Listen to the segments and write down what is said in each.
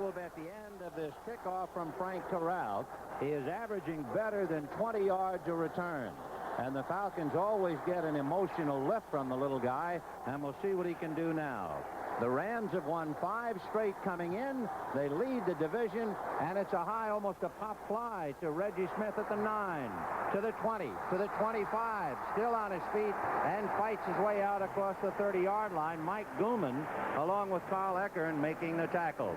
move at the end of this kickoff from Frank Corral. He is averaging better than 20 yards a return. And the Falcons always get an emotional lift from the little guy, and we'll see what he can do now. The Rams have won 5 straight coming in. They lead the division, and it's a high, almost a pop fly to Reggie Smith at the 9, to the 20, to the 25, still on his feet, and fights his way out across the 30-yard line. Mike Gooman, along with Carl Eckern, making the tackle.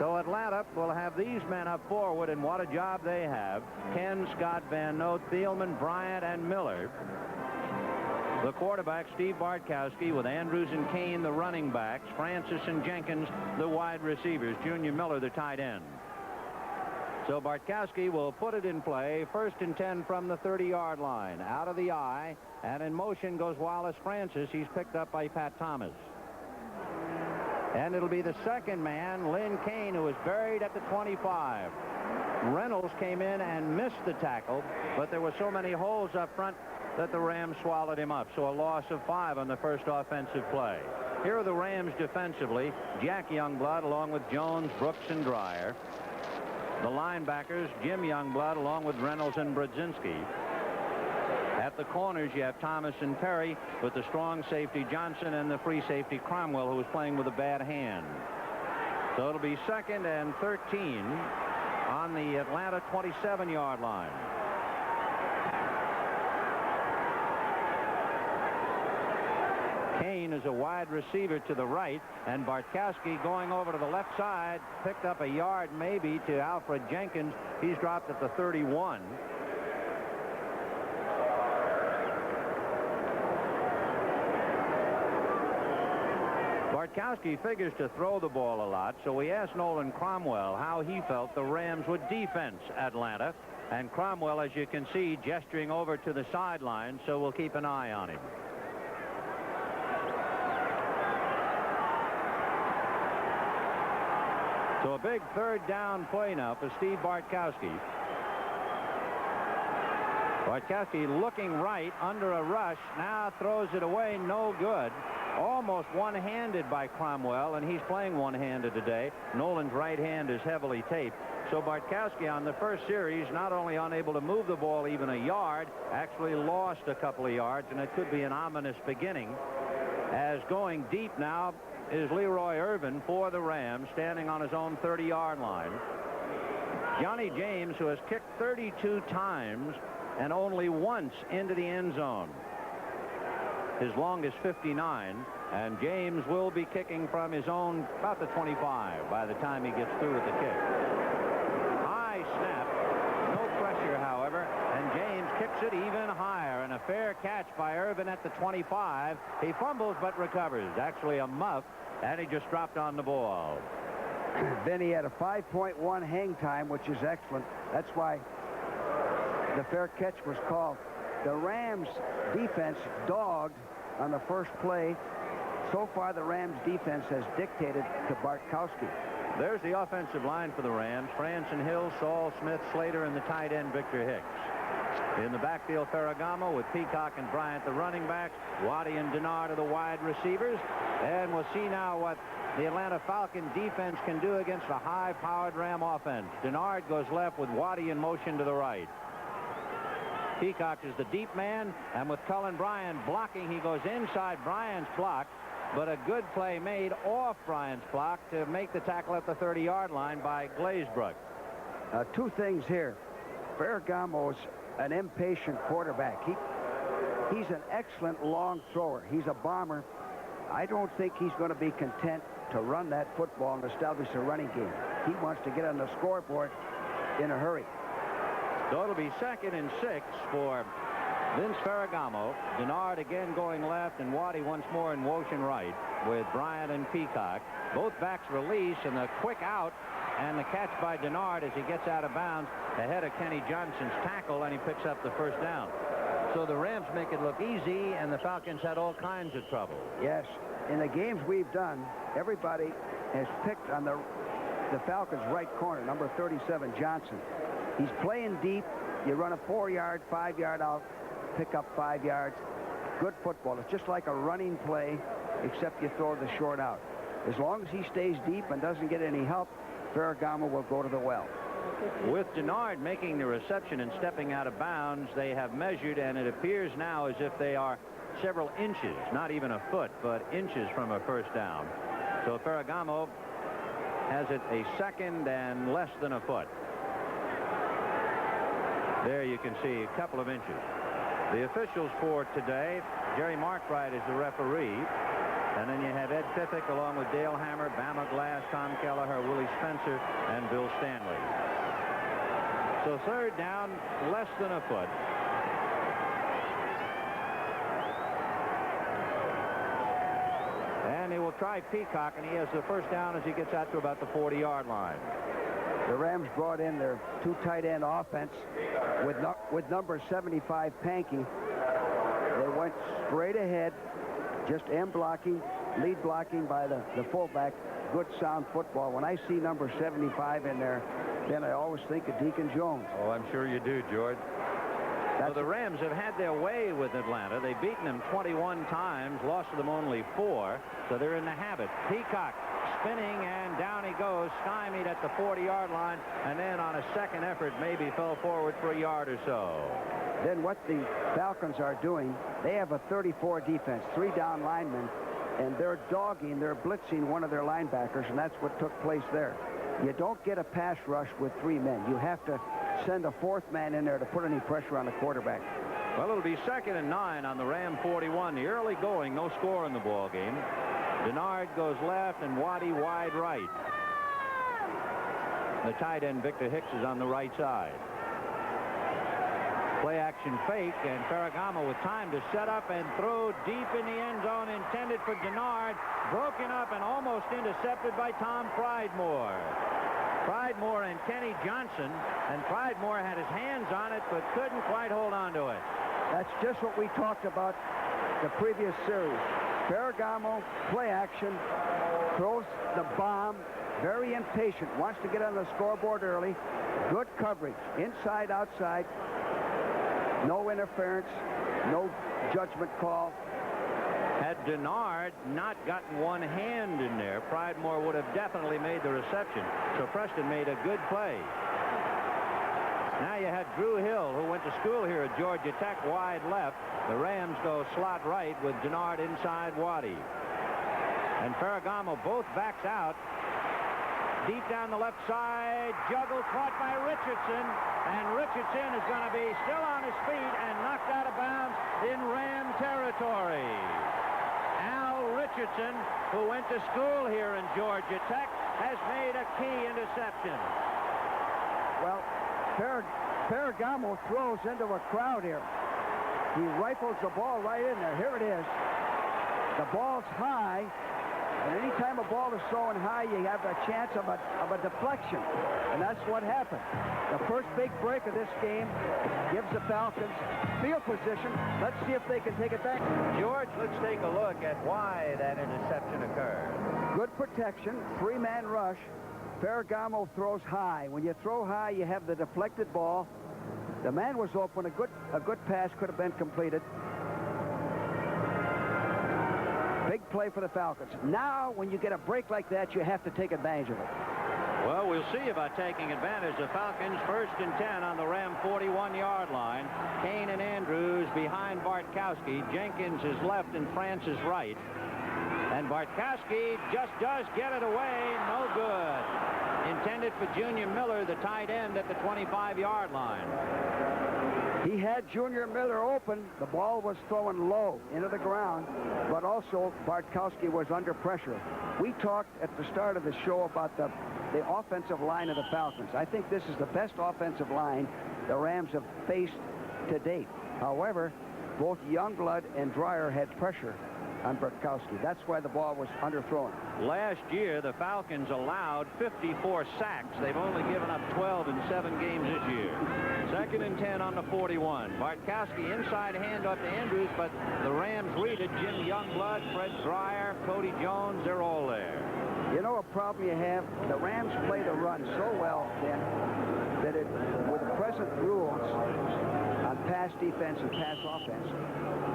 So Atlanta will have these men up forward, and what a job they have. Ken, Scott, Van Note, Thielman, Bryant, and Miller. The quarterback, Steve Bartkowski, with Andrews and Kane, the running backs. Francis and Jenkins, the wide receivers. Junior Miller, the tight end. So Bartkowski will put it in play. 1st and 10 from the 30-yard line. Out of the eye, and in motion goes Wallace Francis. He's picked up by Pat Thomas. And it'll be the second man, Lynn Kane, who was buried at the 25. Reynolds came in and missed the tackle, but there were so many holes up front that the Rams swallowed him up. So a loss of 5 on the first offensive play. Here are the Rams defensively. Jack Youngblood along with Jones, Brooks, and Dreyer. The linebackers, Jim Youngblood along with Reynolds and Brodzinski. At the corners, you have Thomas and Perry with the strong safety Johnson and the free safety Cromwell, who was playing with a bad hand. So it'll be 2nd and 13 on the Atlanta 27-yard line. Kane is a wide receiver to the right, and Bartkowski going over to the left side picked up a yard maybe to Alfred Jenkins. He's dropped at the 31. Bartkowski figures to throw the ball a lot, so we asked Nolan Cromwell how he felt the Rams would defense Atlanta. And Cromwell, as you can see, gesturing over to the sideline, so we'll keep an eye on him. So a big 3rd down play now for Steve Bartkowski. Bartkowski looking right under a rush, now throws it away, no good. Almost one-handed by Cromwell, and he's playing one-handed today. Nolan's right hand is heavily taped. So Bartkowski on the first series not only unable to move the ball even a yard, actually lost a couple of yards, and it could be an ominous beginning, as going deep now is Leroy Irvin for the Rams, standing on his own 30-yard line. Johnny James, who has kicked 32 times and only once into the end zone. His longest 59, and James will be kicking from his own about the 25 by the time he gets through with the kick. High snap, no pressure, however, and James kicks it even higher, and a fair catch by Irvin at the 25. He fumbles but recovers. Actually a muff, and he just dropped on the ball. Then he had a 5.1 hang time, which is excellent. That's why the fair catch was called. The Rams defense dogged on the first play. So far, the Rams defense has dictated to Bartkowski. There's the offensive line for the Rams. Franson, Hill, Saul, Smith, Slater, and the tight end, Victor Hicks. In the backfield, Ferragamo with Peacock and Bryant, the running backs. Waddy and Denard are the wide receivers. And we'll see now what the Atlanta Falcon defense can do against a high-powered Ram offense. Denard goes left with Waddy in motion to the right. Peacock is the deep man, and with Cullen Bryant blocking, he goes inside Bryant's block, but a good play made off Bryant's block to make the tackle at the 30-yard line by Glazebrook. 2 things here. Ferragamo's an impatient quarterback. He's an excellent long thrower. He's a bomber. I don't think he's going to be content to run that football and establish a running game. He wants to get on the scoreboard in a hurry. So it'll be 2nd and 6 for Vince Ferragamo. Denard again going left, and Waddy once more in motion right with Bryant and Peacock. Both backs release, and the quick out and the catch by Denard as he gets out of bounds ahead of Kenny Johnson's tackle, and he picks up the 1st down. So the Rams make it look easy, and the Falcons had all kinds of trouble. Yes. In the games we've done, everybody has picked on the Falcons' right corner, number 37, Johnson. He's playing deep. You run a 4-yard, 5-yard out, pick up 5 yards. Good football. It's just like a running play, except you throw the short out. As long as he stays deep and doesn't get any help, Ferragamo will go to the well. With Denard making the reception and stepping out of bounds, they have measured, and it appears now as if they are several inches, not even a foot, but inches from a first down. So Ferragamo has it a second and less than a foot. There you can see a couple of inches. The officials for today, Jerry Markwright is the referee. And then you have Ed Fithick along with Dale Hammer, Bama Glass, Tom Kelleher, Willie Spencer, and Bill Stanley. So third down, less than a foot. And he will try Peacock, and he has the first down as he gets out to about the 40-yard line. The Rams brought in their two tight end offense with number 75 Pankey. They went straight ahead, just end blocking, lead blocking by the fullback. Good sound football. When I see number 75 in there, then I always think of Deacon Jones. Oh, I'm sure you do, George. Well, the Rams have had their way with Atlanta. They've beaten them 21 times, lost to them only 4, so they're in the habit. Peacock spinning, and down he goes, stymied at the 40-yard line, and then on a second effort maybe fell forward for a yard or so. Then what the Falcons are doing, they have a 34 defense, 3 down linemen, and they're blitzing one of their linebackers, and that's what took place there. You don't get a pass rush with 3 men. You have to send a 4th man in there to put any pressure on the quarterback. Well, it'll be 2nd and 9 on the Ram 41. The early going, no score in the ball game. Denard goes left and Waddy wide right. The tight end Victor Hicks is on the right side. Play action fake, and Ferragamo with time to set up and throw deep in the end zone, intended for Denard, broken up and almost intercepted by Tom Pridemore. Pridemore and Kenny Johnson, and Pridemore had his hands on it but couldn't quite hold on to it. That's just what we talked about the previous series. Ferragamo, play action, throws the bomb, very impatient, wants to get on the scoreboard early. Good coverage, inside, outside. No interference, no judgment call. Had Denard not gotten one hand in there, Pridemore would have definitely made the reception. So Preston made a good play. Now you had Drew Hill, who went to school here at Georgia Tech, wide left. The Rams go slot right with Denard inside Waddy. And Ferragamo both backs out. Deep down the left side, juggle caught by Richardson, and Richardson is going to be still on his feet and knocked out of bounds in Ram territory. Al Richardson, who went to school here in Georgia Tech, has made a key interception. Well, Ferragamo throws into a crowd here. He rifles the ball right in there. Here it is. The ball's high. And anytime a ball is thrown high, you have a chance of a deflection. And that's what happened. The first big break of this game gives the Falcons field position. Let's see if they can take it back. George, let's take a look at why that interception occurred. Good protection, 3-man rush. Ferragamo throws high. When you throw high, you have the deflected ball. The man was open. A good pass could have been completed. Big play for the Falcons. Now, when you get a break like that, you have to take advantage of it. Well, we'll see about taking advantage. The Falcons 1st and 10 on the Ram 41-yard line. Kane and Andrews behind Bartkowski. Jenkins is left and Francis right. And Bartkowski just does get it away. No good. Intended for Junior Miller, the tight end, at the 25-yard line. He had Junior Miller open. The ball was thrown low into the ground, but also Bartkowski was under pressure. We talked at the start of the show about the offensive line of the Falcons. I think this is the best offensive line the Rams have faced to date. However, both Youngblood and Dreyer had pressure on Bartkowski. That's why the ball was underthrown. Last year, the Falcons allowed 54 sacks. They've only given up 12 in 7 games this year. 2nd and 10 on the 41. Bartkowski inside handoff to Andrews, but the Rams read it. Jim Youngblood, Fred Dreyer, Cody Jones, they're all there. You know a problem you have? The Rams play the run so well, Ken, that with the present rules on pass defense and pass offense,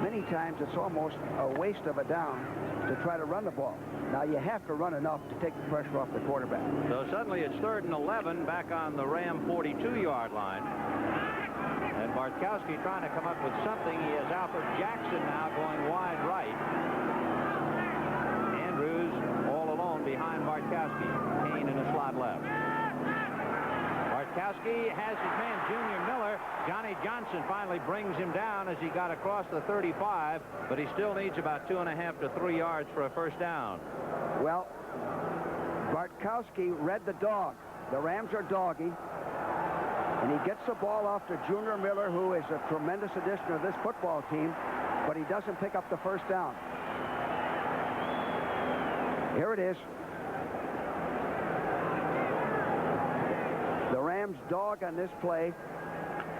many times it's almost a waste of a down to try to run the ball. Now, you have to run enough to take the pressure off the quarterback. So suddenly it's 3rd and 11 back on the Ram 42-yard line. And Bartkowski trying to come up with something. He has Alfred Jackson now going wide right. Andrews all alone behind Bartkowski. Kane in the slot left. Bartkowski has his man, Junior Miller. Johnny Johnson finally brings him down as he got across the 35, but he still needs about 2.5 to 3 yards for a first down. Well, Bartkowski read the dog. The Rams are doggy. And he gets the ball off to Junior Miller, who is a tremendous addition to this football team, but he doesn't pick up the first down. Here it is. The Rams dog on this play.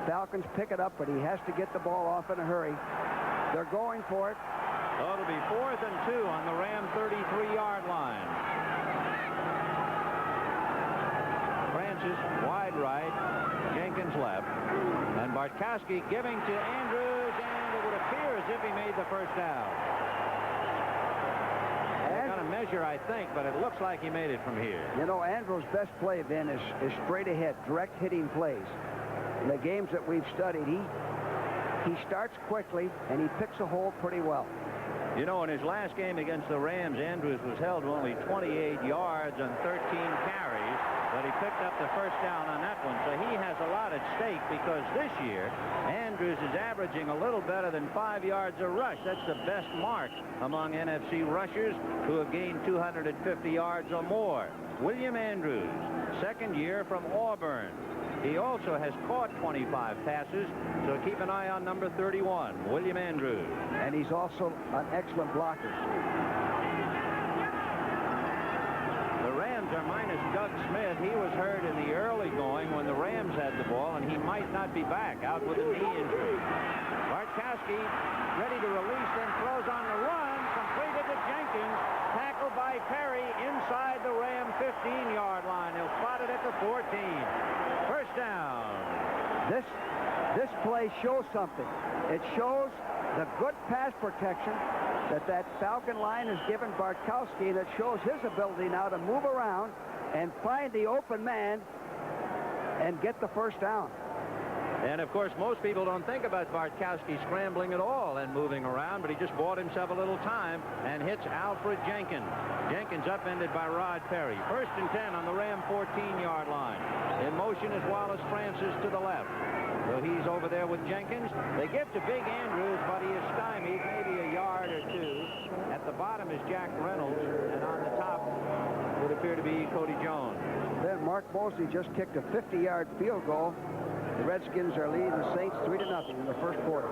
Falcons pick it up, but he has to get the ball off in a hurry. They're going for it. So it'll be 4th and 2 on the Ram 33-yard line. Francis wide right, Jenkins left, and Bartkowski giving to Andrews, and it would appear as if he made the first down. They're going to measure, I think, but it looks like he made it from here. You know, Andrews' best play, Vin, is straight ahead, direct hitting plays. In the games that we've studied, he starts quickly, and he picks a hole pretty well. You know, in his last game against the Rams, Andrews was held to only 28 yards on 13 carries, but he picked up the first down on that one. So he has a lot at stake because this year, Andrews is averaging a little better than 5 yards a rush. That's the best mark among NFC rushers who have gained 250 yards or more. William Andrews, 2nd year from Auburn. He also has caught 25 passes, so keep an eye on number 31, William Andrews. And he's also an excellent blocker. The Rams are minus Doug Smith. He was hurt in the early going when the Rams had the ball, and he might not be back, out with a knee injury. Bartkowski ready to release, then throws on the run, completed to Jenkins, tackled by Perry inside the Ram 15-yard line. He'll spot it at the 14. First down. This play shows something. It shows the good pass protection that Falcon line has given Bartkowski, and it shows his ability now to move around and find the open man and get the first down. And, of course, most people don't think about Bartkowski scrambling at all and moving around, but he just bought himself a little time and hits Alfred Jenkins. Jenkins upended by Rod Perry. 1st and 10 on the Ram 14-yard line. In motion is Wallace Francis to the left. So he's over there with Jenkins. They give to Big Andrews, but he is stymied, maybe a yard or two. At the bottom is Jack Reynolds, and on the top would appear to be Cody Jones. Then Mark Mosley just kicked a 50-yard field goal. The Redskins are leading the Saints 3-0 in the first quarter.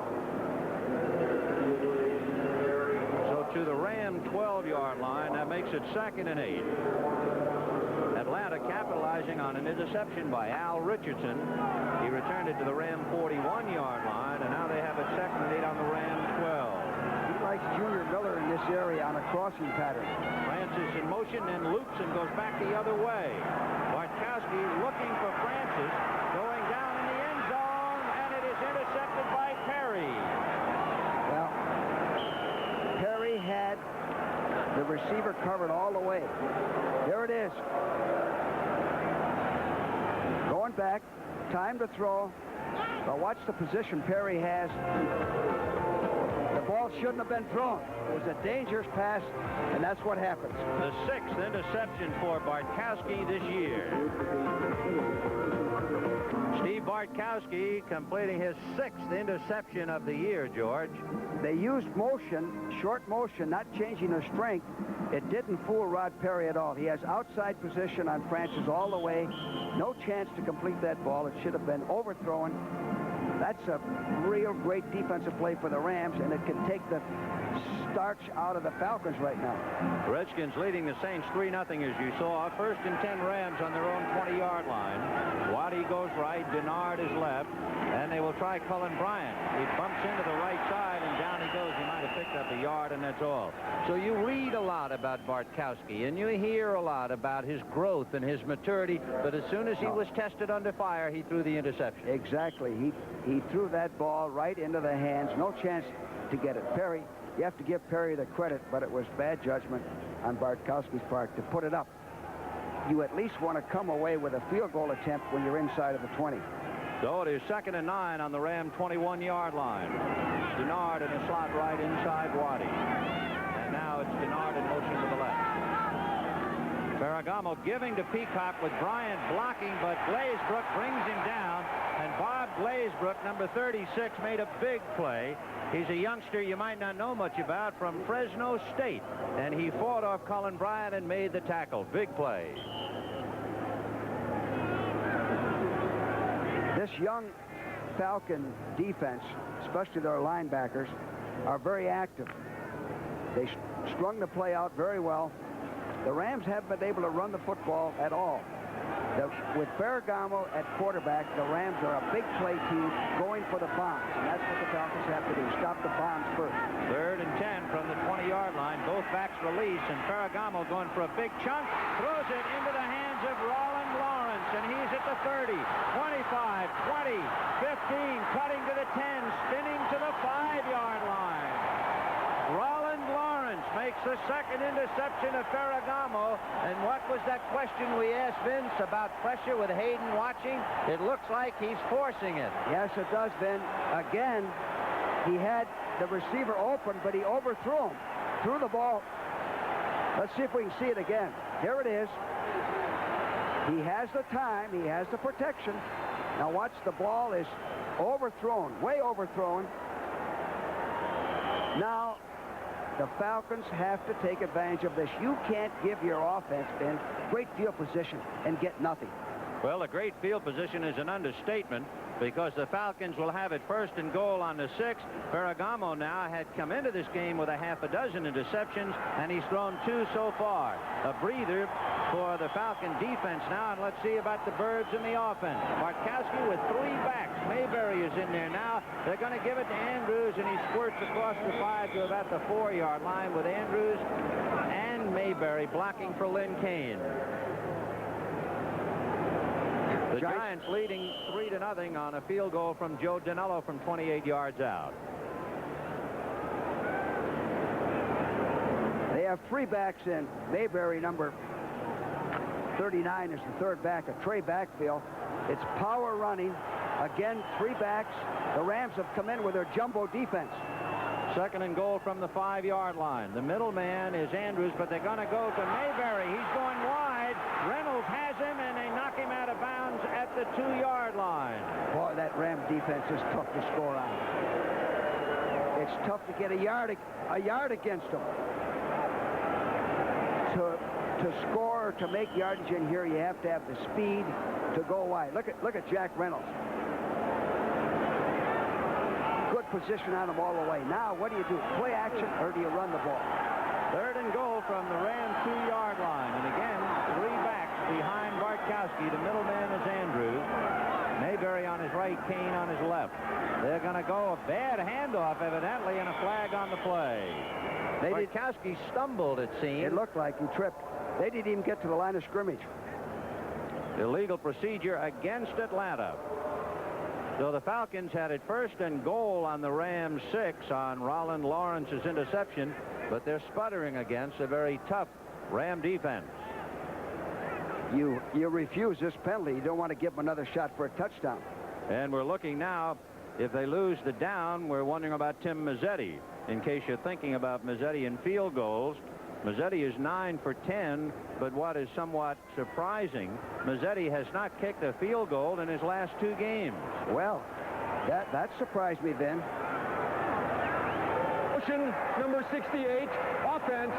So to the Ram 12-yard line, that makes it 2nd and 8. Atlanta capitalizing on an interception by Al Richardson. He returned it to the Ram 41-yard line, and now they have it 2nd and 8 on the Ram 12. He likes Junior Miller in this area on a crossing pattern. Francis in motion and loops and goes back the other way. Bartkowski looking for Francis, going down in the end zone, and it is intercepted by Perry. Well, Perry had the receiver covered all the way. Here it is. Going back, time to throw. Now watch the position Perry has. The ball shouldn't have been thrown. It was a dangerous pass, and that's what happens. The 6th interception for Bartkowski this year. Steve Bartkowski completing his 6th interception of the year, George. They used motion, short motion, not changing their strength. It didn't fool Rod Perry at all. He has outside position on Francis all the way. No chance to complete that ball. It should have been overthrown. That's a real great defensive play for the Rams, and it can take the starch out of the Falcons right now. Redskins leading the Saints 3-0 as you saw. 1st and 10 Rams on their own 20-yard line. Waddy goes right, Denard is left, and they will try Cullen Bryant. He bumps into the right side, and down he goes. He might have picked up a yard, and that's all. So you read a lot about Bartkowski, and you hear a lot about his growth and his maturity, but as soon as he was tested under fire, he threw the interception. Exactly. He threw that ball right into the hands. No chance to get it. Perry you have to give Perry the credit, but it was bad judgment on Bartkowski's part to put it up. You at least want to come away with a field goal attempt when you're inside of the 20. So it is 2nd and 9 on the Ram 21-yard line. Denard in a slot right inside Waddy. And now it's Denard in motion to the left. Ferragamo giving to Peacock with Bryant blocking, but Glazebrook brings him down. And Bob Glazebrook, number 36, made a big play. He's a youngster you might not know much about from Fresno State. And he fought off Colin Bryant and made the tackle. Big play. This young Falcon defense, especially their linebackers, are very active. They strung the play out very well. The Rams haven't been able to run the football at all. With Ferragamo at quarterback, the Rams are a big play team going for the bombs, and that's what the Falcons have to do, stop the bombs first. 3rd and 10 from the 20-yard line. Both backs release, and Ferragamo going for a big chunk, throws it into the hands of Roland Lawrence, and he's at the 30, 25, 20, 15, cutting to the 10, spinning to the 5-yard line. Roland Lawrence makes the 2nd interception of Ferragamo. And what was that question we asked Vince about pressure with Hayden watching? It looks like he's forcing it. Yes, it does, Vin. Again, he had the receiver open, but he overthrew him. Threw the ball. Let's see if we can see it again. Here it is. He has the time. He has the protection. Now watch, the ball is overthrown, way overthrown. Now, the Falcons have to take advantage of this. You can't give your offense, Ben, great field position and get nothing. Well, a great field position is an understatement, because the Falcons will have it 1st and goal on the 6. Ferragamo now had come into this game with a half a dozen interceptions, and he's thrown 2 so far. A breather for the Falcon defense now, and let's see about the Birds in the offense. Bartkowski with 3 backs. Mayberry is in there now. They're going to give it to Andrews, and he squirts across the 5 to about the 4-yard line with Andrews and Mayberry blocking for Lynn Kane. The Giants leading 3-0 on a field goal from Joe Danello from 28 yards out. They have 3 backs in. Mayberry, number 39, is the 3rd back, a Trey backfield. It's power running. Again, 3 backs. The Rams have come in with their jumbo defense. 2nd and goal from the 5-yard line. The middle man is Andrews, but they're going to go to Mayberry. He's going wide. Reynolds has him, and they knock him out of bounds at the 2-yard line. Boy, that Ram defense is tough to score on. It's tough to get a yard against them. To score, to make yardage in here, you have to have the speed to go wide. Look at Jack Reynolds. Good position on him all the way. Now, what do you do? Play action, or do you run the ball? 3rd and goal from the Ram 2-yard line. And again, 3 backs behind Bartkowski. The middleman is Andrews. Mayberry on his right, Kane on his left. They're going to go a bad handoff, evidently, and a flag on the play. Bartkowski stumbled, it seemed. It looked like he tripped. They didn't even get to the line of scrimmage. Illegal procedure against Atlanta. So the Falcons had it 1st and goal on the Rams 6 on Roland Lawrence's interception, but they're sputtering against a very tough Ram defense. You refuse this penalty. You don't want to give them another shot for a touchdown. And we're looking now, if they lose the down, we're wondering about Tim Mazzetti. In case you're thinking about Mazzetti in field goals, Mazzetti is 9 for 10, but what is somewhat surprising, Mazzetti has not kicked a field goal in his last 2 games. Well, that surprised me, Ben. Motion number 68, offense,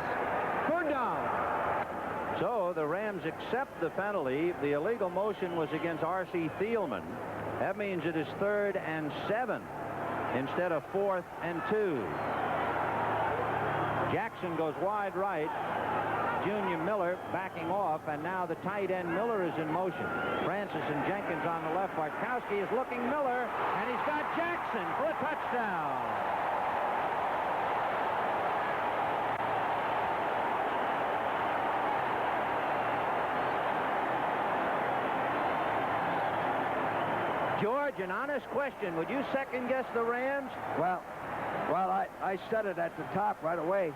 3rd down. So the Rams accept the penalty. The illegal motion was against R.C. Thielman. That means it is 3rd and 7 instead of 4th and 2. Jackson goes wide right. Junior Miller backing off, and now the tight end Miller is in motion. Francis and Jenkins on the left. Bartkowski is looking Miller, and he's got Jackson for a touchdown. George, an honest question. Would you second-guess the Rams? Well, I said it at the top right away.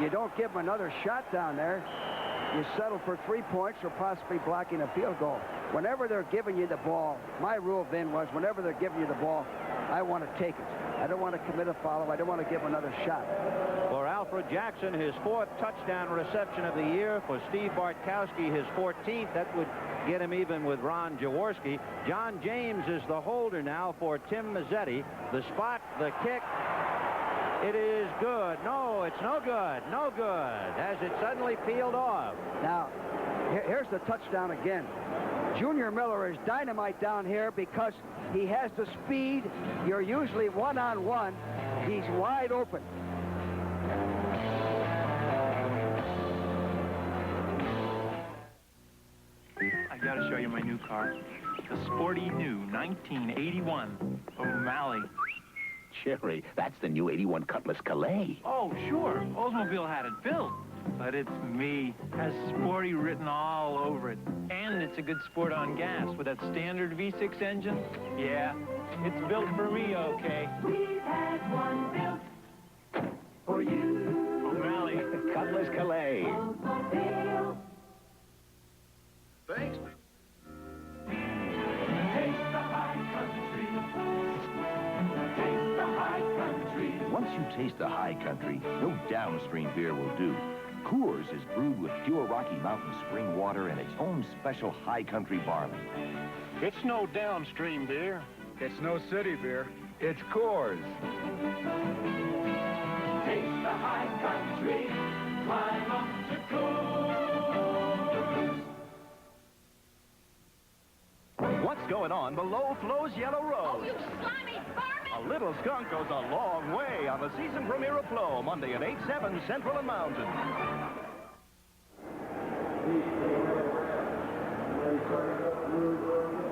You don't give them another shot down there. You settle for 3 points or possibly blocking a field goal. Whenever they're giving you the ball, my rule then was whenever they're giving you the ball, I want to take it. I don't want to commit a foul. I don't want to give another shot. For Alfred Jackson, his 4th touchdown reception of the year. For Steve Bartkowski, his 14th. That would get him even with Ron Jaworski. John James is the holder now for Tim Mazzetti. The spot, the kick. It is good. No, it's no good. No good. As it suddenly peeled off. Now, here's the touchdown again. Junior Miller is dynamite down here because he has the speed. You're usually one-on-one. He's wide open. I gotta show you my new car. The sporty new 1981 O'Malley. Cherry, that's the new 81 Cutlass Calais. Oh, sure. Oldsmobile had it built. But it's me. Has sporty written all over it. And it's a good sport on gas with that standard V6 engine. Yeah, it's built for me, okay. We've had one built for you. O'Malley. Cutlass Calais. Oldsmobile. Thanks. Taste the high country. Taste the high country. Once you taste the high country, no downstream beer will do. Coors is brewed with pure Rocky Mountain spring water and its own special high country barley. It's no downstream beer. It's no city beer. It's Coors. Taste the high country. Climb up to Coors. What's going on below Flo's Yellow Road? Oh, you slimy varmint! A little skunk goes a long way on the season premiere of Flo, Monday at 8/7 Central and Mountain.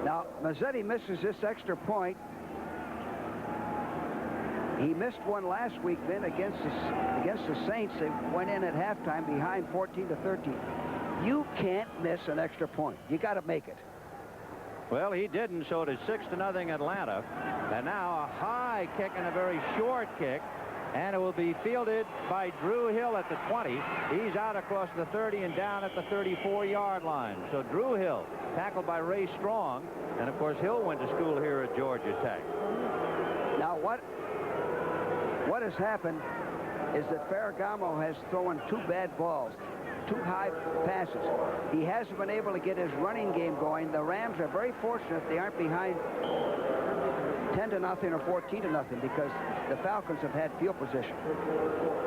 Now, Mazzetti misses this extra point. He missed one last week then against the Saints. They went in at halftime behind 14-13. You can't miss an extra point. You got to make it. Well, he didn't, so it is 6-0 Atlanta. And now a high kick and a very short kick. And it will be fielded by Drew Hill at the 20. He's out across the 30 and down at the 34-yard line. So Drew Hill, tackled by Ray Strong. And, of course, Hill went to school here at Georgia Tech. Now, what has happened is that Ferragamo has thrown 2 bad balls. 2 high passes. He hasn't been able to get his running game going. The Rams are very fortunate they aren't behind 10-0 or 14-0 because the Falcons have had field position.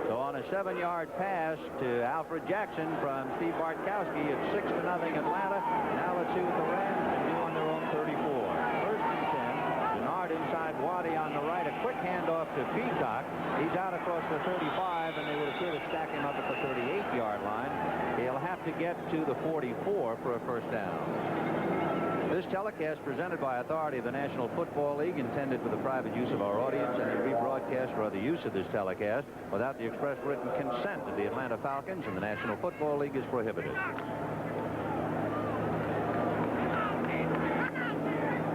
So on a 7-yard pass to Alfred Jackson from Steve Bartkowski, it's 6-0 Atlanta. Now let's see what the Rams can do on their own 34. First and 10. Denard inside Waddy on the right. A quick handoff to Peacock. He's out across the 35, and they would appear to stack him up at the 38-yard line. He'll have to get to the 44 for a first down. This telecast presented by authority of the National Football League, intended for the private use of our audience, and the rebroadcast or other use of this telecast without the express written consent of the Atlanta Falcons and the National Football League is prohibited.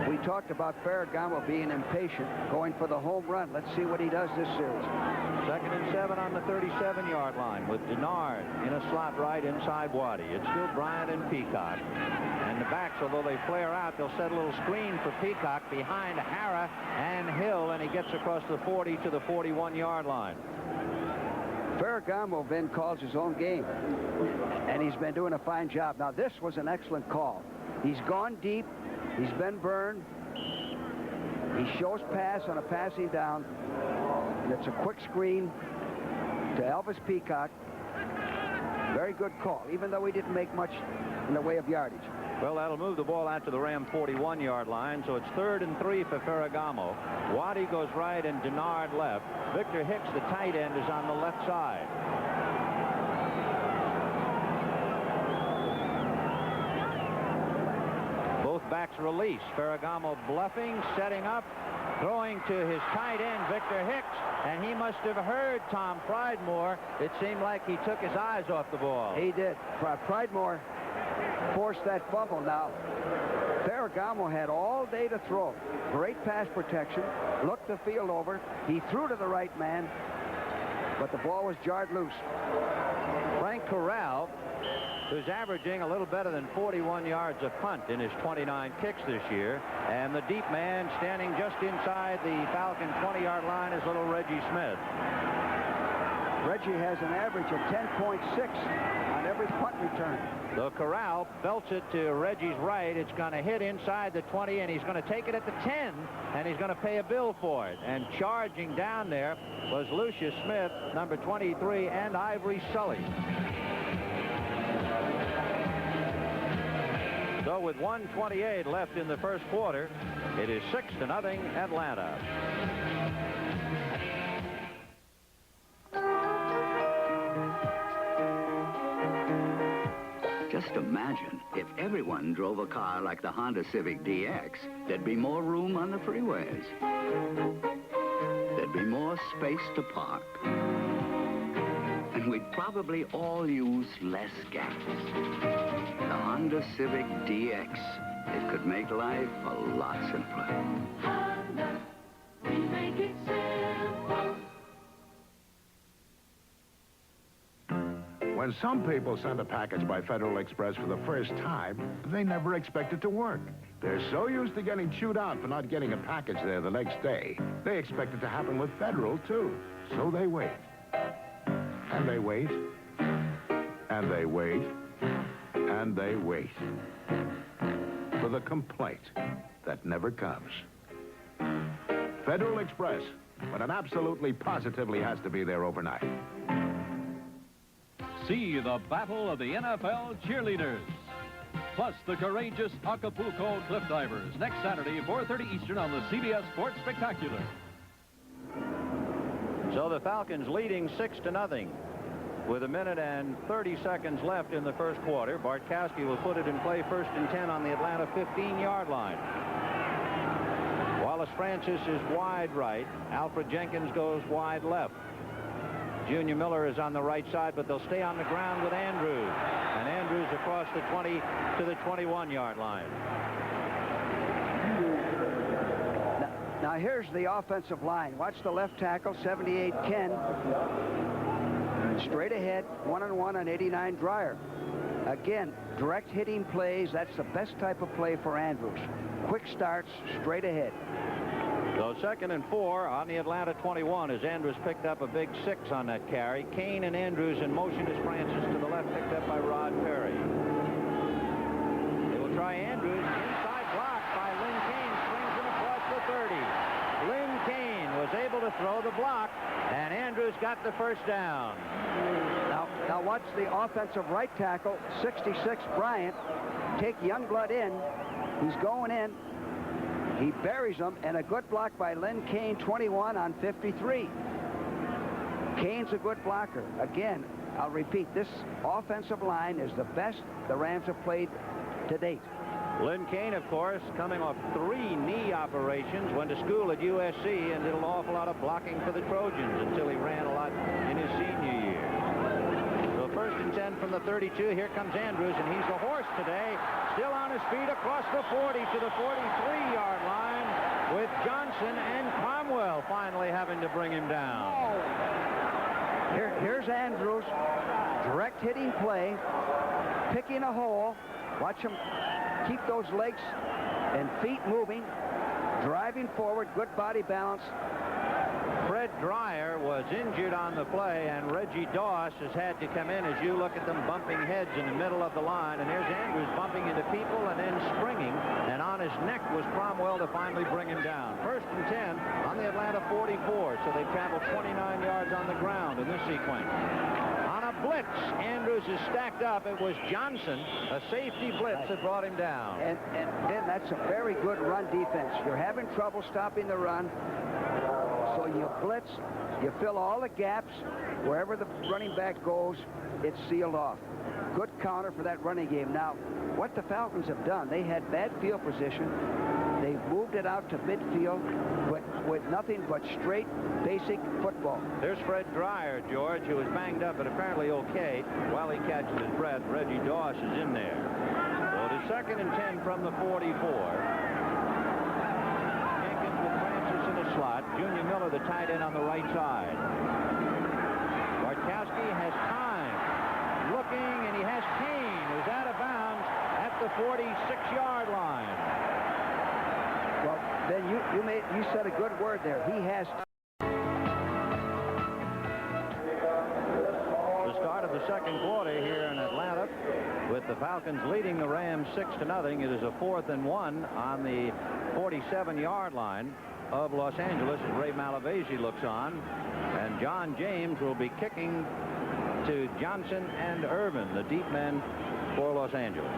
We talked about Ferragamo being impatient, going for the home run. Let's see what he does this series. 2nd and 7 on the 37-yard line with Denard in a slot right inside Waddy. It's still Bryant and Peacock. And the backs, although they flare out, they'll set a little screen for Peacock behind Hara and Hill, and he gets across the 40 to the 41-yard line. Ferragamo then calls his own game, and he's been doing a fine job. Now, this was an excellent call. He's gone deep. He's been burned. He shows pass on a passing down, and it's a quick screen to Elvis Peacock. Very good call, even though he didn't make much in the way of yardage. Well, that'll move the ball out to the Ram 41-yard line, so it's 3rd and 3 for Ferragamo. Waddy goes right and Denard left. Victor Hicks, the tight end, is on the left side. Both backs release. Ferragamo bluffing, setting up, throwing to his tight end, Victor Hicks, and he must have heard Tom Pridemore. It seemed like he took his eyes off the ball. He did. Pridemore forced that fumble. Now, Ferragamo had all day to throw. Great pass protection. Looked the field over. He threw to the right man. but the ball was jarred loose. Frank Corral, who's averaging a little better than 41 yards a punt in his 29 kicks this year. And the deep man standing just inside the Falcon 20-yard line is little Reggie Smith. Reggie has an average of 10.6 on every punt return. So Corral belts it to Reggie's right. It's going to hit inside the 20, and he's going to take it at the 10, and he's going to pay a bill for it. And charging down there was Lucius Smith, number 23, and Ivory Sully. So with 1:28 left in the first quarter, it is 6-0 Atlanta. Just imagine if everyone drove a car like the Honda Civic DX, there'd be more room on the freeways. There'd be more space to park. And we'd probably all use less gas. The Honda Civic DX. It could make life a lot simpler. Honda, we make it simple. When some people send a package by Federal Express for the first time, they never expect it to work. They're so used to getting chewed out for not getting a package there the next day, they expect it to happen with Federal, too. So they wait. And they wait. And they wait. And they wait. For the complaint that never comes. Federal Express, when it absolutely positively has to be there overnight. See the battle of the NFL cheerleaders. Plus the courageous Acapulco Cliff Divers next Saturday, 4:30 Eastern on the CBS Sports Spectacular. So the Falcons leading 6-0 with 1 minute and 30 seconds left in the first quarter. Bartkowski will put it in play 1st and 10 on the Atlanta 15-yard line. Wallace Francis is wide right. Alfred Jenkins goes wide left. Junior Miller is on the right side, but they'll stay on the ground with Andrews. And Andrews across the 20 to the 21-yard line. Now here's the offensive line. Watch the left tackle, 78 Ken. Straight ahead, 1-on-1 on 89 Dreyer. Again, direct hitting plays. That's the best type of play for Andrews. Quick starts, straight ahead. So 2nd and 4 on the Atlanta 21 as Andrews picked up a big 6 on that carry. Kane and Andrews in motion as Francis to the left, picked up by Rod Perry. They will try Andrews. Inside block by Lynn Kane. Springs him across the 30. Lynn Kane was able to throw the block, and Andrews got the first down. Now watch the offensive right tackle, 66 Bryant, take Youngblood in. He's going in. He buries him, and a good block by Lynn Kane, 21 on 53. Kane's a good blocker. Again, I'll repeat, this offensive line is the best the Rams have played to date. Lynn Kane, of course, coming off 3 knee operations, went to school at USC and did an awful lot of blocking for the Trojans until he ran a lot in his senior year. So 1st and 10 from the 32. Here comes Andrews, and he's the horse today. Still on his feet across the 40 to the 43-yard line with Johnson and Cromwell finally having to bring him down. Here's Andrews. Direct hitting play. Picking a hole. Watch him keep those legs and feet moving. Driving forward. Good body balance. Fred Dreyer was injured on the play, and Reggie Doss has had to come in as you look at them bumping heads in the middle of the line. And there's Andrews bumping into people and then springing, and on his neck was Cromwell to finally bring him down. 1st and 10 on the Atlanta 44, so they've traveled 29 yards on the ground in this sequence. On a blitz, Andrews is stacked up. It was Johnson, a safety blitz, that brought him down. And Ben, that's a very good run defense. You're having trouble stopping the run. So you blitz, you fill all the gaps. Wherever the running back goes, it's sealed off. Good counter for that running game. Now, what the Falcons have done, they had bad field position. They've moved it out to midfield with nothing but straight, basic football. There's Fred Dreyer, George, who is banged up but apparently okay while he catches his breath. Reggie Doss is in there. So it is 2nd and 10 from the 44. Slot. Junior Miller, the tight end on the right side. Waddy has time. Looking, and he has Kane, who's out of bounds at the 46-yard line. Well, Ben, you said a good word there. He has. The start of the second quarter here in Atlanta, with the Falcons leading the Rams 6-0. It is a 4th and 1 on the 47-yard line of Los Angeles as Ray Malavasi looks on, and John James will be kicking to Johnson and Irvin, the deep men for Los Angeles.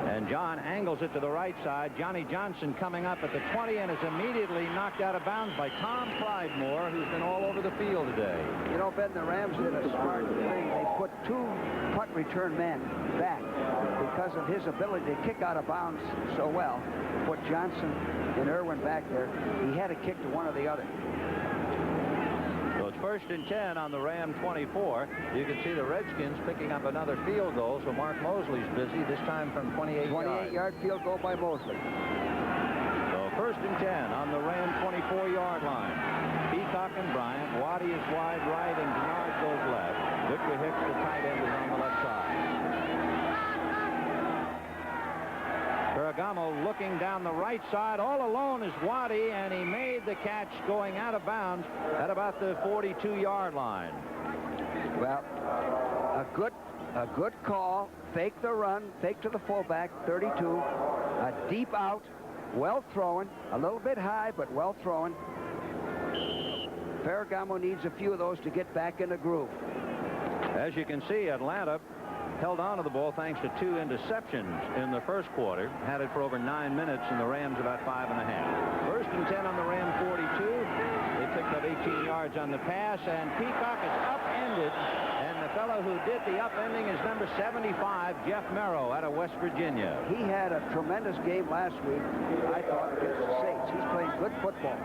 And John angles it to the right side. Johnny Johnson coming up at the 20 and is immediately knocked out of bounds by Tom Pridemore, who's been all over the field today. You know, Ben, the Rams did a smart thing. They put 2 punt return men back because of his ability to kick out of bounds so well. Put Johnson and Irwin back there. He had to kick to one or the other. So it's 1st and 10 on the Ram 24. You can see the Redskins picking up another field goal, so Mark Mosley's busy, this time from 28 yards. 28-yard field goal by Mosley. So 1st and 10 on the Ram 24-yard line. Peacock and Bryant. Waddy is wide right, and Denard goes left. Victor Hicks, the tight end, is on the left side. Ferragamo looking down the right side. All alone is Waddy, and he made the catch going out of bounds at about the 42-yard line. Well, a good call. Fake the run. Fake to the fullback. 32. A deep out. Well thrown. A little bit high, but well thrown. Ferragamo needs a few of those to get back in the groove. As you can see, Atlanta held on to the ball thanks to 2 interceptions in the first quarter. Had it for over 9 minutes, and the Rams about 5.5. 1st and 10 on the Ram 42. They picked up 18 yards on the pass, and Peacock is upended. And the fellow who did the upending is number 75, Jeff Merrow, out of West Virginia. He had a tremendous game last week, I thought, against the Saints. He's playing good football.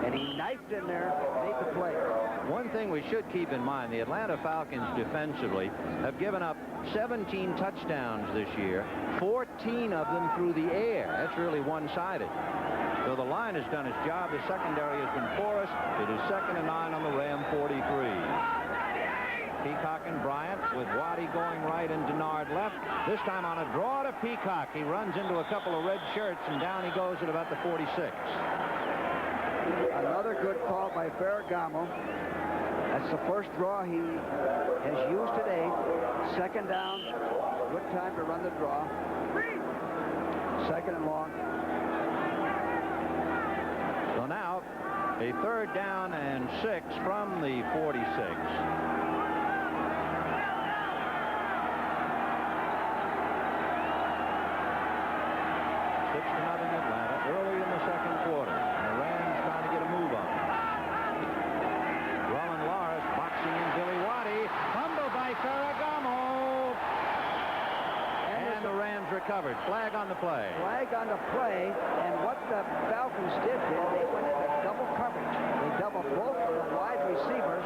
And he knifed in there, made the play. One thing we should keep in mind, the Atlanta Falcons defensively have given up 17 touchdowns this year, 14 of them through the air. That's really one-sided. So the line has done its job. The secondary has been porous. It is 2nd and 9 on the Ram 43. Peacock and Bryant with Waddy going right and Denard left. This time on a draw to Peacock. He runs into a couple of red shirts, and down he goes at about the 46. Another good call by Ferragamo. That's the first draw he has used today. 2nd down. Good time to run the draw. 2nd and long. So now a 3rd down and 6 from the 46. 6-0 Atlanta early in the second quarter. And the Rams trying to get a move on. Roland Lars boxing in Billy Waddy. Fumble by Ferragamo. And the Rams recovered. Flag on the play. Flag on the play. And what the Falcons did there, they went into double coverage. They doubled both of the wide receivers,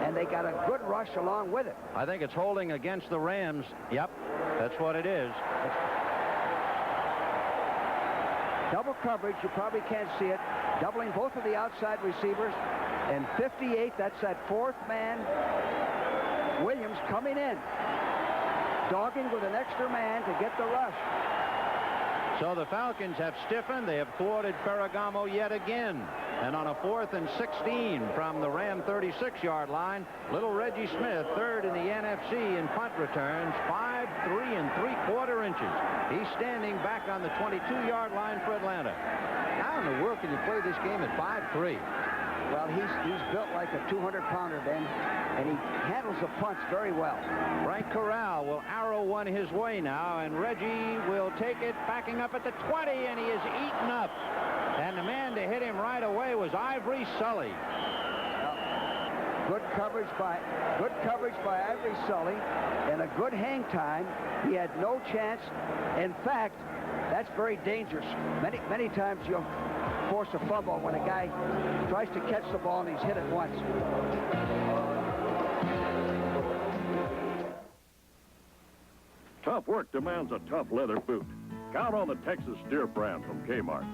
and they got a good rush along with it. I think it's holding against the Rams. Yep, that's what it is. Double coverage, you probably can't see it. Doubling both of the outside receivers. And 58, that's that 4th man. Williams coming in. Dogging with an extra man to get the rush. So the Falcons have stiffened. They have thwarted Ferragamo yet again. And on a 4th and 16 from the Ram 36-yard line, little Reggie Smith, 3rd in the NFC in punt returns, 5'3" 3/4 inches. He's standing back on the 22-yard line for Atlanta. How in the world can you play this game at 5'3"? Well, he's built like a 200-pounder, Ben, and he handles the punts very well. Frank Corral will arrow one his way now, and Reggie will take it backing up at the 20, and he is eaten up. And the man to hit him right away was Ivory Sully. Good coverage by Ivory Sully, and a good hang time. He had no chance. In fact, that's very dangerous. Many times you'll force a fumble when a guy tries to catch the ball and he's hit it once. Tough work demands a tough leather boot. Count on the Texas Steer brand from Kmart.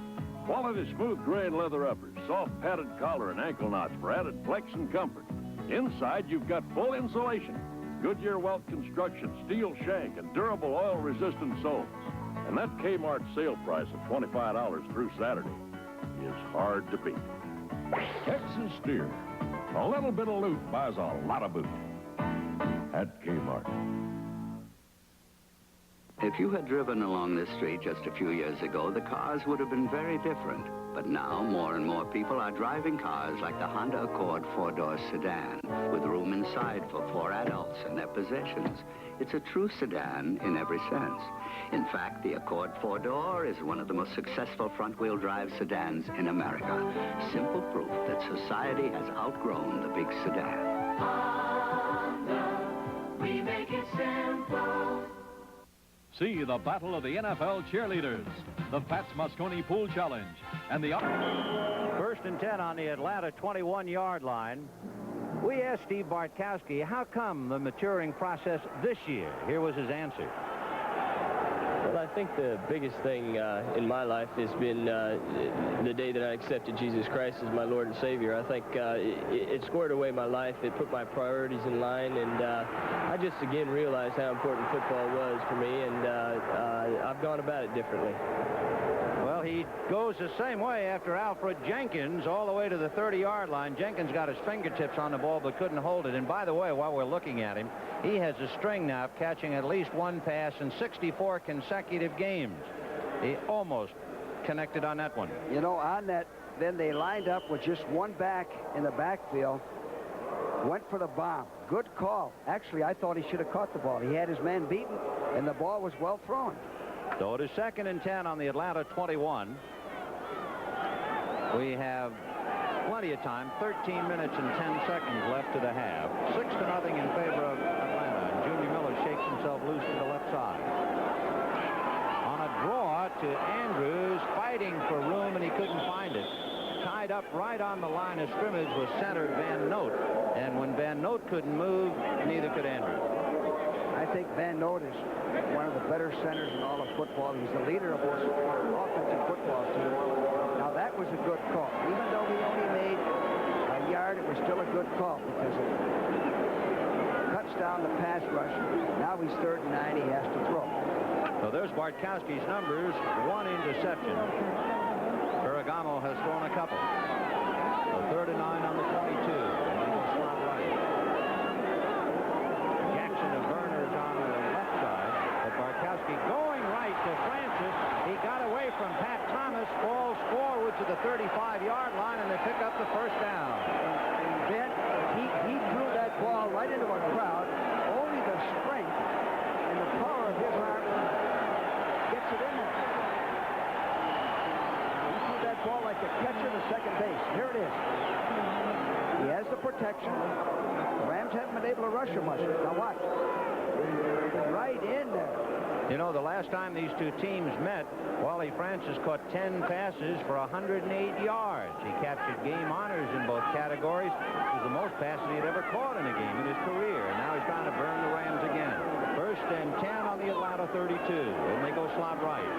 Quality smooth grain leather uppers, soft padded collar and ankle knots for added flex and comfort. Inside, you've got full insulation, Goodyear Welt construction, steel shank, and durable oil-resistant soles. And that Kmart sale price of $25 through Saturday is hard to beat. Texas Steer. A little bit of loot buys a lot of boot. At Kmart. If you had driven along this street just a few years ago, the cars would have been very different. But now, more and more people are driving cars like the Honda Accord four-door sedan, with room inside for 4 adults and their possessions. It's a true sedan in every sense. In fact, the Accord four-door is one of the most successful front-wheel drive sedans in America. Simple proof that society has outgrown the big sedan. Honda, we make it simple. See the battle of the NFL cheerleaders, the Fats Mosconi Pool Challenge, and the... First and 10 on the Atlanta 21-yard line. We asked Steve Bartkowski, how come the maturing process this year? Here was his answer. Well, I think the biggest thing in my life has been the day that I accepted Jesus Christ as my Lord and Savior. I think it squared away my life. It put my priorities in line, and I just, again, realized how important football was for me, and I've gone about it differently. Well, he goes the same way after Alfred Jenkins all the way to the 30-yard line. Jenkins got his fingertips on the ball but couldn't hold it. And by the way, while we're looking at him, he has a string now of catching at least one pass in 64 consecutive games. He almost connected on that one. You know, on that, then they lined up with just one back in the backfield. Went for the bomb. Good call. Actually, I thought he should have caught the ball. He had his man beaten, and the ball was well thrown. So it is second and 10 on the Atlanta 21. We have plenty of time, 13 minutes and 10 seconds left to the half. 6-0 in favor of Atlanta. And Junior Miller shakes himself loose to the left side. On a draw to Andrews, fighting for room, and he couldn't find it. Tied up right on the line of scrimmage was center Van Note. And when Van Note couldn't move, neither could Andrews. I think Van Note is one of the better centers in all of football. He's the leader of this offensive football team. Now, that was a good call. Even though he only made a yard, it was still a good call because it cuts down the pass rush. Now he's 3rd and 9. He has to throw. So there's Bartkowski's numbers. 1 interception. Ferragamo has thrown a couple. So 3rd and 9 on the 22. And he will slot right. Jackson of Verner's on the left side. But Bartkowski going right to Francis. He got away from Pat Thomas. Falls forward to the 35-yard line, and they pick up the first down. And Ben, he threw that ball right into a crowd. Only the strength and the power of his arm gets it in there. He threw that ball like a catcher to second base. Here it is. He has the protection. The Rams haven't been able to rush him much. Now watch. Right in there. You know, the last time these two teams met, Wally Francis caught 10 passes for 108 yards. He captured game honors in both categories. It was the most passes he had ever caught in a game in his career. And now he's trying to burn the Rams again. 1st and 10 on the Atlanta 32. And they go slot right.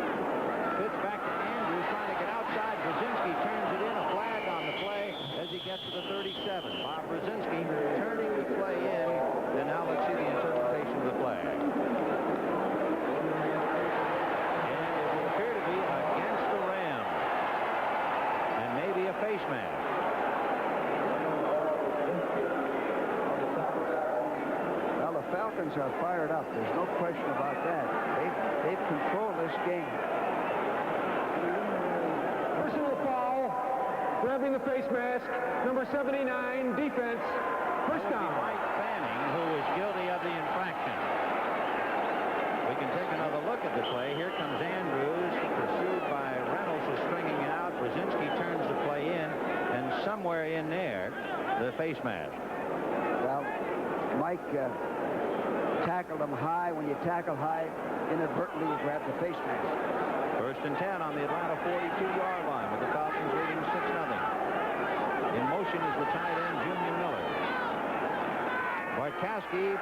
Pitch back to Andrews trying to get outside. Brzezinski turns it in. A flag on the play as he gets to the 37. Bob Brzezinski turning the play in. And now let's see the interpretation of the flag. A face mask. Well, the Falcons are fired up. There's no question about that. They've controlled this game. Personal foul, grabbing the face mask, number 79, defense, first down. Mike Fanning, who was guilty of the infraction. We can take another look at the play. Here comes Andrews, pursued by Reynolds, who's stringing it out. Brzezinski turns the play in, and somewhere in there, the face mask. Well, Mike tackled him high. When you tackle high, inadvertently you grab the face mask. 1st and 10 on the Atlanta 42-yard line with the Falcons leading 6-0. In motion is the tight end, Junior Miller. Bartkowski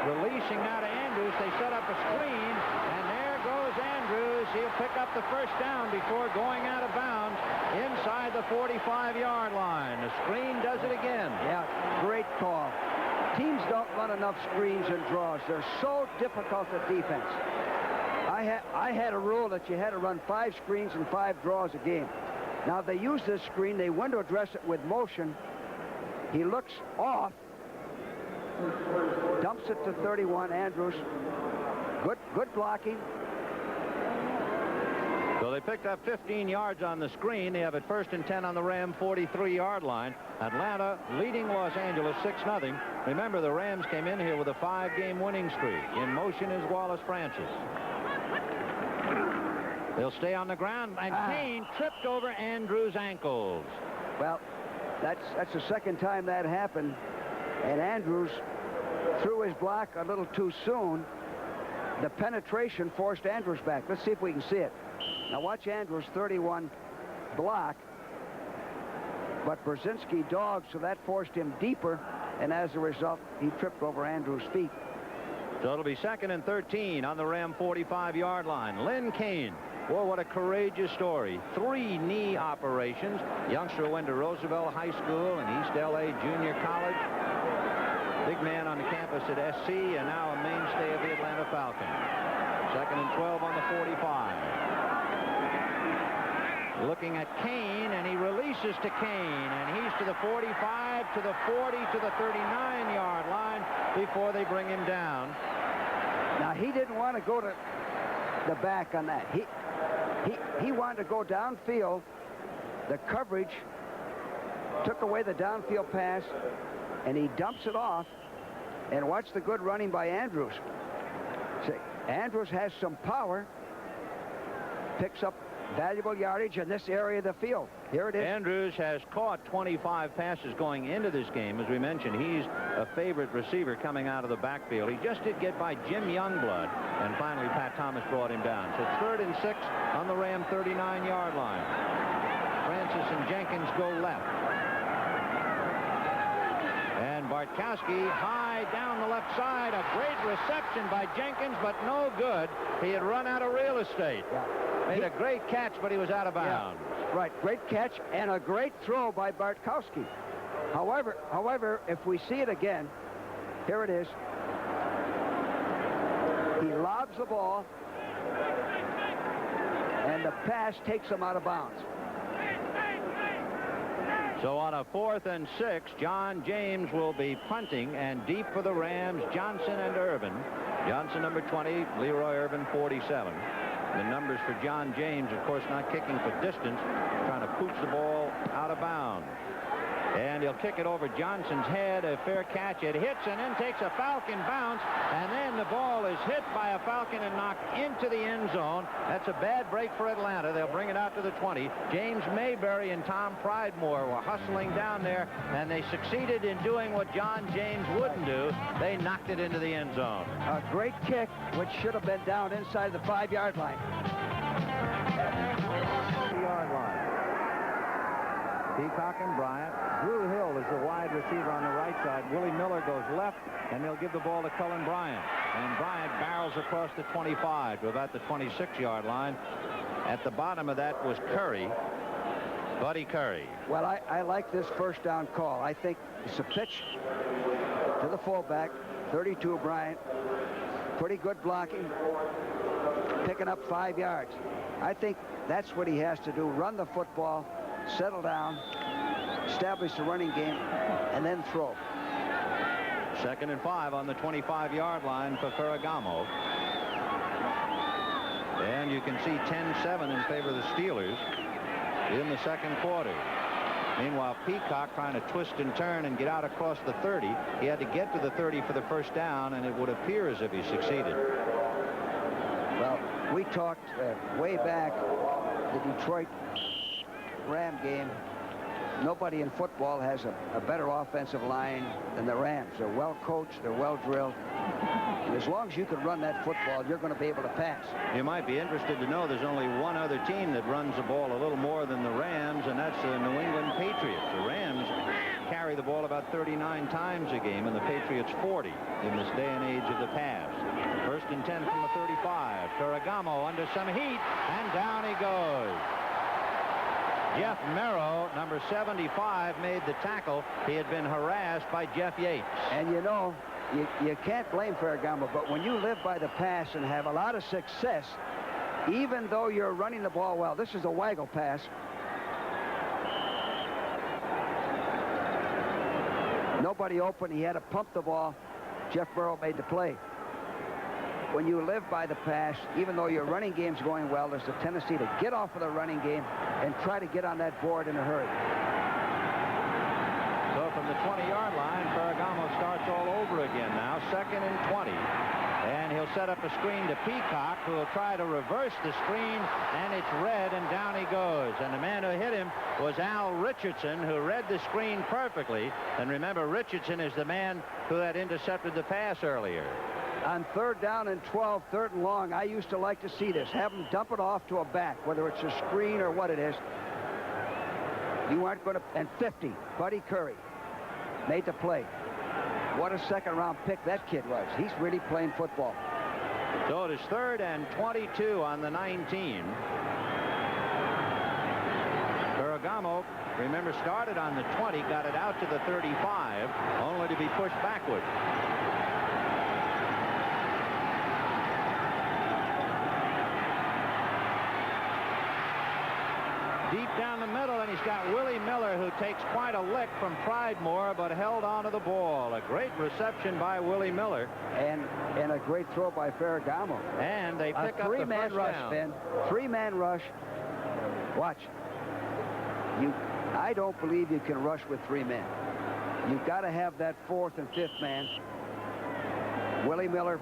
releasing out of Andrews. They set up a screen, and there goes Andrews. He'll pick up the first down before going out of bounds inside the 45-yard line. The screen does it again. Yeah, great call. Teams don't run enough screens and draws. They're so difficult at defense. I had a rule that you had to run 5 screens and 5 draws a game. Now, they use this screen. They window dress it with motion. He looks off, dumps it to 31, Andrews. Good blocking. So they picked up 15 yards on the screen. They have it 1st and 10 on the Ram 43-yard line. Atlanta leading Los Angeles 6-0. Remember, the Rams came in here with a 5-game winning streak. In motion is Wallace Francis. They'll stay on the ground, and Kane tripped over Andrews' ankles. Well, that's the second time that happened, and Andrews threw his block a little too soon. The penetration forced Andrews back. Let's see if we can see it. Now watch Andrews' 31 block, but Brzezinski dogged, so that forced him deeper, and as a result, he tripped over Andrews' feet. So it'll be 2nd and 13 on the Ram 45-yard line. Lynn Kane. Well, what a courageous story. 3 knee operations. Youngster went to Roosevelt High School and East L.A. Junior College. Big man on the campus at SC, and now a mainstay of the Atlanta Falcons. 2nd and 12 on the 45. Looking at Kane, and he releases to Kane, and he's to the 45, to the 40, to the 39-yard line before they bring him down. Now, he didn't want to go to the back on that. He wanted to go downfield. The coverage took away the downfield pass, and he dumps it off. And watch the good running by Andrews. See, Andrews has some power, picks up valuable yardage in this area of the field. Here it is. Andrews has caught 25 passes going into this game. As we mentioned, he's a favorite receiver coming out of the backfield. He just did get by Jim Youngblood, and finally Pat Thomas brought him down. So it's 3rd and 6 on the Ram 39-yard line. Francis and Jenkins go left. And Bartkowski high down the left side. A great reception by Jenkins, but no good. He had run out of real estate. Yeah. Made a great catch, but he was out of bounds. Yeah. Right, great catch and a great throw by Bartkowski. However, if we see it again, here it is. He lobs the ball, and the pass takes him out of bounds. So on a 4th and 6, John James will be punting, and deep for the Rams, Johnson and Irvin. Johnson, number 20, Leroy Irvin, 47. The numbers for John James, of course, not kicking for distance, trying to pooch the ball out of bounds. And he'll kick it over Johnson's head, a fair catch. It hits and then takes a Falcon bounce, and then the ball is hit by a Falcon and knocked into the end zone. That's a bad break for Atlanta. They'll bring it out to the 20. James Mayberry and Tom Pridemore were hustling down there, and they succeeded in doing what John James wouldn't do. They knocked it into the end zone. A great kick, which should have been down inside the 5-yard line. 3-yard line. Peacock and Bryant. Drew Hill is the wide receiver on the right side. Willie Miller goes left, and they'll give the ball to Cullen Bryant. And Bryant barrels across the 25 to about the 26-yard line. At the bottom of that was Curry, Buddy Curry. Well, I like this first down call. I think it's a pitch to the fullback, 32 Bryant. Pretty good blocking, picking up 5 yards. I think that's what he has to do, run the football, settle down, establish the running game, and then throw. 2nd and 5 on the 25-yard line for Ferragamo. And you can see 10-7 in favor of the Steelers in the 2nd quarter. Meanwhile, Peacock trying to twist and turn and get out across the 30. He had to get to the 30 for the first down, and it would appear as if he succeeded. Well, we talked way back the Detroit Ram game. Nobody in football has a better offensive line than the Rams. They're well coached, they're well drilled, and as long as you can run that football, you're going to be able to pass. You might be interested to know there's only one other team that runs the ball a little more than the Rams, and that's the New England Patriots. The Rams carry the ball about 39 times a game, and the Patriots 40 in this day and age of the pass. 1st and 10 from the 35. 45. Ferragamo under some heat, and down he goes. Jeff Merrow, number 75, made the tackle. He had been harassed by Jeff Yates. And you know, you can't blame Ferragamo, but when you live by the pass and have a lot of success, even though you're running the ball well, this is a waggle pass. Nobody open. He had to pump the ball. Jeff Merrow made the play. When you live by the pass, even though your running game's going well, there's a tendency to get off of the running game and try to get on that board in a hurry. So from the 20-yard line, Ferragamo starts all over again now. 2nd and 20. And he'll set up a screen to Peacock, who will try to reverse the screen, and it's read, and down he goes. And the man who hit him was Al Richardson, who read the screen perfectly. And remember, Richardson is the man who had intercepted the pass earlier. On 3rd down and 12, 3rd and long, I used to like to see this. Have him dump it off to a back, whether it's a screen or what it is. You aren't going to... And 50, Buddy Curry made the play. What a second-round pick that kid was. He's really playing football. So it is 3rd and 22 on the 19. Ferragamo, remember, started on the 20, got it out to the 35, only to be pushed backward. Deep down the middle, and he's got Willie Miller, who takes quite a lick from Pridemore, but held on to the ball. A great reception by Willie Miller. And a great throw by Ferragamo. And they pick up the three-man rush, down. Ben. Three-man rush. Watch. I don't believe you can rush with 3 men. You've got to have that 4th and 5th man. Willie Miller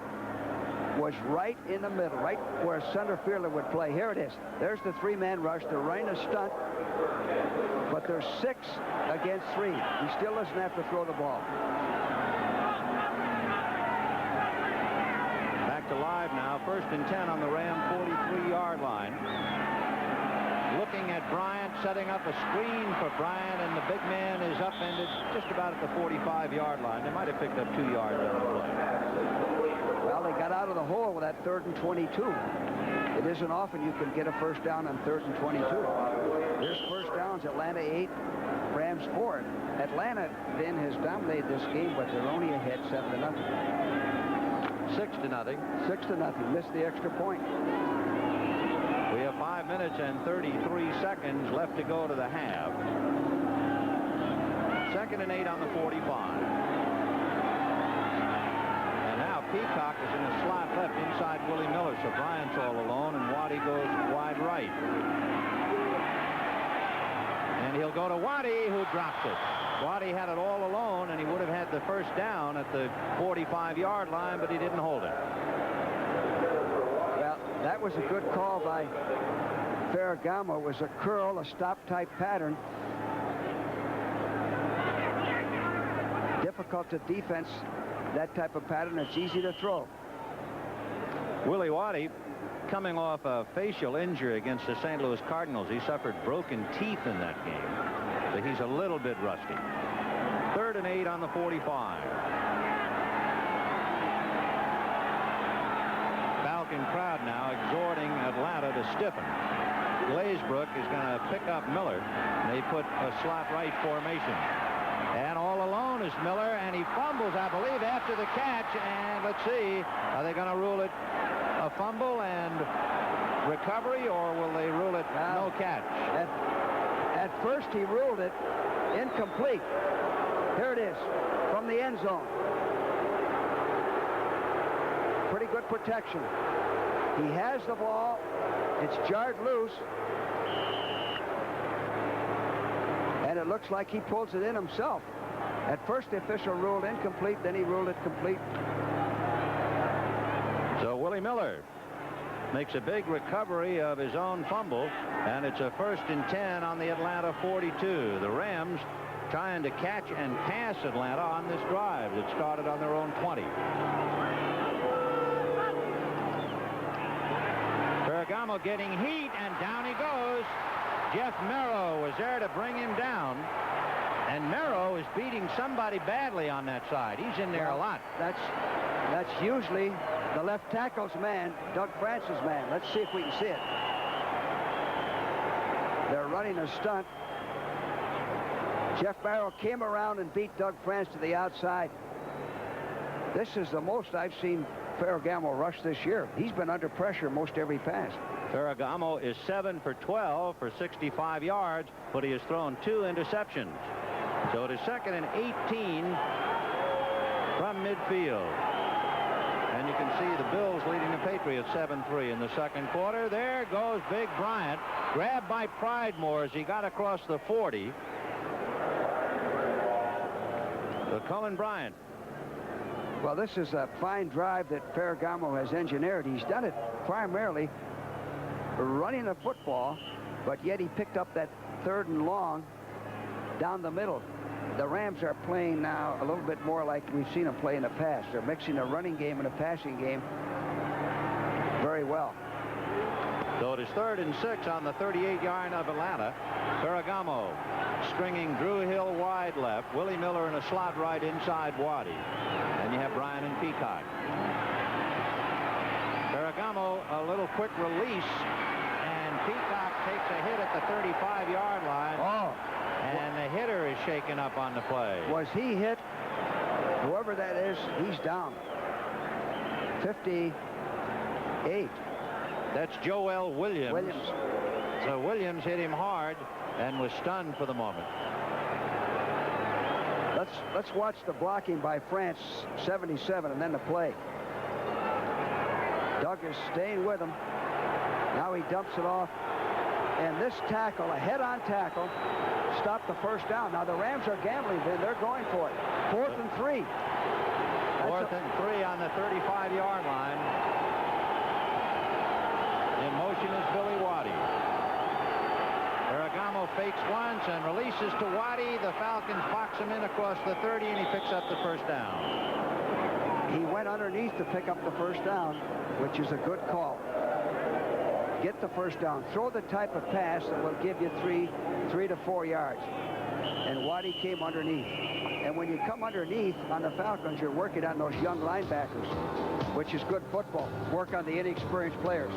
was right in the middle, right where a center fielder would play. Here it is. There's the 3-man rush. They're running a stunt, but there's 6 against 3. He still doesn't have to throw the ball. Back to live now. 1st and 10 on the Ram 43-yard line. Looking at Bryant, setting up a screen for Bryant, and the big man is upended just about at the 45-yard line. They might have picked up 2 yards on the play. Well, they got out of the hole with that 3rd and 22. It isn't often you can get a 1st down on 3rd and 22. There's 1st downs. Atlanta 8, Rams 4. Atlanta then has dominated this game, but they're only ahead 7-0. 6-0. 6-0. Missed the extra point. We have 5 minutes and 33 seconds left to go to the half. 2nd and 8 on the 45. And now Peacock is in a slot left inside Willie Miller, so Bryant's all alone, and Waddy goes wide right. And he'll go to Waddy, who drops it. Waddy had it all alone, and he would have had the 1st down at the 45-yard line, but he didn't hold it. Well, that was a good call by Ferragamo. It was a curl, a stop-type pattern. Difficult to defense, that type of pattern. It's easy to throw. Willie Waddy coming off a facial injury against the St. Louis Cardinals. He suffered broken teeth in that game, so he's a little bit rusty. 3rd and 8 on the 45. Falcon crowd now exhorting Atlanta to stiffen. Glazebrook is going to pick up Miller. They put a slot right formation. And all alone is Miller, and he fumbles, I believe, after the catch. And let's see, are they going to rule it a fumble and recovery, or will they rule it no catch? At first, he ruled it incomplete. Here it is, from the end zone. Pretty good protection. He has the ball. It's jarred loose. And it looks like he pulls it in himself. At first, the official ruled incomplete, then he ruled it complete. So Willie Miller makes a big recovery of his own fumble, and it's a 1st and 10 on the Atlanta 42. The Rams trying to catch and pass Atlanta on this drive that started on their own 20. Ferragamo getting heat, and down he goes. Jeff Merrow was there to bring him down, and Merrow is beating somebody badly on that side. He's in there a lot. That's usually The left tackle's man, Doug France's man. Let's see if we can see it. They're running a stunt. Jeff Barrow came around and beat Doug France to the outside. This is the most I've seen Ferragamo rush this year. He's been under pressure most every pass. Ferragamo is 7 for 12 for 65 yards, but he has thrown 2 interceptions. So it is 2nd and 18 from midfield. And you can see the Bills leading the Patriots 7-3 in the second quarter. There goes Big Bryant, grabbed by Pridemore as he got across the 40. So Cohen Bryant. Well, this is a fine drive that Ferragamo has engineered. He's done it primarily running the football, but yet he picked up that 3rd and long down the middle. The Rams are playing now a little bit more like we've seen them play in the past. They're mixing a running game and a passing game very well. So it is 3rd and 6 on the 38-yard of Atlanta. Ferragamo stringing Drew Hill wide left, Willie Miller in a slot right inside Waddy. And you have Bryan and Peacock. Ferragamo, a little quick release, and Peacock takes a hit at the 35-yard line. Oh. And the hitter is shaken up on the play. Was he hit? Whoever that is, he's down. 58. That's Joel Williams. So Williams hit him hard and was stunned for the moment. Let's watch the blocking by France, 77, and then the play. Doug is staying with him. Now he dumps it off. And this tackle, a head-on tackle, stopped the first down. Now the Rams are gambling, Ben. They're going for it. 4th and 3. 4th and 3 on the 35-yard line. In motion is Billy Waddy. Ferragamo fakes once and releases to Waddy. The Falcons box him in across the 30, and he picks up the first down. He went underneath to pick up the first down, which is a good call. Get the first down. Throw the type of pass that will give you 3 to 4 yards. And Waddy came underneath. And when you come underneath on the Falcons, you're working on those young linebackers, which is good football. Work on the inexperienced players.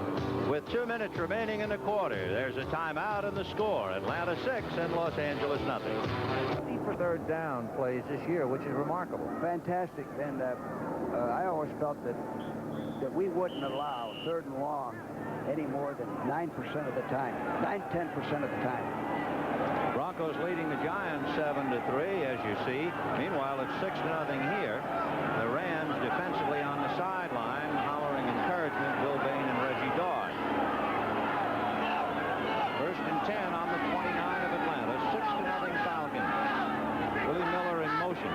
With 2 minutes remaining in the quarter, there's a timeout and the score. Atlanta 6 and Los Angeles nothing. 3 for 3rd down plays this year, which is remarkable. Fantastic. And I always felt that we wouldn't allow 3rd and long any more than 9% of the time. 9-10% of the time. Broncos leading the Giants 7-3, as you see. Meanwhile, it's 6-0 here. The Rams defensively on the sideline, hollering encouragement, Bill Bain and Reggie Dodd. 1st and 10 on the 29 of Atlanta. 6-0 Falcons. Willie Miller in motion.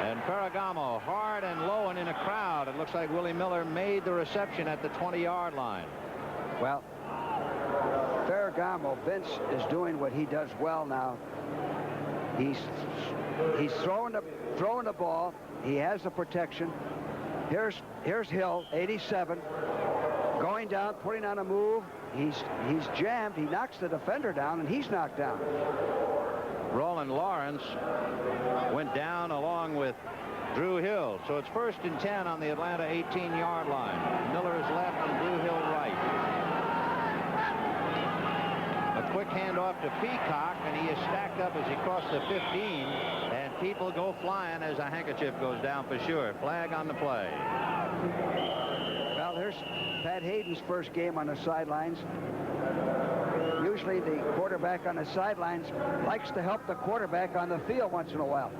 And Ferragamo hard and low and in a crowd. It looks like Willie Miller made the reception at the 20-yard line. Well, Ferragamo, Vince is doing what he does well now. He's throwing the ball. He has the protection. Here's Hill, 87, going down, putting on a move. He's jammed. He knocks the defender down, and he's knocked down. Roland Lawrence went down along with Drew Hill. So it's 1st and 10 on the Atlanta 18-yard line. Miller is left and Drew Hill right. A quick handoff to Peacock, and he is stacked up as he crossed the 15, and people go flying as a handkerchief goes down for sure. Flag on the play. Well, there's Pat Hayden's first game on the sidelines. Usually the quarterback on the sidelines likes to help the quarterback on the field once in a while.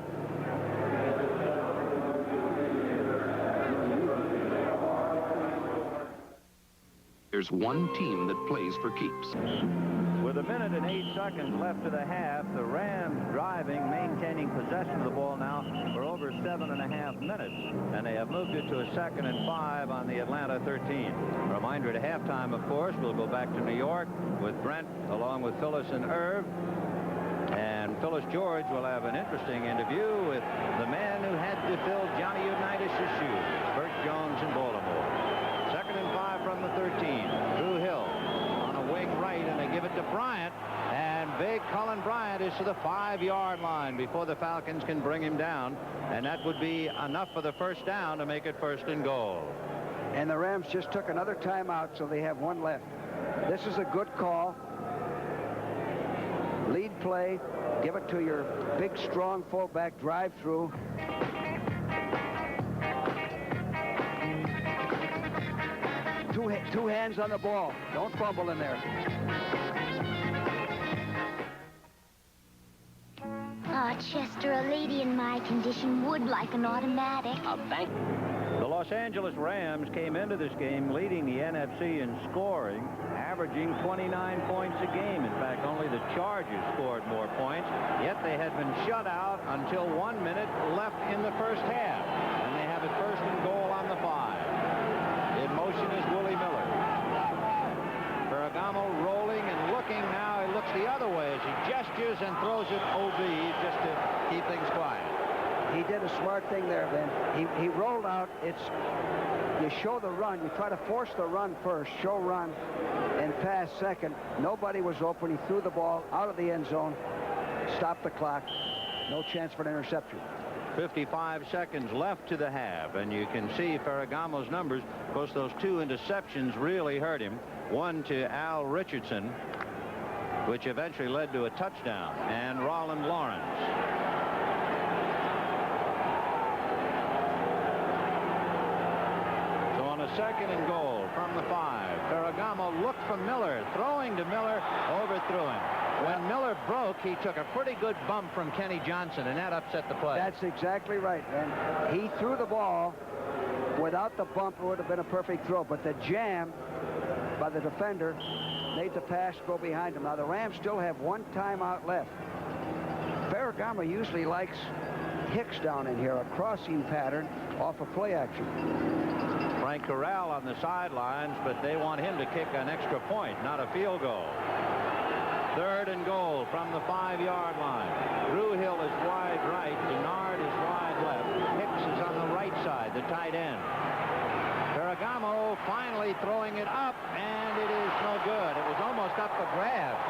There's one team that plays for keeps. With 1 minute and 8 seconds left of the half, the Rams driving, maintaining possession of the ball now for over 7.5 minutes, and they have moved it to a 2nd and 5 on the Atlanta 13. Reminder at halftime, of course, we'll go back to New York with Brent along with Phyllis and Irv. And Phyllis George will have an interesting interview with the man who had to fill Johnny Unitas' shoes, Burt Jones in Baltimore. 2nd and 5 from the 13. Drew Hill on a wing right, and they give it to Bryant. And big Cullen Bryant is to the 5-yard line before the Falcons can bring him down. And that would be enough for the first down to make it 1st and goal. And the Rams just took another timeout, so they have 1 left. This is a good call. Lead play. Give it to your big, strong fullback. Drive through. Two hands on the ball. Don't fumble in there. Oh, Chester, a lady in my condition would like an automatic. The Los Angeles Rams came into this game leading the NFC in scoring, averaging 29 points a game. In fact, only the Chargers scored more points, yet they had been shut out until 1 minute left in the first half. And they have it 1st and goal on the 5. In motion is Willie Miller. Ferragamo rolling and looking now. He looks the other way as he gestures and throws it OB just to keep things quiet. He did a smart thing there, Ben. He rolled out. You show the run. You try to force the run first, show run, and pass second. Nobody was open. He threw the ball out of the end zone, stopped the clock. No chance for an interception. 55 seconds left to the half, and you can see Ferragamo's numbers. Of course, those 2 interceptions really hurt him. One to Al Richardson, which eventually led to a touchdown, and Roland Lawrence. So on a 2nd and goal from the 5, Ferragamo looked for Miller, throwing to Miller, overthrew him. When Miller broke, he took a pretty good bump from Kenny Johnson, and that upset the play. That's exactly right, man. He threw the ball. Without the bump, it would have been a perfect throw. But the jam by the defender made the pass go behind him. Now, the Rams still have 1 timeout left. Ferragamo usually likes Hicks down in here, a crossing pattern off of play action. Frank Corral on the sidelines, but they want him to kick an extra point, not a field goal. 3rd and goal from the 5-yard line. Drew Hill is wide right. Denard is wide left. Hicks is on the right side, the tight end. Ferragamo finally throwing it up, and it is no good. It was almost up for grabs.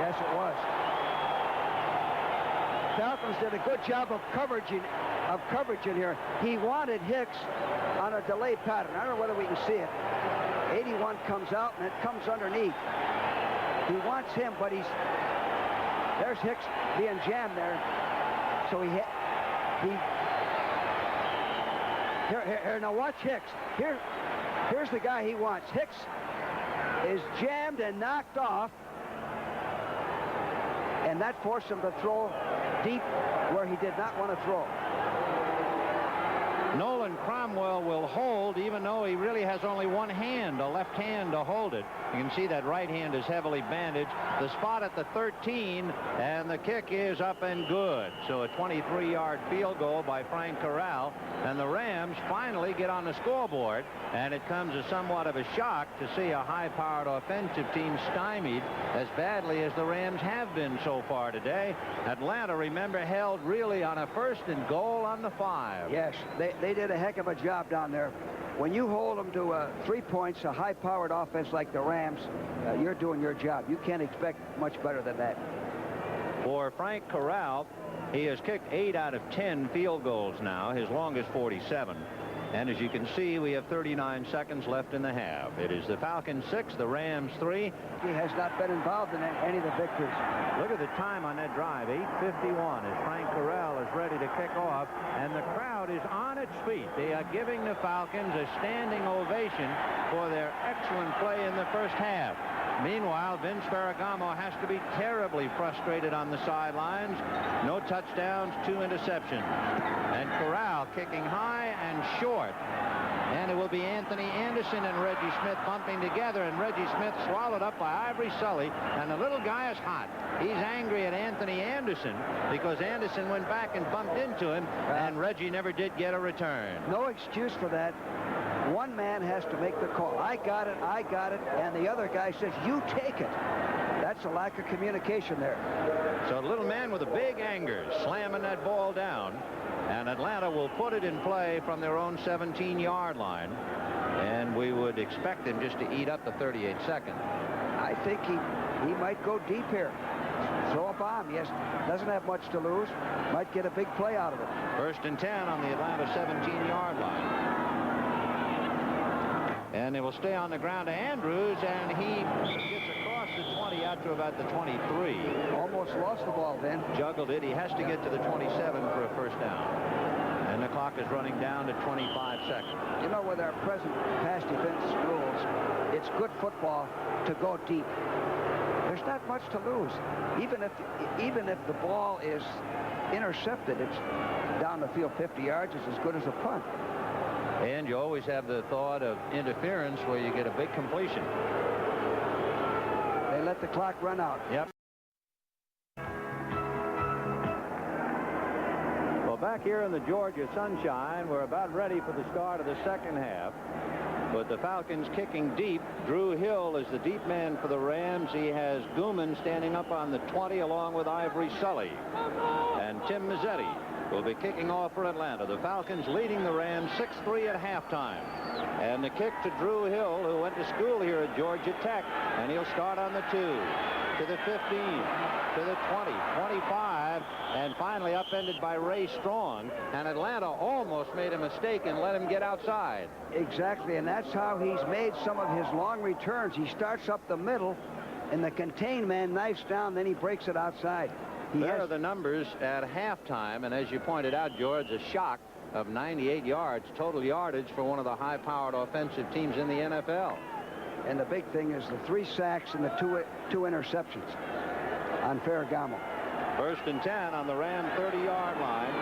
Yes, it was. Falcons did a good job of coverage in here. He wanted Hicks on a delay pattern. I don't know whether we can see it. 81 comes out, and it comes underneath. He wants him, but there's Hicks being jammed there. So here, now watch Hicks. Here's the guy he wants. Hicks is jammed and knocked off, and that forced him to throw deep where he did not want to throw. Nolan Cromwell will hold, even though he really has only one hand, a left hand, to hold it. You can see that right hand is heavily bandaged. The spot at the 13, and the kick is up and good. So a 23-yard field goal by Frank Corral, and the Rams finally get on the scoreboard, and it comes as somewhat of a shock to see a high-powered offensive team stymied as badly as the Rams have been so far today. Atlanta, remember, held really on a 1st and goal on the 5. Yes, they did a heck of a job down there. When you hold them to 3 points, a high-powered offense like the Rams, you're doing your job. You can't expect much better than that. For Frank Corral, he has kicked 8 out of 10 field goals now, his longest 47. And as you can see, we have 39 seconds left in the half. It is the Falcons 6, the Rams 3. He has not been involved in any of the victories. Look at the time on that drive, 8:51, as Frank Corral is ready to kick off, and the crowd is on its feet. They are giving the Falcons a standing ovation for their excellent play in the first half. Meanwhile, Vince Ferragamo has to be terribly frustrated on the sidelines. No touchdowns, 2 interceptions. And Corral kicking high and short. And it will be Anthony Anderson and Reggie Smith bumping together, and Reggie Smith swallowed up by Ivory Sully, and the little guy is hot. He's angry at Anthony Anderson because Anderson went back and bumped into him, and Reggie never did get a return. No excuse for that. One man has to make the call. I got it, and the other guy says, you take it. That's a lack of communication there. So a little man with a big anger slamming that ball down, and Atlanta will put it in play from their own 17-yard line, and we would expect him just to eat up the 38 seconds. I think he might go deep here. throw a bomb. He doesn't have much to lose. Might get a big play out of it. 1st and 10 on the Atlanta 17-yard line. And it will stay on the ground to Andrews, and he gets across the 20 out to about the 23. Almost lost the ball then. Juggled it. He has to get to the 27 for a first down. And the clock is running down to 25 seconds. You know, with our present pass defense rules, it's good football to go deep. There's not much to lose. Even if the ball is intercepted, it's down the field 50 yards. It's as good as a punt. And you always have the thought of interference where you get a big completion. They let the clock run out. Yep. Well, back here in the Georgia sunshine, we're about ready for the start of the second half. With the Falcons kicking deep, Drew Hill is the deep man for the Rams. He has Gooman standing up on the 20 along with Ivory Sully. And Tim Mazzetti will be kicking off for Atlanta. The Falcons leading the Rams 6-3 at halftime. And the kick to Drew Hill, who went to school here at Georgia Tech. And he'll start on the 2, to the 15, to the 20, 25, and finally upended by Ray Strong. And Atlanta almost made a mistake and let him get outside. Exactly, and that's how he's made some of his long returns. He starts up the middle, and the contained man knifes down, then he breaks it outside. There are the numbers at halftime, and as you pointed out, George, a shock of 98 yards total yardage for one of the high-powered offensive teams in the NFL. And the big thing is the 3 sacks and the two interceptions on Ferragamo. 1st and 10 on the Ram 30-yard line.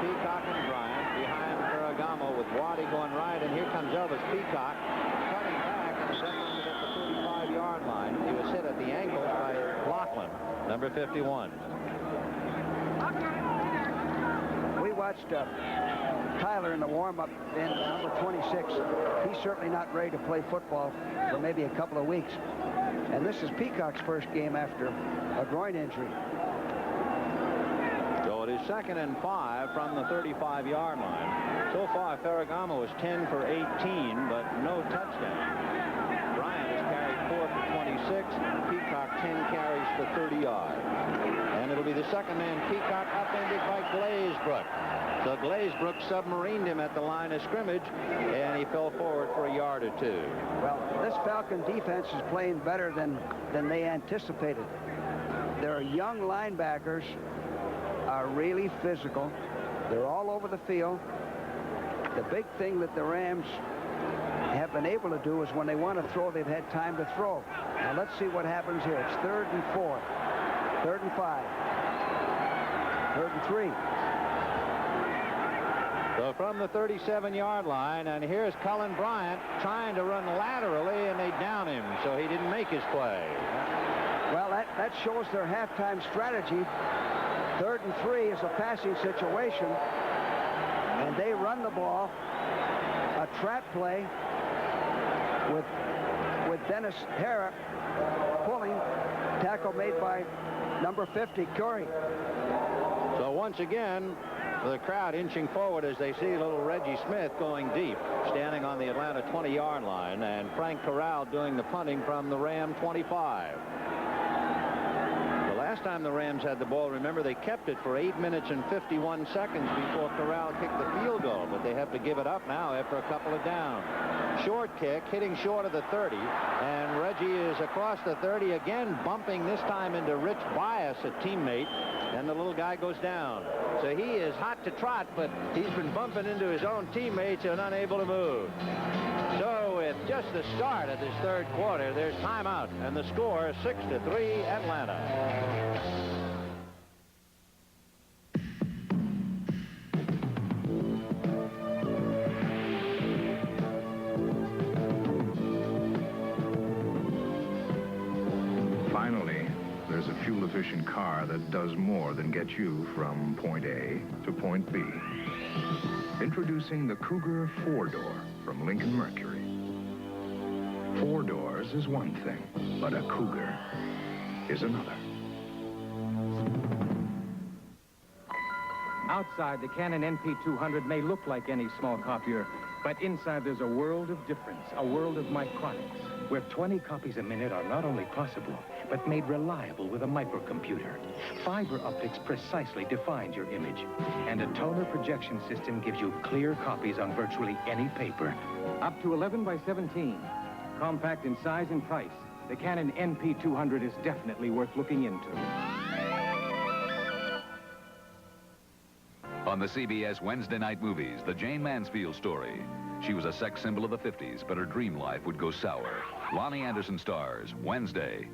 Peacock and Bryant behind Ferragamo with Waddy going right, and here comes Elvis Peacock cutting back and is up at the 35-yard line. He was hit at the ankle by Laughlin, number 51. We watched Tyler in the warm-up, and number 26. He's certainly not ready to play football for maybe a couple of weeks. And this is Peacock's first game after a groin injury. So it is 2nd and 5 from the 35-yard line. So far, Ferragamo is 10 for 18, but no touchdown. Bryant has carried 4 for 26. Peacock 10 carries for 30 yards. And it'll be the second man, Peacock, upended by Glazebrook. So Glazebrook submarined him at the line of scrimmage, and he fell forward for a yard or 2. Well, this Falcon defense is playing better than they anticipated. Their young linebackers are really physical. They're all over the field. The big thing that the Rams have been able to do is when they want to throw, they've had time to throw. Now let's see what happens here. It's 3rd and 4, 3rd and 5, 3rd and 3. So from the 37-yard line, and here's Cullen Bryant trying to run laterally, and they down him, so he didn't make his play. Well, that shows their halftime strategy. 3rd and 3 is a passing situation, and they run the ball, a trap play with Dennis Hara pulling, tackle made by number 50, Curry. So once again, the crowd inching forward as they see little Reggie Smith going deep, standing on the Atlanta 20-yard line, and Frank Corral doing the punting from the Ram 25. The last time the Rams had the ball, remember, they kept it for 8 minutes and 51 seconds before Corral kicked the field goal, but they have to give it up now after a couple of downs. Short kick, hitting short of the 30, and Reggie is across the 30 again, bumping this time into Rich Bias, a teammate, and the little guy goes down. So he is hot to trot, but he's been bumping into his own teammates and unable to move. So with just the start of this 3rd quarter, there's timeout, and the score is 6-3 Atlanta. Finally, there's a fuel-efficient car that does more than get you from point A to point B. Introducing the Cougar 4-door from Lincoln Mercury. 4 doors is one thing, but a Cougar is another. Outside, the Canon NP200 may look like any small copier, But inside there's a world of difference, a world of micronics, where 20 copies a minute are not only possible, but made reliable with a microcomputer. Fiber optics precisely defines your image, and a toner projection system gives you clear copies on virtually any paper. Up to 11 by 17. Compact in size and price. The Canon NP200 is definitely worth looking into. On the CBS Wednesday night movies, the Jane Mansfield story. She was a sex symbol of the 50s, but her dream life would go sour. Lonnie Anderson stars Wednesday.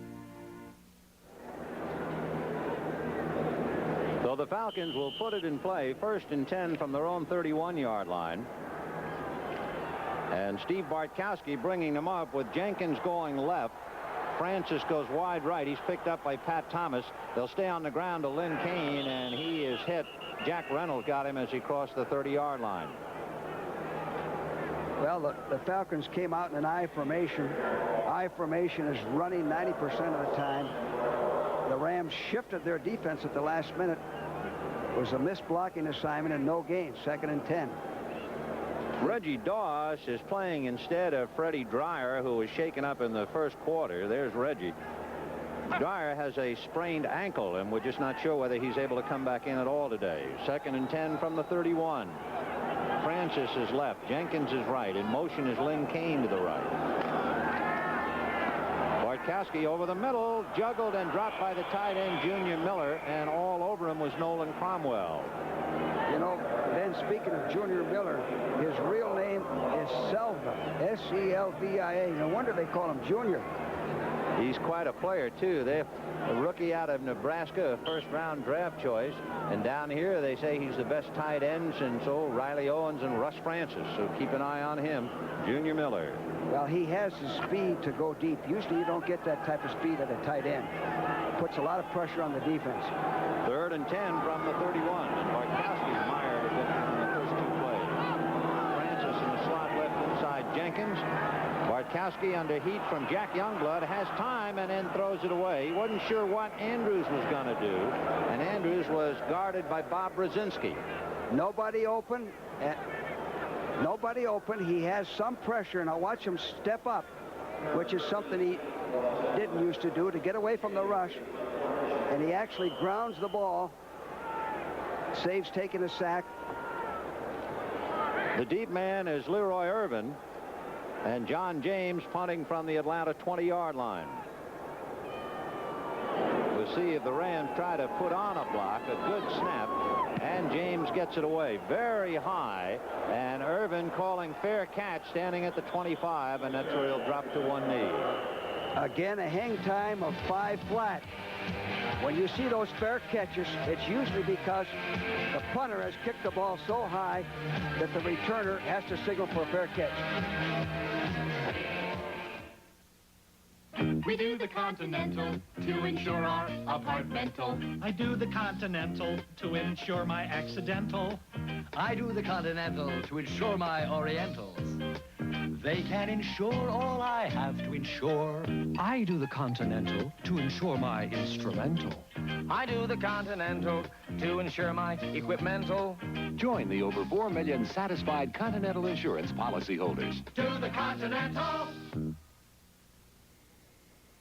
So the Falcons will put it in play, 1st and 10 from their own 31-yard line. And Steve Bartkowski bringing them up with Jenkins going left. Francis goes wide right. He's picked up by Pat Thomas. They'll stay on the ground to Lynn Kane, and he is hit. Jack Reynolds got him as he crossed the 30-yard line. Well, the Falcons came out in an I formation. I formation is running 90% of the time. The Rams shifted their defense at the last minute. It was a missed blocking assignment and no gain, 2nd and 10. Reggie Doss is playing instead of Freddie Dreyer, who was shaken up in the first quarter. There's Reggie. Dreyer has a sprained ankle, and we're just not sure whether he's able to come back in at all today. 2nd and 10 from the 31. Francis is left. Jenkins is right. In motion is Lynn Kane to the right. Bartkowski over the middle, juggled and dropped by the tight end, Junior Miller, and all over him was Nolan Cromwell. You know, Ben, speaking of Junior Miller, his real name is Selvia, S-E-L-V-I-A. No wonder they call him Junior. He's quite a player, too. They're a rookie out of Nebraska, a first-round draft choice. And down here, they say he's the best tight end since Riley Owens and Russ Francis. So keep an eye on him, Junior Miller. Well, he has the speed to go deep. Usually you don't get that type of speed at a tight end. Puts a lot of pressure on the defense. 3rd and 10 from the 31. And Bartkowski's mired a bit on the first 2 plays. Francis in the slot left inside Jenkins. Bartkowski under heat from Jack Youngblood has time and then throws it away. He wasn't sure what Andrews was going to do, and Andrews was guarded by Bob Brzezinski. Nobody open. Nobody open. He has some pressure, and I'll watch him step up, which is something he didn't used to do, to get away from the rush. And he actually grounds the ball, saves taking a sack. The deep man is Leroy Irvin, and John James punting from the Atlanta 20-yard line. We'll see if the Rams try to put on a block. A good snap, and James gets it away very high, and Irvin calling fair catch standing at the 25, and that's where he'll drop to one knee. Again, a hang time of 5 flat. When you see those fair catches, it's usually because the punter has kicked the ball so high that the returner has to signal for a fair catch. We do the Continental to ensure our apartmental. I do the Continental to ensure my accidental. I do the Continental to ensure my Orientals. They can insure all I have to insure. I do the Continental to ensure my instrumental. I do the Continental to ensure my equipmental. Join the over 4 million satisfied Continental Insurance policyholders. Do the Continental.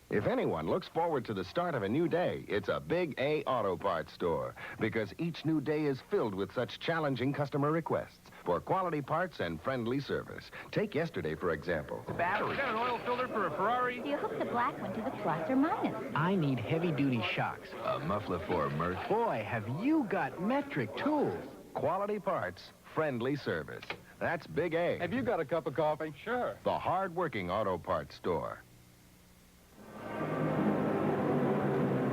If anyone looks forward to the start of a new day, it's a Big A Auto Parts store, because each new day is filled with such challenging customer requests for quality parts and friendly service. Take yesterday, for example. Battery. Got an oil filter for a Ferrari? Do you hook the black one to the plus or minus? I need heavy-duty shocks. A muffler for a Merc. Boy, have you got metric tools. Quality parts, friendly service. That's Big A. Have you got a cup of coffee? Sure. The hard-working auto parts store.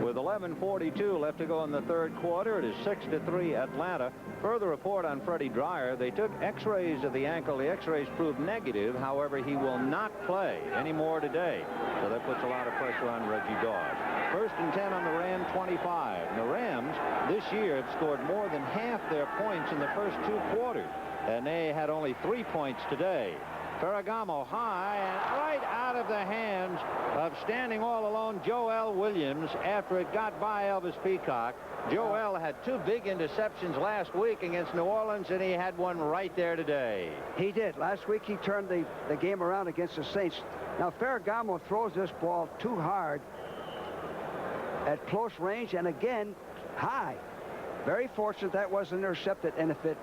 With 11:42 left to go in the 3rd quarter, it is 6-3 Atlanta. Further report on Freddie Dreyer. They took x-rays of the ankle. The x-rays proved negative. However, he will not play anymore today. So that puts a lot of pressure on Reggie Dawes. 1st and 10 on the Ram 25. And the Rams this year have scored more than half their points in the first 2 quarters. And they had only 3 points today. Ferragamo high and right out of the hands of standing all alone Joel Williams after it got by Elvis Peacock. Joel had 2 big interceptions last week against New Orleans, and he had one right there today. He did. Last week he turned the game around against the Saints. Now Ferragamo throws this ball too hard at close range and again high. Very fortunate that wasn't intercepted, and if it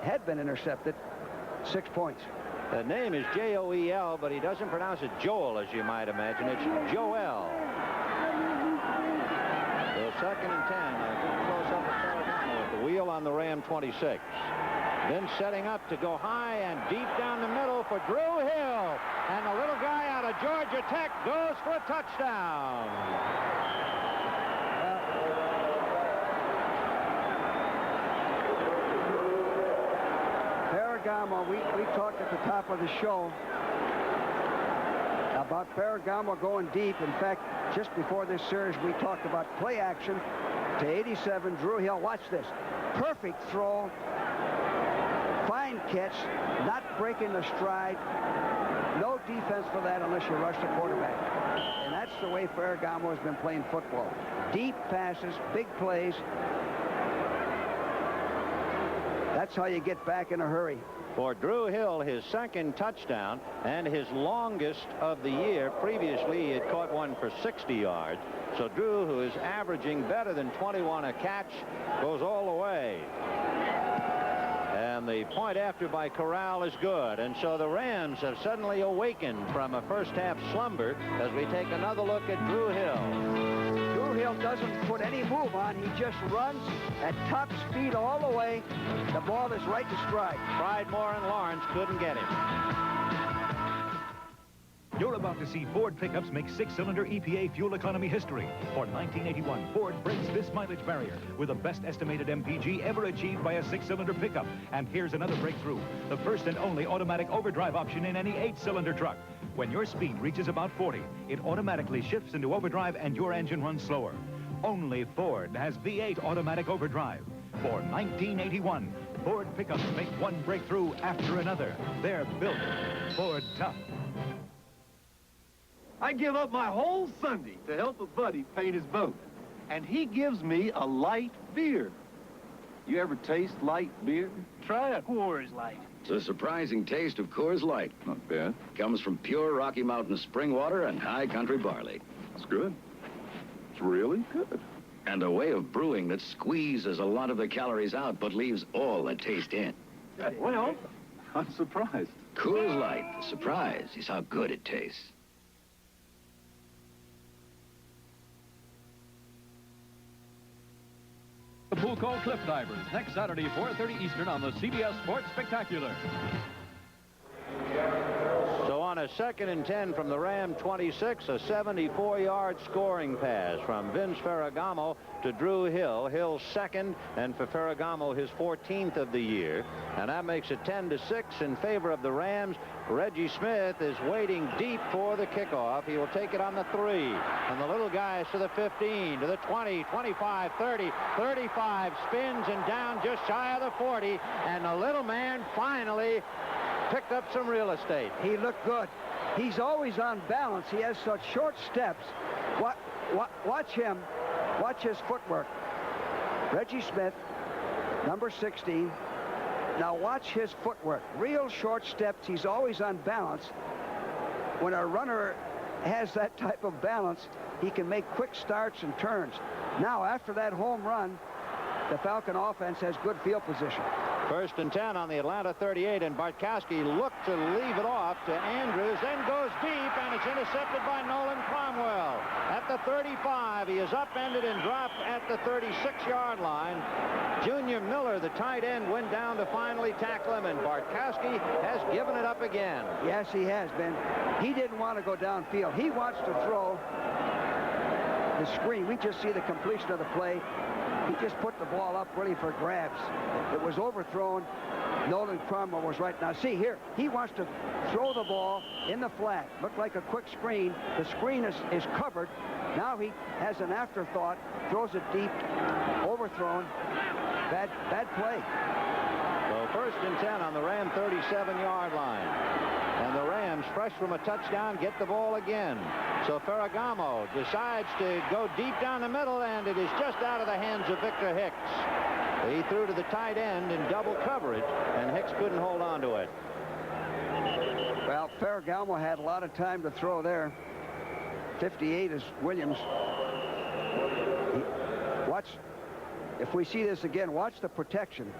had been intercepted, 6 points. The name is Joel, but he doesn't pronounce it Joel, as you might imagine. It's Joel. So 2nd and 10. A good close-up of Ferragamo with the wheel on the Ram 26. Then setting up to go high and deep down the middle for Drew Hill. And the little guy out of Georgia Tech goes for a touchdown. Ferragamo, we talked at the top of the show about Ferragamo going deep. In fact, just before this series, we talked about play action to 87. Drew Hill, watch this. Perfect throw. Fine catch. Not breaking the stride. No defense for that unless you rush the quarterback. And that's the way Ferragamo has been playing football. Deep passes, big plays. That's how you get back in a hurry. For Drew Hill, his 2nd touchdown and his longest of the year. Previously, he had caught one for 60 yards. So Drew, who is averaging better than 21 a catch, goes all the way. And the point after by Corral is good. And so the Rams have suddenly awakened from a first-half slumber as we take another look at Drew Hill. Drew Hill doesn't put any move on. He just runs at top speed all the way. The ball is right to stride. Pridemore and Lawrence couldn't get him. You're about to see Ford pickups make 6-cylinder EPA fuel economy history. For 1981, Ford breaks this mileage barrier with the best estimated MPG ever achieved by a 6-cylinder pickup. And here's another breakthrough. The first and only automatic overdrive option in any 8-cylinder truck. When your speed reaches about 40, it automatically shifts into overdrive and your engine runs slower. Only Ford has V8 automatic overdrive. For 1981, Ford pickups make one breakthrough after another. They're built Ford tough. I give up my whole Sunday to help a buddy paint his boat. And he gives me a light beer. You ever taste light beer? Try a Coors Light. It's a surprising taste of Coors Light. Not bad. Comes from pure Rocky Mountain spring water and high country barley. It's good. It's really good. And a way of brewing that squeezes a lot of the calories out but leaves all the taste in. Well, I'm surprised. Coors Light, the surprise is how good it tastes. Acapulco Cliff Divers, next Saturday, 4:30 Eastern on the CBS Sports Spectacular. So on a 2nd and 10 from the Ram 26, a 74-yard scoring pass from Vince Ferragamo to Drew Hill. Hill's 2nd, and for Ferragamo, his 14th of the year. And that makes it 10-6 in favor of the Rams. Reggie Smith is waiting deep for the kickoff. He will take it on the 3. And the little guy is to the 15, to the 20, 25, 30, 35, spins and down just shy of the 40. And the little man finally picked up some real estate. He looked good. He's always on balance. He has such short steps. Watch him. Watch his footwork. Reggie Smith, number 16. Now watch his footwork. Real short steps. He's always on balance. When a runner has that type of balance, he can make quick starts and turns. Now, after that home run, the Falcon offense has good field position. 1st and 10 on the Atlanta 38, and Bartkowski looked to leave it off to Andrews, then goes deep, and it's intercepted by Nolan Cromwell. At the 35, he is upended and dropped at the 36-yard line. Junior Miller, the tight end, went down to finally tackle him, and Bartkowski has given it up again. Yes, he has, Ben. He didn't want to go downfield. He wants to throw the screen. We just see the completion of the play. He just put the ball up really for grabs. It was overthrown. Nolan Cromwell was right. Now, see here, he wants to throw the ball in the flat. Looked like a quick screen. The screen is covered. Now he has an afterthought, throws it deep, overthrown. Bad play. So 1st and 10 on the Ram 37-yard line. And the Rams Rams, fresh from a touchdown, get the ball again. So Ferragamo decides to go deep down the middle, and it is just out of the hands of Victor Hicks. He threw to the tight end in double coverage, and Hicks couldn't hold on to it. Well, Ferragamo had a lot of time to throw there. 58 is Williams. Watch, if we see this again, watch the protection.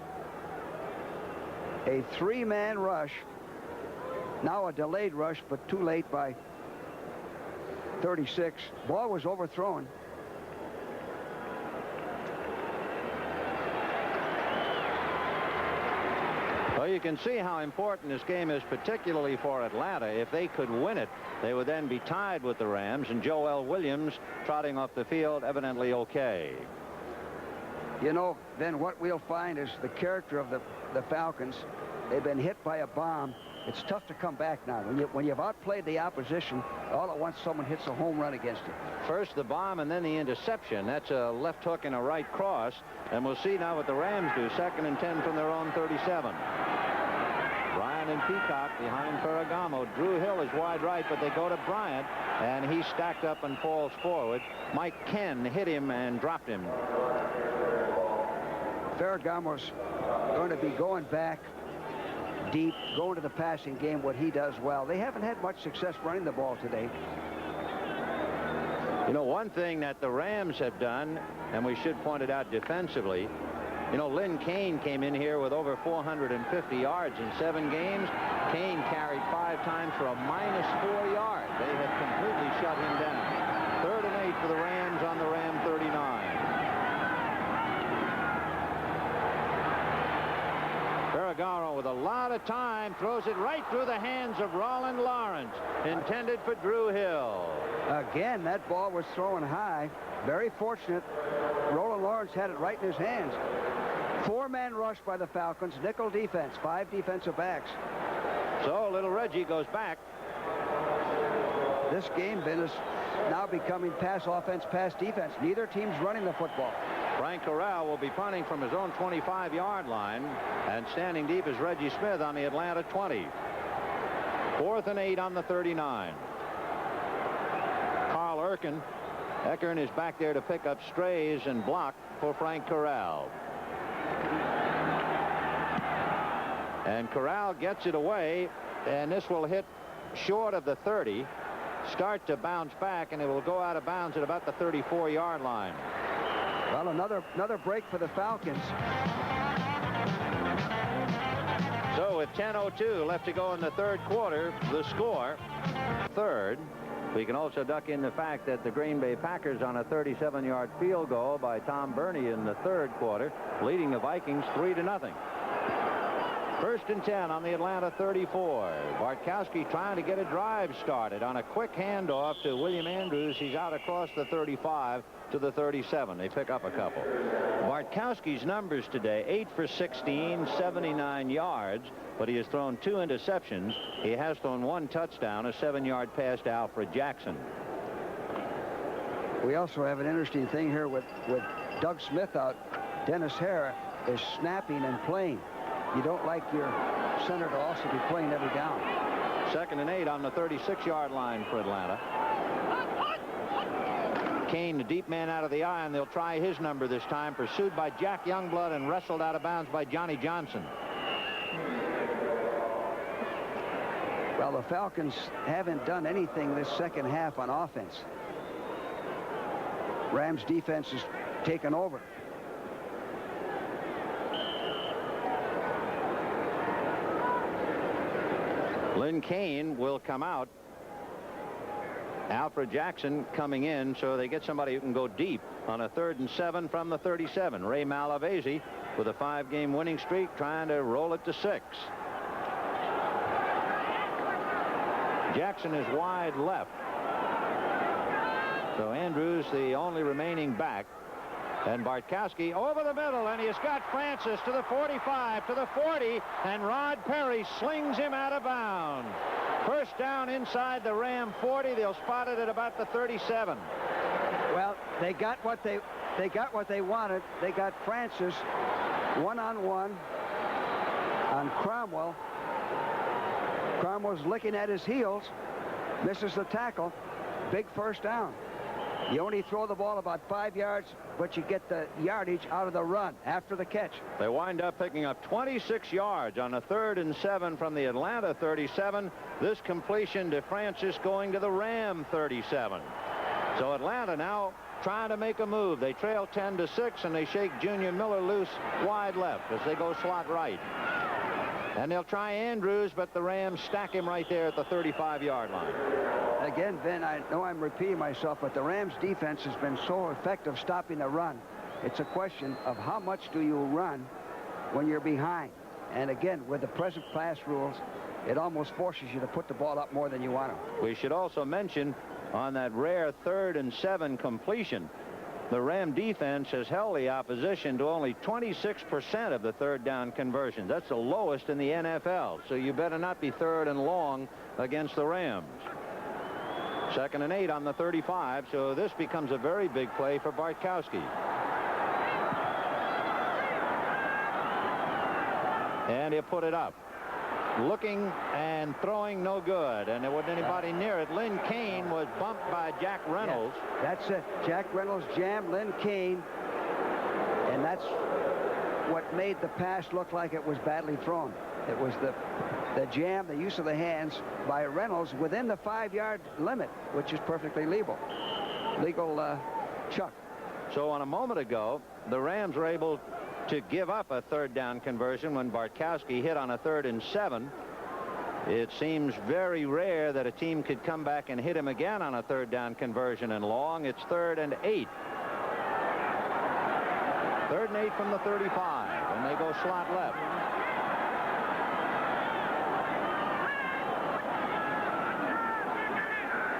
A three-man rush. Now a delayed rush, but too late by 36. Ball was overthrown. Well, you can see how important this game is, particularly for Atlanta. If they could win it, they would then be tied with the Rams, and Joel Williams trotting off the field, evidently okay. You know, then what we'll find is the character of the Falcons. They've been hit by a bomb. It's tough to come back now. When you've outplayed the opposition, all at once someone hits a home run against you. First the bomb and then the interception. That's a left hook and a right cross. And we'll see now what the Rams do. 2nd and 10 from their own 37. Bryant and Peacock behind Ferragamo. Drew Hill is wide right, but they go to Bryant, and he's stacked up and falls forward. Mike Ken hit him and dropped him. Ferragamo's going to be going back deep, going to the passing game, what he does well. They haven't had much success running the ball today. You know, one thing that the Rams have done, and we should point it out defensively, you know, Lynn Kane came in here with over 450 yards in 7 games. Kane carried 5 times for a -4 yards. They have completely shut him down. 3rd and 8 for the Rams on the Ram 39. Ferragamo with a lot of time throws it right through the hands of Roland Lawrence, intended for Drew Hill. Again, that ball was thrown high. Very fortunate. Roland Lawrence had it right in his hands. 4-man rush by the Falcons. Nickel defense. 5 defensive backs. So little Reggie goes back. This game is now becoming pass offense, pass defense. Neither team's running the football. Frank Corral will be punting from his own 25-yard line, and standing deep is Reggie Smith on the Atlanta 20. 4th and 8 on the 39. Carl Eckern is back there to pick up strays and block for Frank Corral. And Corral gets it away, and this will hit short of the 30, start to bounce back, and it will go out of bounds at about the 34-yard line. Well, another break for the Falcons. So with 10:02 left to go in the 3rd quarter, the score, 3rd. We can also duck in the fact that the Green Bay Packers on a 37-yard field goal by Tom Burney in the 3rd quarter, leading the Vikings 3-0. 1st and 10 on the Atlanta 34. Bartkowski trying to get a drive started on a quick handoff to William Andrews. He's out across the 35 to the 37. They pick up a couple. Bartkowski's numbers today: 8 for 16, 79 yards, but he has thrown 2 interceptions. He has thrown 1 touchdown, a 7-yard pass to Alfred Jackson. We also have an interesting thing here with Doug Smith out. Dennis Hare is snapping and playing. You don't like your center to also be playing every down. 2nd and 8 on the 36-yard line for Atlanta. Kane, the deep man out of the eye, and they'll try his number this time. Pursued by Jack Youngblood and wrestled out of bounds by Johnny Johnson. Well, the Falcons haven't done anything this second half on offense. Rams defense has taken over. Lynn Kane will come out. Alfred Jackson coming in, so they get somebody who can go deep on a 3rd and 7 from the 37. Ray Malavasi with a 5-game winning streak, trying to roll it to 6. Jackson is wide left. So Andrews, the only remaining back. And Bartkowski over the middle, and he has got Francis to the 45, to the 40, and Rod Perry slings him out of bounds. 1st down inside the Ram 40. They'll spot it at about the 37. Well, they got what they wanted. They got Francis one-on-one on Cromwell. Cromwell's licking at his heels, misses the tackle. Big first down. You only throw the ball about 5 yards, but you get the yardage out of the run after the catch. They wind up picking up 26 yards on a 3rd and 7 from the Atlanta 37. This completion to Francis going to the Ram 37. So Atlanta now trying to make a move. They trail 10-6, and they shake Junior Miller loose wide left as they go slot right. And they'll try Andrews, but the Rams stack him right there at the 35-yard line. Again, Ben, I know I'm repeating myself, but the Rams defense has been so effective stopping the run. It's a question of how much do you run when you're behind. And again, with the present pass rules, it almost forces you to put the ball up more than you want to. We should also mention on that rare 3rd and 7 completion, the Ram defense has held the opposition to only 26% of the 3rd down conversions. That's the lowest in the NFL. So you better not be 3rd and long against the Rams. 2nd and 8 on the 35, so this becomes a very big play for Bartkowski. And he'll put it up. Looking and throwing, no good, and there wasn't anybody near it. Lynn Kane was bumped by Jack Reynolds. Yeah, that's it. Jack Reynolds jammed Lynn Kane, and that's what made the pass look like it was badly thrown. It was the jam, the use of the hands by Reynolds within the 5-yard limit, which is perfectly legal. Chuck. So on a moment ago, the Rams were able to give up a 3rd down conversion when Bartkowski hit on a 3rd and 7. It seems very rare that a team could come back and hit him again on a 3rd down conversion and long. It's 3rd and 8. 3rd and 8 from the 35, and they go slot left.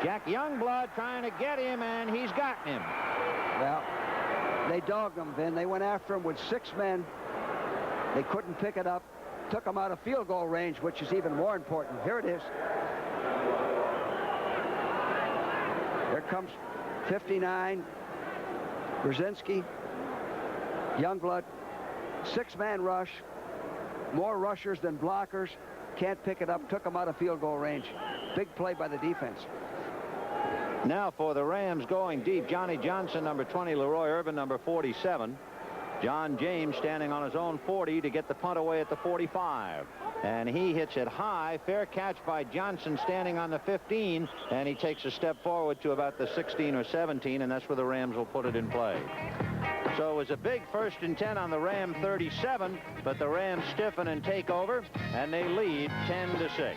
Jack Youngblood trying to get him, and he's gotten him. Well, they dogged him, Vin. They went after him with 6 men. They couldn't pick it up. Took him out of field goal range, which is even more important. Here it is. Here comes 59. Brzezinski. Youngblood. 6-man rush. More rushers than blockers. Can't pick it up. Took him out of field goal range. Big play by the defense. Now for the Rams going deep, Johnny Johnson, number 20, Leroy Irvin, number 47. John James standing on his own 40 to get the punt away at the 45. And he hits it high. Fair catch by Johnson standing on the 15. And he takes a step forward to about the 16 or 17, and that's where the Rams will put it in play. So it was a big 1st and 10 on the Ram 37, but the Rams stiffen and take over, and they lead 10-6.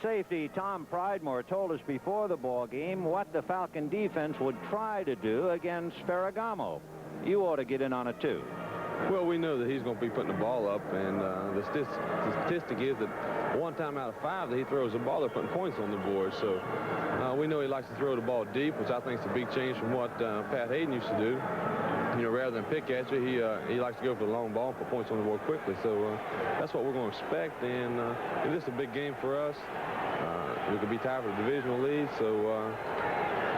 Safety Tom Pridemore told us before the ball game what the Falcon defense would try to do against Ferragamo. You ought to get in on it too. Well, we know that he's going to be putting the ball up, and the statistic is that 1 time out of 5 that he throws the ball, they're putting points on the board. So we know he likes to throw the ball deep, which I think is a big change from what Pat Hayden used to do. You know, rather than pick at you, he likes to go for the long ball and put points on the board quickly. So that's what we're going to expect, and this is a big game for us. We could be tied for the divisional lead, so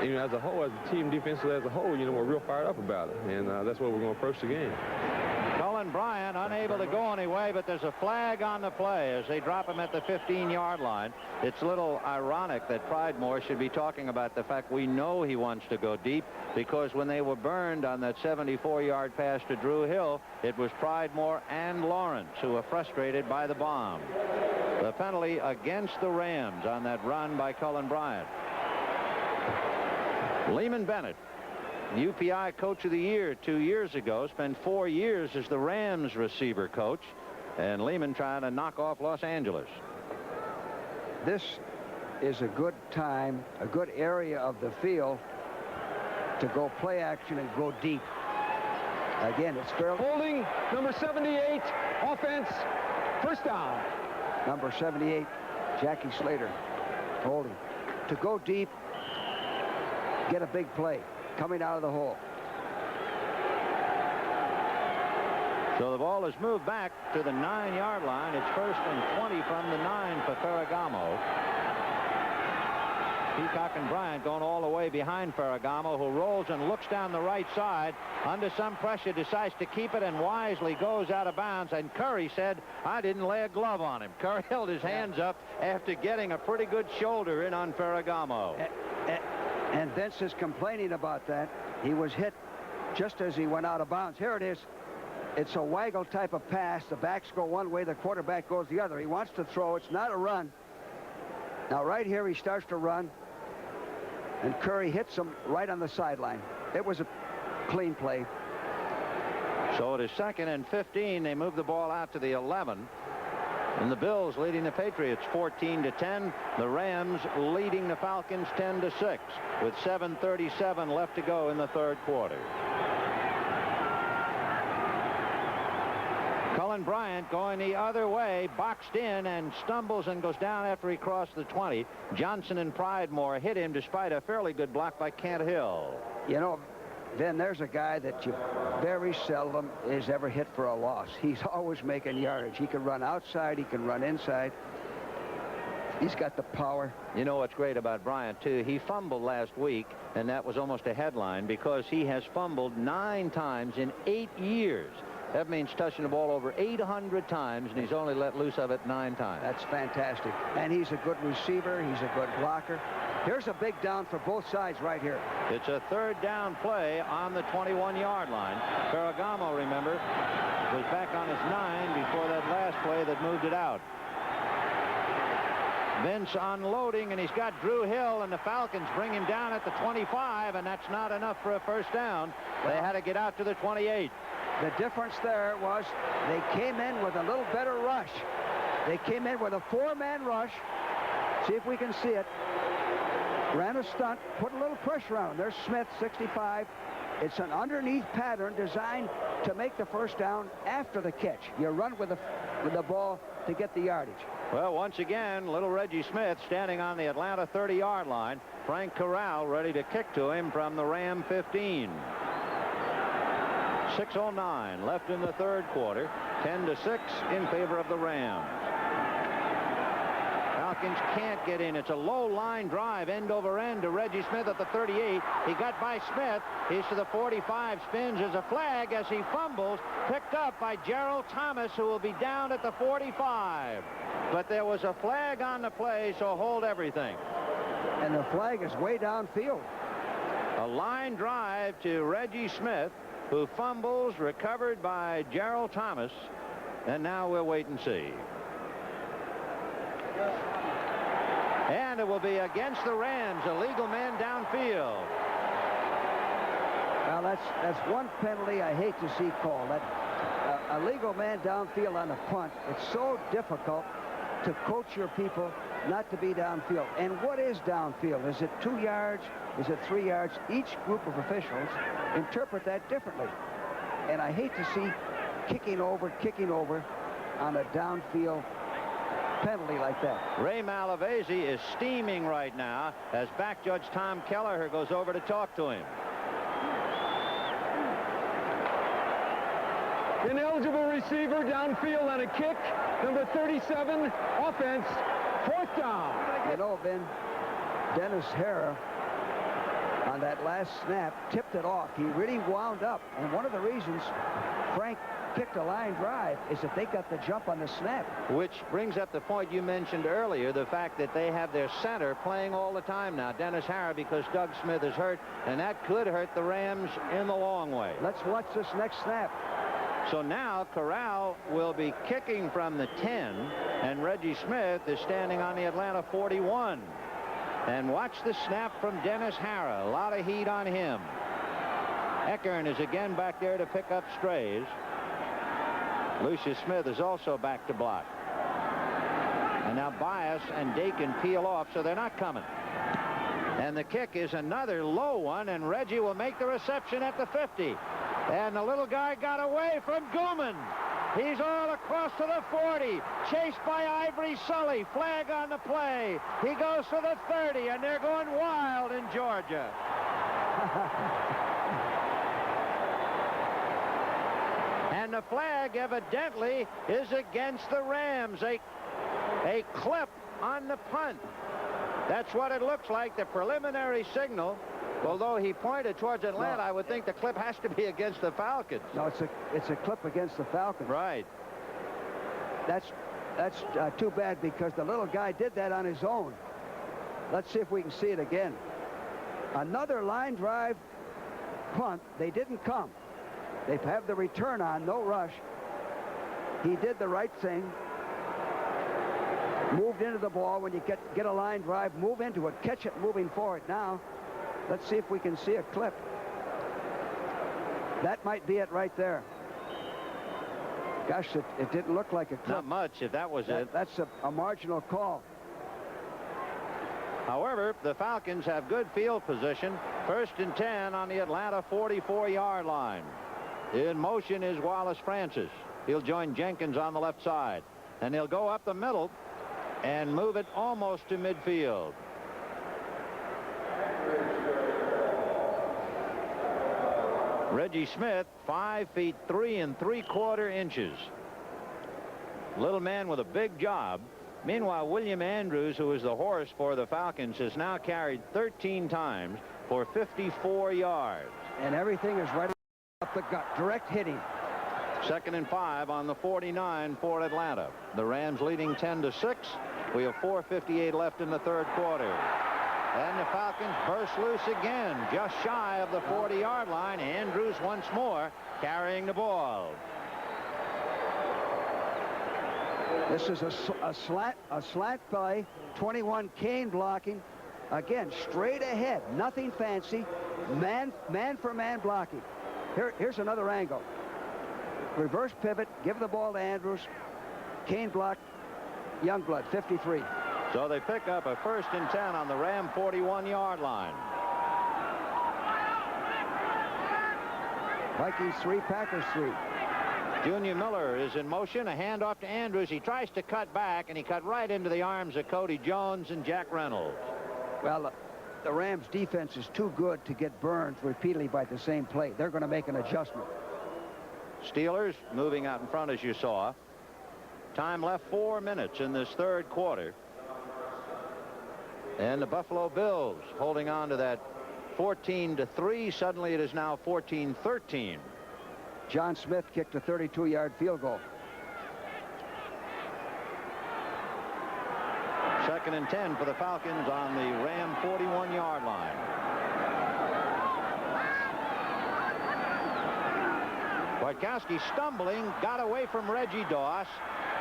you know, as a whole, as a team defensively as a whole, you know, we're real fired up about it, and that's where we're going to approach the game. Cullen Bryant unable to go anyway, but there's a flag on the play as they drop him at the 15-yard line. It's a little ironic that Pridemore should be talking about the fact we know he wants to go deep, because when they were burned on that 74-yard pass to Drew Hill, it was Pridemore and Lawrence who were frustrated by the bomb. The penalty against the Rams on that run by Cullen Bryant. Lehman Bennett, UPI Coach of the Year 2 years ago, spent 4 years as the Rams receiver coach, and Lehman trying to knock off Los Angeles. This is a good time, a good area of the field to go play action and go deep. Again, it's fair. Holding, number 78, offense, 1st down. Number 78, Jackie Slater, holding. To go deep, get a big play coming out of the hole. So the ball is moved back to the 9-yard line. It's 1st and 20 from the 9 for Ferragamo. Peacock and Bryant going all the way behind Ferragamo, who rolls and looks down the right side. Under some pressure, decides to keep it and wisely goes out of bounds. And Curry said, I didn't lay a glove on him. Curry held his hands up after getting a pretty good shoulder in on Ferragamo. And Vince is complaining about that. He was hit just as he went out of bounds. Here it is. It's a waggle type of pass. The backs go one way, the quarterback goes the other. He wants to throw. It's not a run. Now, right here, he starts to run, and Curry hits him right on the sideline. It was a clean play. So it is 2nd and 15. They move the ball out to the 11. And the Bills leading the Patriots 14-10. The Rams leading the Falcons 10-6 with 7:37 left to go in the third quarter. Cullen Bryant going the other way, boxed in and stumbles and goes down after he crossed the 20. Johnson and Pridemore hit him despite a fairly good block by Kent Hill. You know, then there's a guy that you very seldom is ever hit for a loss. He's always making yardage. He can run outside. He can run inside. He's got the power. You know what's great about Bryant, too? He fumbled last week, and that was almost a headline because he has fumbled 9 times in 8 years. That means touching the ball over 800 times, and he's only let loose of it 9 times. That's fantastic. And he's a good receiver. He's a good blocker. Here's a big down for both sides right here. It's a 3rd down play on the 21-yard line. Ferragamo, remember, was back on his 9 before that last play that moved it out. Vince unloading, and he's got Drew Hill, and the Falcons bring him down at the 25, and that's not enough for a first down. They had to get out to the 28. The difference there was they came in with a little better rush. They came in with a 4-man rush. See if we can see it. Ran a stunt, put a little pressure on him. There's Smith, 65. It's an underneath pattern designed to make the first down after the catch. You run with the ball to get the yardage. Well, once again, little Reggie Smith standing on the Atlanta 30-yard line. Frank Corral ready to kick to him from the Ram 15. 6:09 left in the third quarter. 10-6 in favor of the Rams. Falcons can't get in. It's a low line drive end over end to Reggie Smith at the 38. He got by Smith. He's to the 45. Spins. There's a flag as he fumbles. Picked up by Gerald Thomas, who will be down at the 45. But there was a flag on the play, so hold everything. And the flag is way downfield. A line drive to Reggie Smith, who fumbles, recovered by Gerald Thomas. And now we'll wait and see. And it will be against the Rams, a legal man downfield. Well, that's one penalty I hate to see called. That a legal man downfield on a punt. It's so difficult to coach your people not to be downfield. And what is downfield? Is it 2 yards? Is it 3 yards? Each group of officials interpret that differently. And I hate to see kicking over on a downfield penalty like that. Ray Malavasi is steaming right now as back judge Tom Kelleher goes over to talk to him. Ineligible receiver downfield on a kick. Number 37, offense, 4th down. You know, Ben, Dennis Hara on that last snap tipped it off. He really wound up. And one of the reasons Frank kicked a line drive is that they got the jump on the snap. Which brings up the point you mentioned earlier, the fact that they have their center playing all the time now, Dennis Hara, because Doug Smith is hurt, and that could hurt the Rams in the long way. Let's watch this next snap. So now Corral will be kicking from the 10, and Reggie Smith is standing on the Atlanta 41. And watch the snap from Dennis Hara. A lot of heat on him. Eckern is again back there to pick up strays. Lucius Smith is also back to block. And now Bias and Dakin peel off, so they're not coming. And the kick is another low one, and Reggie will make the reception at the 50. And the little guy got away from Gooman. He's all across to the 40. Chased by Ivory Sully. Flag on the play. He goes to the 30, and they're going wild in Georgia. And the flag evidently is against the Rams. A clip on the punt. That's what it looks like, the preliminary signal. Although he pointed towards Atlanta, I would think the clip has to be against the Falcons. No, it's a clip against the Falcons. Right. That's too bad because the little guy did that on his own. Let's see if we can see it again. Another line drive punt. They didn't come. They have the return on, no rush. He did the right thing. Moved into the ball. When you get a line drive, move into it, catch it moving forward. Now, let's see if we can see a clip. That might be it right there. Gosh, it didn't look like a clip. Not much, if that was it. That's a marginal call. However, the Falcons have good field position. 1st and 10 on the Atlanta 44-yard line. In motion is Wallace Francis. He'll join Jenkins on the left side. And he'll go up the middle and move it almost to midfield. Reggie Smith, 5 feet 3 3/4 little man with a big job. Meanwhile, William Andrews, who is the horse for the Falcons, has now carried 13 times for 54 yards. And everything is right up the gut. Direct hitting. 2nd and 5 on the 49 for Atlanta. The Rams leading 10-6. We have 4:58 left in the 3rd quarter. And the Falcons burst loose again, just shy of the 40-yard line. Andrews once more carrying the ball. This is a slant play. 21 Kane blocking. Again, straight ahead. Nothing fancy. Man for man blocking. Here's another angle. Reverse pivot. Give the ball to Andrews. Kane block. Youngblood, 53. So they pick up a 1st and 10 on the Ram 41-yard line. Vikings 3, Packers 3. Junior Miller is in motion. A handoff to Andrews. He tries to cut back, and he cut right into the arms of Cody Jones and Jack Reynolds. Well, the Rams defense is too good to get burned repeatedly by the same play. They're going to make an adjustment. Steelers moving out in front, as you saw. Time left 4 minutes in this 3rd quarter. And the Buffalo Bills holding on to that 14-3. Suddenly it is now 14-13. John Smith kicked a 32-yard field goal. 2nd and 10 for the Falcons on the Ram 41-yard line. Bartkowski stumbling, got away from Reggie Doss.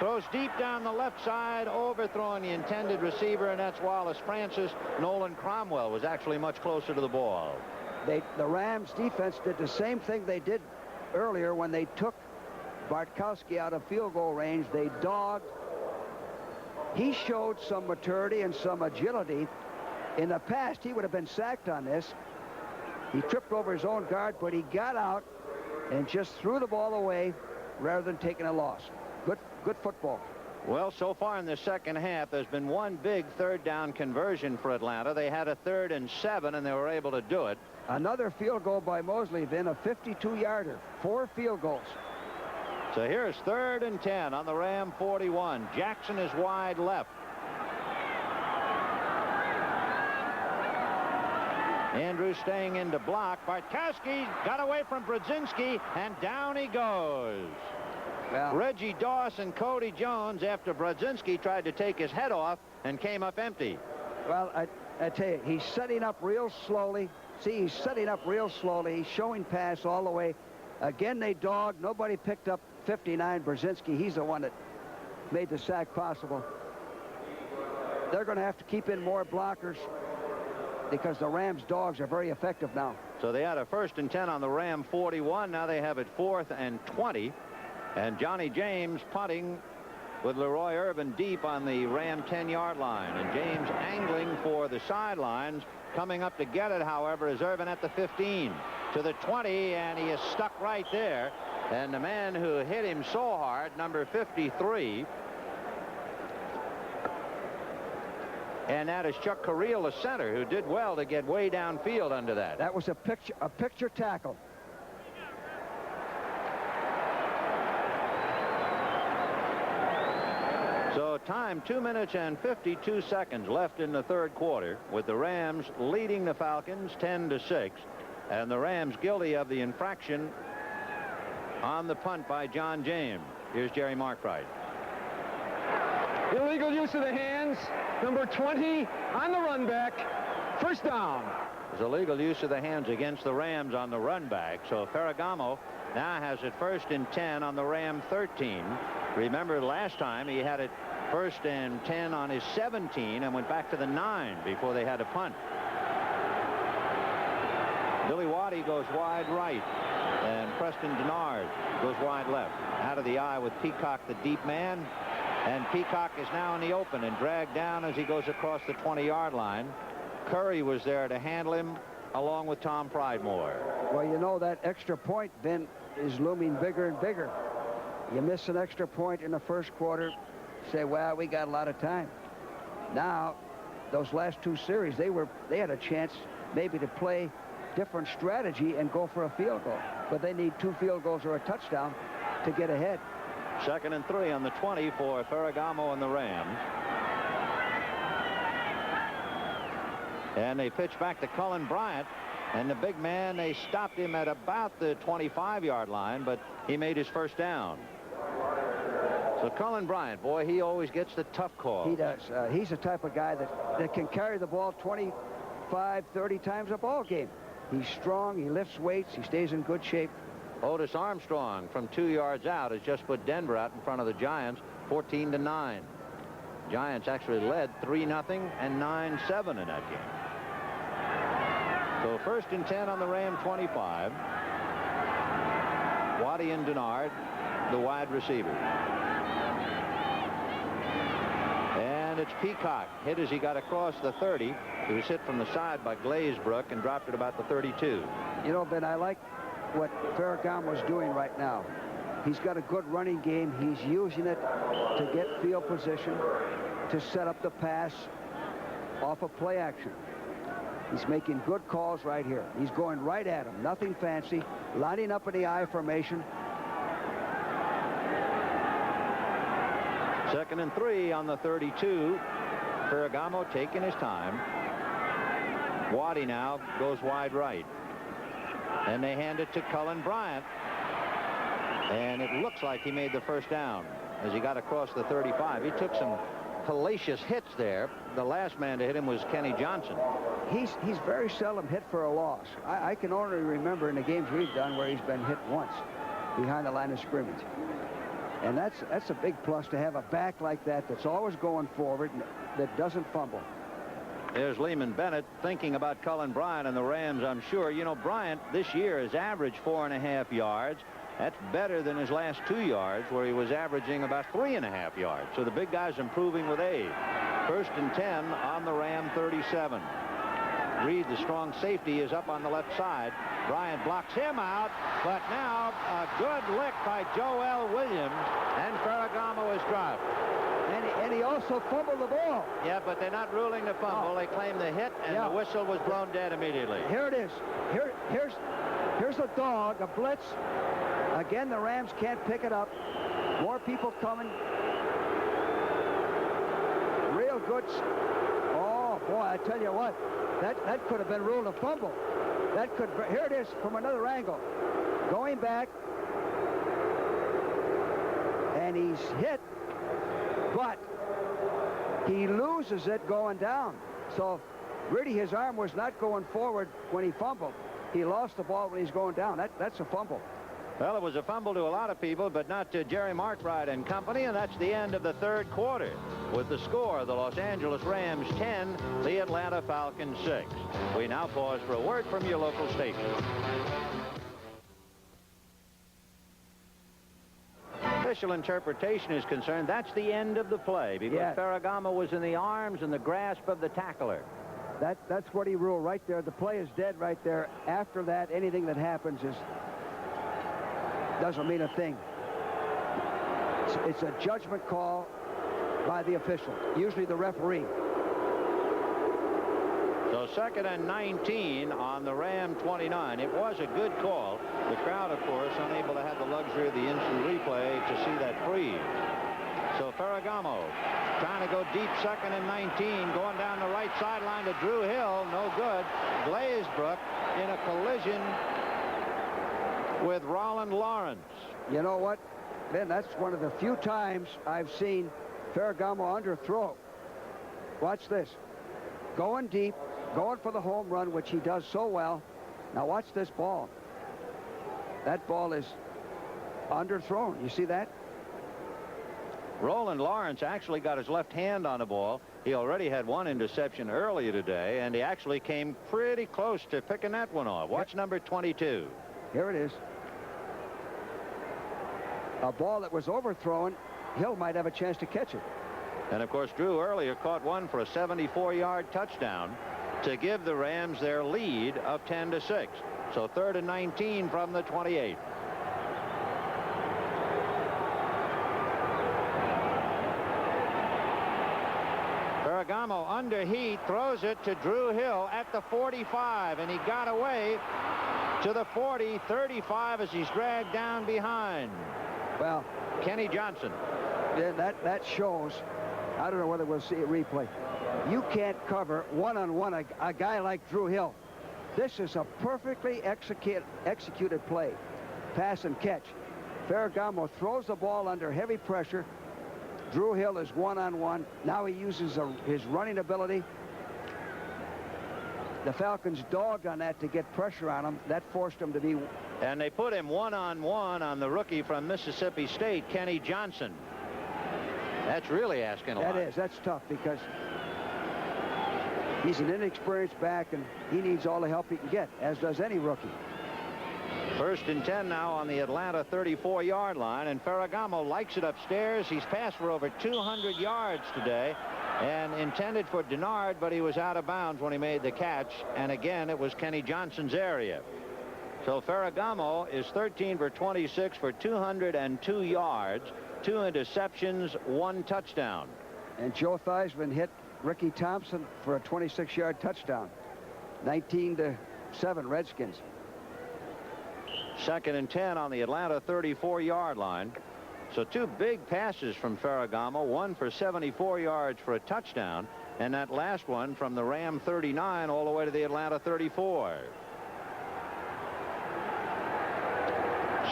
Throws deep down the left side, overthrowing the intended receiver, and that's Wallace Francis. Nolan Cromwell was actually much closer to the ball. The Rams defense did the same thing they did earlier when they took Bartkowski out of field goal range. They dogged. He showed some maturity and some agility. In the past, he would have been sacked on this. He tripped over his own guard, but he got out and just threw the ball away rather than taking a loss. Good football. Well, so far in the 2nd half, there's been one big 3rd down conversion for Atlanta. They had a 3rd and 7, and they were able to do it. Another field goal by Mosley, then a 52-yarder. 4 field goals. So here's 3rd and 10 on the Ram 41. Jackson is wide left. Andrews staying in to block. Bartkowski got away from Brodzinski, and down he goes. Well, Reggie Doss and Cody Jones, after Brodzinski tried to take his head off and came up empty. Well, I tell you, he's setting up real slowly. See, he's setting up real slowly. He's showing pass all the way. Again, they dogged. Nobody picked up 59. Brodzinski, he's the one that made the sack possible. They're going to have to keep in more blockers because the Rams dogs are very effective now. So they had a 1st and 10 on the Ram 41. Now they have it 4th and 20. And Johnny James punting with Leroy Irvin deep on the Ram 10-yard line. And James angling for the sidelines. Coming up to get it, however, is Irvin at the 15 to the 20, and he is stuck right there. And the man who hit him so hard, number 53, and that is Chuck Carril, the center, who did well to get way downfield under that. That was a picture tackle. So time 2 minutes and 52 seconds left in the third quarter, with the Rams leading the Falcons 10-6, and the Rams guilty of the infraction on the punt by John James. Here's Jerry Markwright. Illegal use of the hands. Number 20 on the run back. First down. There's illegal use of the hands against the Rams on the run back. So Ferragamo now has it 1st and 10 on the Ram 13. Remember last time he had it 1st and 10 on his 17 and went back to the 9 before they had a punt. Billy Waddy goes wide right, and Preston Denard goes wide left. Out of the eye with Peacock, the deep man, and Peacock is now in the open and dragged down as he goes across the 20-yard line. Curry was there to handle him along with Tom Pridemore. Well, you know, that extra point then is looming bigger and bigger. You miss an extra point in the first quarter, say, well, we got a lot of time. Now, those last 2 series, they had a chance maybe to play different strategy and go for a field goal. But they need 2 field goals or a touchdown to get ahead. 2nd and 3 on the 20 for Ferragamo and the Rams. And they pitch back to Cullen Bryant. And the big man, they stopped him at about the 25-yard line, but he made his first down. So Cullen Bryant, boy, he always gets the tough call. He does. He's the type of guy that can carry the ball 25, 30 times a ball game. He's strong. He lifts weights. He stays in good shape. Otis Armstrong from 2 yards out has just put Denver out in front of the Giants 14-9. Giants actually led 3-0 and 9-7 in that game. So 1st and 10 on the Ram 25. Waddy and Denard, the wide receiver. And it's Peacock. Hit as he got across the 30. He was hit from the side by Glazebrook and dropped at about the 32. You know, Ben, I like what Ferragamo's doing right now. He's got a good running game. He's using it to get field position, to set up the pass off of play action. He's making good calls right here. He's going right at him. Nothing fancy. Lining up in the I formation. 2nd and 3 on the 32. Ferragamo taking his time. Waddy now goes wide right. And they hand it to Cullen Bryant. And it looks like he made the first down as he got across the 35. He took some hellacious hits there. The last man to hit him was Kenny Johnson. He's very seldom hit for a loss. I can only remember in the games we've done where he's been hit once behind the line of scrimmage. And that's a big plus to have a back like that that's always going forward and that doesn't fumble. There's Lehman Bennett thinking about Cullen Bryant and the Rams, I'm sure. You know, Bryant this year has averaged 4.5 yards. That's better than his last 2 yards, where he was averaging about 3.5 yards. So the big guy's improving with age. 1st and 10 on the Ram 37. Reed, the strong safety, is up on the left side. Bryant blocks him out, but now a good lick by Joel Williams, and Ferragamo is dropped. And he also fumbled the ball. Yeah, but they're not ruling the fumble. They claim the hit, and the whistle was blown dead immediately. Here it is. Here's a dog, a blitz. Again, the Rams can't pick it up. More people coming. Real good. Oh, boy, I tell you what. That could have been ruled a fumble. Here it is from another angle. Going back. And he's hit. But he loses it going down. So really his arm was not going forward when he fumbled. He lost the ball when he's going down. That's a fumble. Well, it was a fumble to a lot of people, but not to Jerry Markwright and company, and that's the end of the third quarter. With the score, the Los Angeles Rams 10, the Atlanta Falcons 6. We now pause for a word from your local station. Official interpretation is concerned, that's the end of the play, because Ferragamo was in the arms and the grasp of the tackler. That's what he ruled right there. The play is dead right there. After that, anything that happens doesn't mean a thing. It's a judgment call by the official, usually the referee. So 2nd and 19 on the Ram 29. It was a good call. The crowd, of course, unable to have the luxury of the instant replay to see that freeze. So Ferragamo they go deep, 2nd and 19. Going down the right sideline to Drew Hill. No good. Glazebrook in a collision with Roland Lawrence. You know what, Ben? That's one of the few times I've seen Ferragamo underthrow. Watch this. Going deep, going for the home run, which he does so well. Now watch this ball. That ball is underthrown. You see that? Roland Lawrence actually got his left hand on the ball. He already had one interception earlier today, and he actually came pretty close to picking that one off. Watch number 22. Here it is. A ball that was overthrown. Hill might have a chance to catch it. And, of course, Drew earlier caught one for a 74-yard touchdown to give the Rams their lead of 10-6. So 3rd and 19 from the 28. Ferragamo under heat, throws it to Drew Hill at the 45, and he got away to the 40, 35 as he's dragged down behind. Well, Kenny Johnson. Yeah, that shows. I don't know whether we'll see a replay. You can't cover one-on-one a guy like Drew Hill. This is a perfectly executed play. Pass and catch. Ferragamo throws the ball under heavy pressure. Drew Hill is one-on-one. Now he uses his running ability. The Falcons dogged on that to get pressure on him. That forced him to be... And they put him one-on-one on the rookie from Mississippi State, Kenny Johnson. That's really asking a lot. That is. That's tough because he's an inexperienced back, and he needs all the help he can get, as does any rookie. 1st and 10 now on the Atlanta 34-yard line, and Ferragamo likes it upstairs. He's passed for over 200 yards today and intended for Denard, but he was out of bounds when he made the catch, and again it was Kenny Johnson's area. So Ferragamo is 13 for 26 for 202 yards, 2 interceptions, 1 touchdown. And Joe Theismann hit Ricky Thompson for a 26-yard touchdown. 19-7 Redskins. 2nd and 10 on the Atlanta 34-yard line. So 2 big passes from Ferragamo, one for 74 yards for a touchdown, and that last one from the Ram 39 all the way to the Atlanta 34.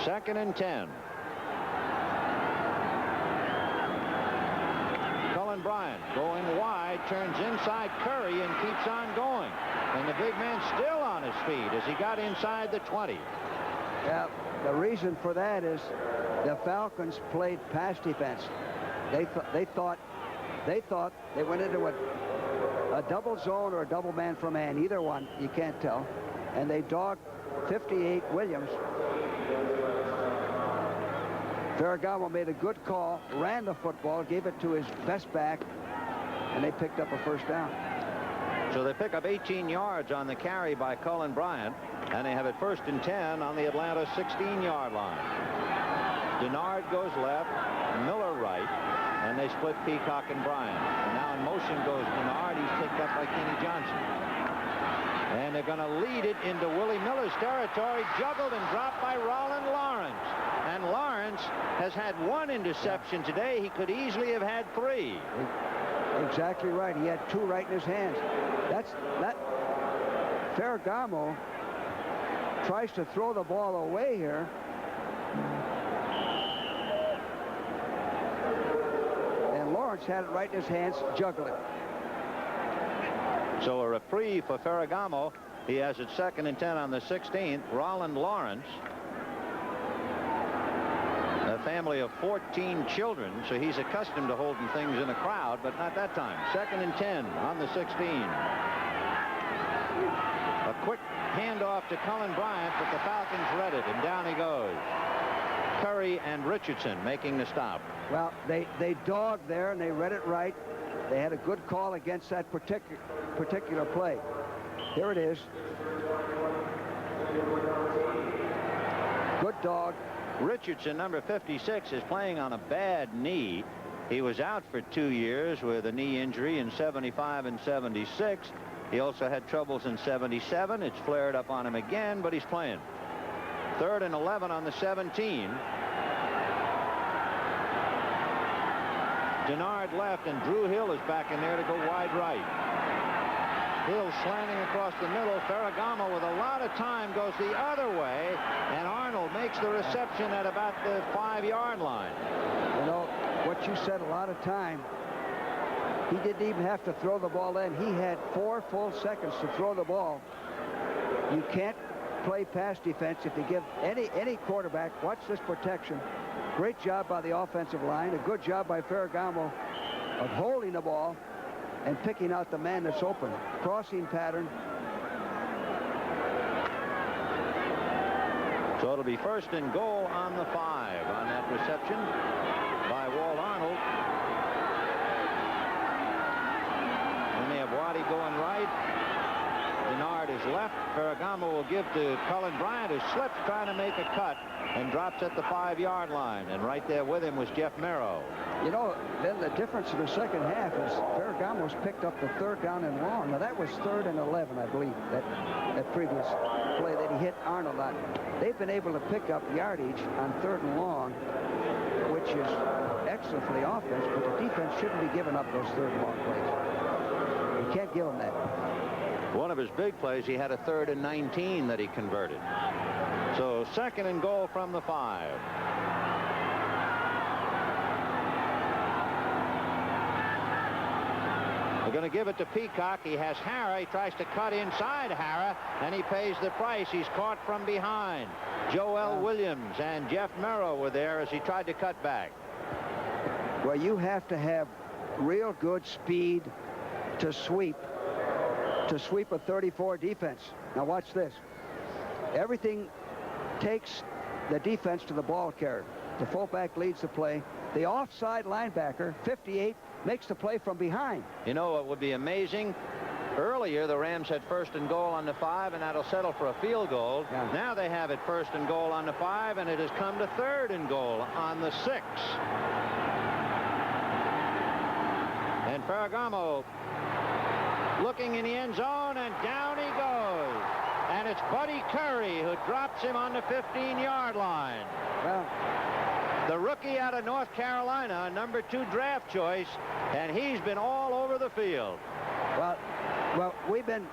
2nd and 10. Cullen Bryant going wide, turns inside Curry and keeps on going. And the big man still on his feet as he got inside the 20. Yeah, the reason for that is the Falcons played pass defense. They thought they went into a double zone or a double man for man, either one, you can't tell. And they dogged 58 Williams. Ferragamo made a good call, ran the football, gave it to his best back, and they picked up a 1st down. So they pick up 18 yards on the carry by Cullen Bryant, and they have it 1st and 10 on the Atlanta 16-yard line. Denard goes left, Miller right, and they split Peacock and Bryant. And now in motion goes Denard. He's picked up by Kenny Johnson. And they're going to lead it into Willie Miller's territory, juggled and dropped by Roland Lawrence. And Lawrence has had 1 interception today. He could easily have had 3. Exactly right. He had 2 right in his hands. Ferragamo tries to throw the ball away here. And Lawrence had it right in his hands, juggling. So a reprieve for Ferragamo. He has it 2nd and 10 on the 16th. Roland Lawrence, a family of 14 children, so he's accustomed to holding things in a crowd, but not that time. 2nd and 10 on the 16. A quick handoff to Cullen Bryant, but the Falcons read it, and down he goes. Curry and Richardson making the stop. Well, they dogged there, and they read it right. They had a good call against that particular play. Here it is. Good dog. Richardson, number 56, is playing on a bad knee. He was out for 2 years with a knee injury in 75 and 76. He also had troubles in 77. It's flared up on him again, but he's playing. 3rd and 11 on the 17. Denard left, and Drew Hill is back in there to go wide right. Hill slanting across the middle. Ferragamo with a lot of time goes the other way, and Arnold makes the reception at about the 5-yard line. You know, what you said, a lot of time. He didn't even have to throw the ball in. He had 4 full seconds to throw the ball. You can't play pass defense if you give any quarterback. Watch this protection. Great job by the offensive line. A good job by Ferragamo of holding the ball and picking out the man that's open. Crossing pattern. So it'll be 1st and goal on the 5 on that reception by Walt Arnold. And they have Waddy going right. Denard is left. Ferragamo will give to Cullen Bryant, who slips trying to make a cut and drops at the 5-yard line. And right there with him was Jeff Merrow. You know, then the difference in the second half is Ferragamo's picked up the 3rd down and long. Now, that was 3rd and 11, I believe, that previous play that he hit Arnold on. They've been able to pick up yardage on 3rd and long, which is excellent for the offense, but the defense shouldn't be giving up those 3rd and long plays. You can't give them that. One of his big plays, he had a 3rd and 19 that he converted. So 2nd and goal from the 5. They're going to give it to Peacock. He has Hara. He tries to cut inside Hara, and he pays the price. He's caught from behind. Joel Williams and Jeff Merrow were there as he tried to cut back. Well, you have to have real good speed to sweep a 34 defense. Now watch this. Everything takes the defense to the ball carrier. The fullback leads the play. The offside linebacker, 58, makes the play from behind. You know what would be amazing? Earlier, the Rams had 1st and goal on the 5, and that'll settle for a field goal. Yeah. Now they have it 1st and goal on the 5, and it has come to 3rd and goal on the 6. And Ferragamo looking in the end zone, and down he goes. And it's Buddy Curry who drops him on the 15-yard line. Well, the rookie out of North Carolina, number 2 draft choice, and he's been all over the field. Well, we've been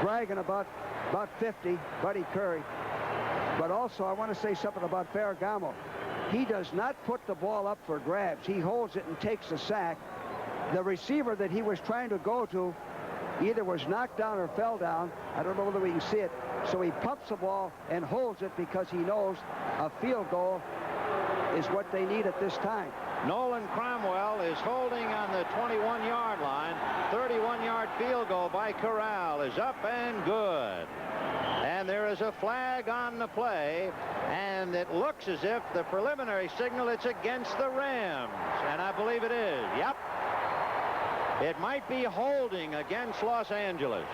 bragging about 50, Buddy Curry, but also I want to say something about Ferragamo. He does not put the ball up for grabs. He holds it and takes the sack. The receiver that he was trying to go to either was knocked down or fell down. I don't know whether we can see it. So he pumps the ball and holds it because he knows a field goal is what they need at this time. Nolan Cromwell is holding on the 21-yard line. 31-yard field goal by Corral is up and good. And there is a flag on the play, and it looks as if the preliminary signal, it's against the Rams. And I believe it is. Yep. It might be holding against Los Angeles.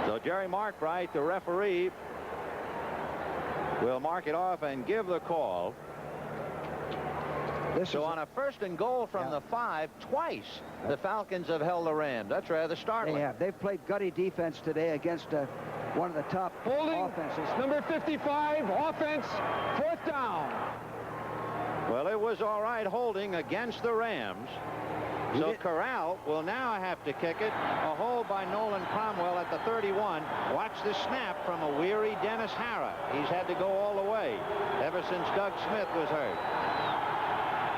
So Jerry Markwright, the referee, will mark it off and give the call. So on a 1st and goal from the 5, twice the Falcons have held the Rams. That's rather startling. They have. They've played gutty defense today against one of the top offenses. Number 55, offense, 4th down. Well, it was all right holding against the Rams. So Corral will now have to kick it. A hold by Nolan Cromwell at the 31. Watch the snap from a weary Dennis Hara. He's had to go all the way ever since Doug Smith was hurt.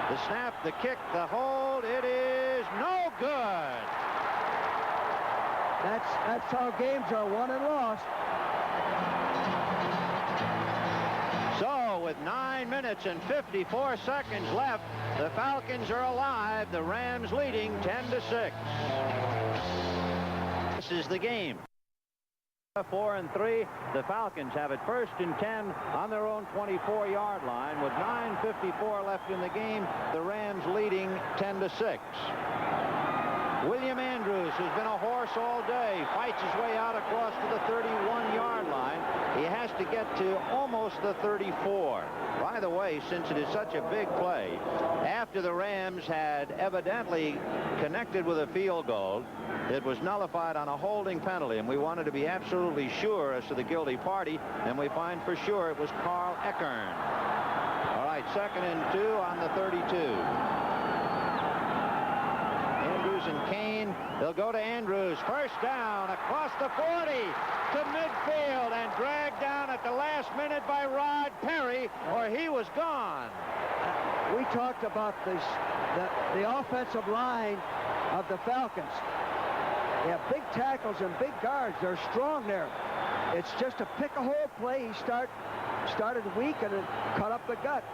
The snap, the kick, the hold, it is no good. That's how games are won and lost. So with 9 minutes and 54 seconds left, the Falcons are alive. The Rams leading 10-6. This is the game. 4-3. The Falcons have it 1st and 10 on their own 24-yard line with 9:54 left in the game. The Rams leading 10-6. William Anderson Andrews, who's been a horse all day, fights his way out across to the 31-yard line. He has to get to almost the 34. By the way, since it is such a big play, after the Rams had evidently connected with a field goal, it was nullified on a holding penalty, and we wanted to be absolutely sure as to the guilty party, and we find for sure it was Carl Eckern. All right, 2nd and 2 on the 32. Andrews and Kane. They'll go to Andrews. First down across the 40 to midfield and dragged down at the last minute by Rod Perry, or he was gone. We talked about the offensive line of the Falcons. They have big tackles and big guards. They're strong there. It's just a pick-a-hole play. He started weak and then cut up the gut.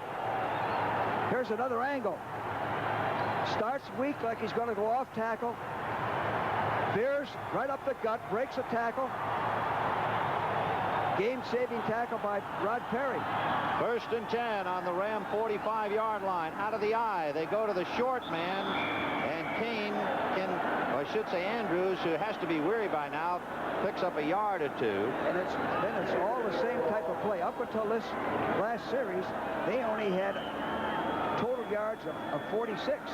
Here's another angle. Starts weak like he's going to go off tackle. Veers right up the gut, breaks a tackle. Game-saving tackle by Rod Perry. 1st and 10 on the Ram 45-yard line. Out of the eye, they go to the short man, and Kane can, or I should say Andrews, who has to be weary by now, picks up a yard or two. And then it's all the same type of play. Up until this last series, they only had total yards of 46.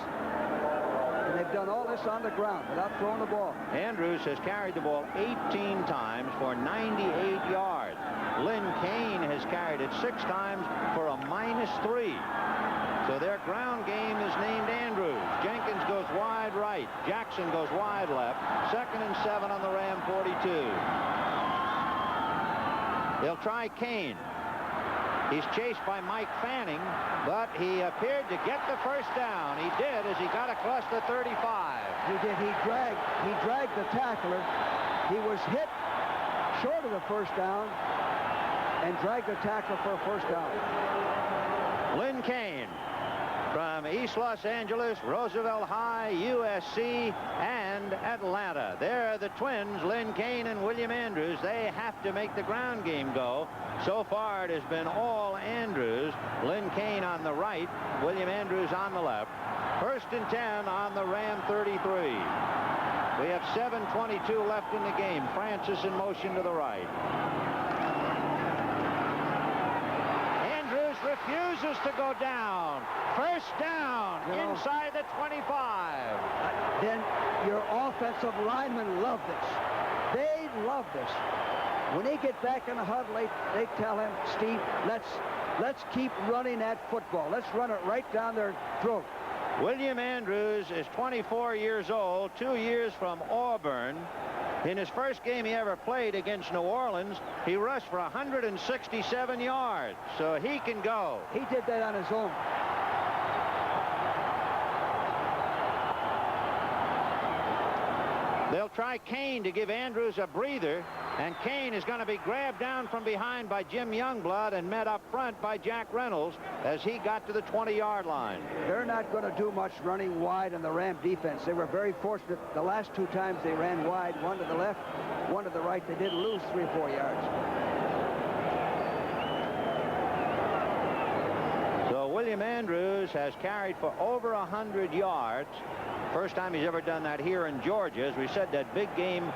And they've done all this on the ground without throwing the ball. Andrews has carried the ball 18 times for 98 yards. Lynn Kane has carried it 6 times for a -3. So their ground game is named Andrews. Jenkins goes wide right. Jackson goes wide left. 2nd and 7 on the Ram 42. They'll try Kane. He's chased by Mike Fanning, but he appeared to get the first down. He did as he got across the 35. He did. He dragged the tackler. He was hit short of the first down and dragged the tackler for a first down. Lynn Kane from East Los Angeles, Roosevelt High, USC, and Atlanta. They're the twins, Lynn Kane and William Andrews. They have to make the ground game go. So far, it has been all Andrews. Lynn Kane on the right, William Andrews on the left. 1st and 10 on the Ram 33. We have 7:22 left in the game. Francis in motion to the right. Andrews refuses to go down. First down inside the 25. Then your offensive linemen love this. They love this. When they get back in the huddle, they tell him, Steve, let's keep running that football. Let's run it right down their throat. William Andrews is 24 years old, 2 years from Auburn. In his first game he ever played against New Orleans, he rushed for 167 yards. So he can go. He did that on his own. They'll try Kane to give Andrews a breather, and Kane is going to be grabbed down from behind by Jim Youngblood and met up front by Jack Reynolds as he got to the 20-yard line. They're not going to do much running wide in the Ram defense. They were very fortunate the last 2 times they ran wide, one to the left, one to the right. They didn't lose 3 or 4 yards. So William Andrews has carried for over 100 yards. First time he's ever done that here in Georgia. As we said, that big game,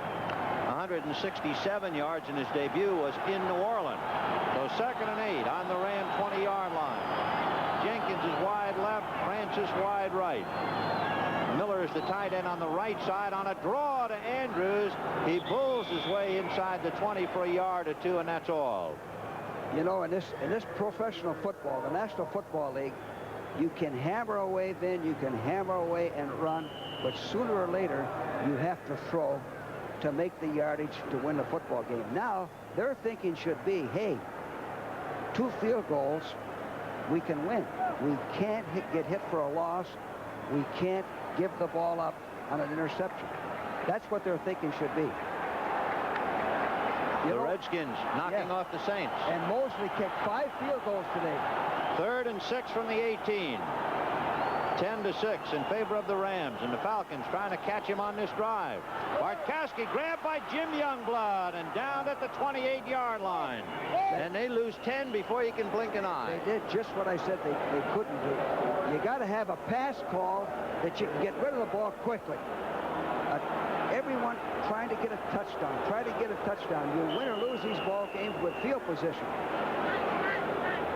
167 yards in his debut, was in New Orleans. So 2nd and 8 on the Ram 20-yard line. Jenkins is wide left, Francis wide right. Miller is the tight end on the right side. On a draw to Andrews, he pulls his way inside the 20 for a yard or 2, and that's all. You know, in this professional football, the National Football League, you can hammer away then, you can hammer away and run, but sooner or later, you have to throw to make the yardage to win the football game. Now, their thinking should be, hey, 2 field goals, we can win. We can't get hit for a loss. We can't give the ball up on an interception. That's what their thinking should be. The Redskins knocking off the Saints. And Mosley kicked 5 field goals today. 3rd and 6 from the 18. 10-6 in favor of the Rams, and the Falcons trying to catch him on this drive. Bartkowski grabbed by Jim Youngblood and down at the 28-yard line. And they lose 10 before you can blink an eye. They did just what I said they couldn't do. You got to have a pass call that you can get rid of the ball quickly. Everyone trying to get a touchdown. Try to get a touchdown. You win or lose these ball games with field position.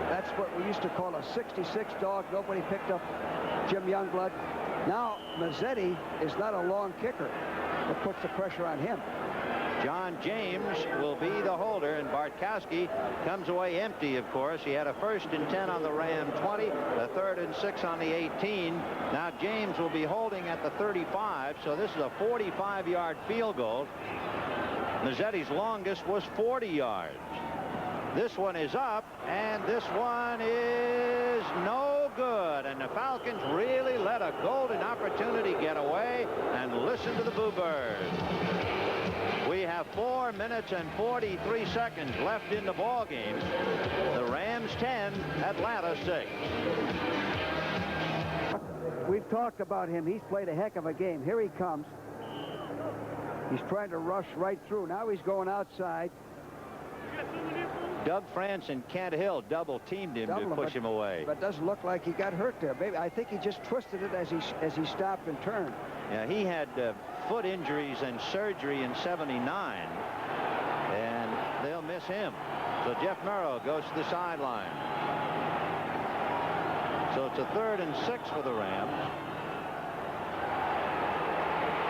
That's what we used to call a 66 dog. Nobody picked up Jim Youngblood. Now, Mazzetti is not a long kicker. It puts the pressure on him. John James will be the holder, and Bartkowski comes away empty, of course. He had a 1st and 10 on the Ram 20, a 3rd and 6 on the 18. Now James will be holding at the 35, so this is a 45-yard field goal. Mazzetti's longest was 40 yards. This one is up, and this one is no good. And the Falcons really let a golden opportunity get away, and listen to the Boo Birds. We have 4 minutes and 43 seconds left in the ball game. The Rams 10, Atlanta 6. We've talked about him. He's played a heck of a game. Here he comes. He's trying to rush right through. Now he's going outside. Doug France and Kent Hill double-teamed him to push him away. But it doesn't look like he got hurt there. Maybe I think he just twisted it as he stopped and turned. Yeah, he had foot injuries and surgery in '79, and they'll miss him. So Jeff Merrill goes to the sideline. So it's a 3rd and 6 for the Rams.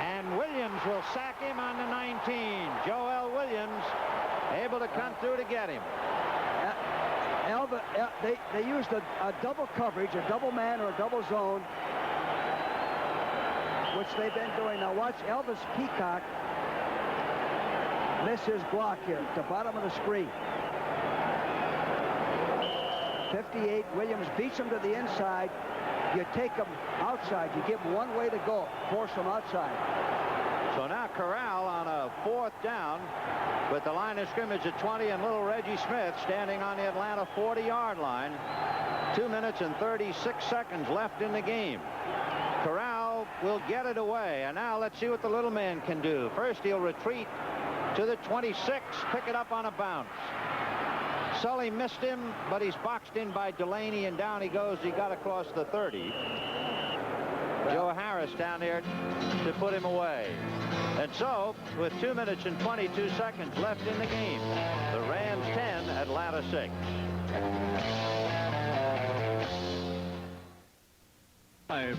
And Williams will sack him on the 19. Joel Williams able to come through to get him. They used a double coverage, a double man or a double zone, which they've been doing. Now watch Elvis Peacock miss his block here at the bottom of the screen. 58, Williams beats him to the inside. You take him outside. You give him one way to go. Force him outside. So now Corral on a 4th down with the line of scrimmage at 20, and little Reggie Smith standing on the Atlanta 40-yard line. 2 minutes and 36 seconds left in the game. Corral will get it away, and now let's see what the little man can do. First he'll retreat to the 26, pick it up on a bounce. Sully missed him, but he's boxed in by Delaney, and down he goes. He got across the 30. Joe Harris down there to put him away. And so, with 2 minutes and 22 seconds left in the game, the Rams 10, Atlanta 6.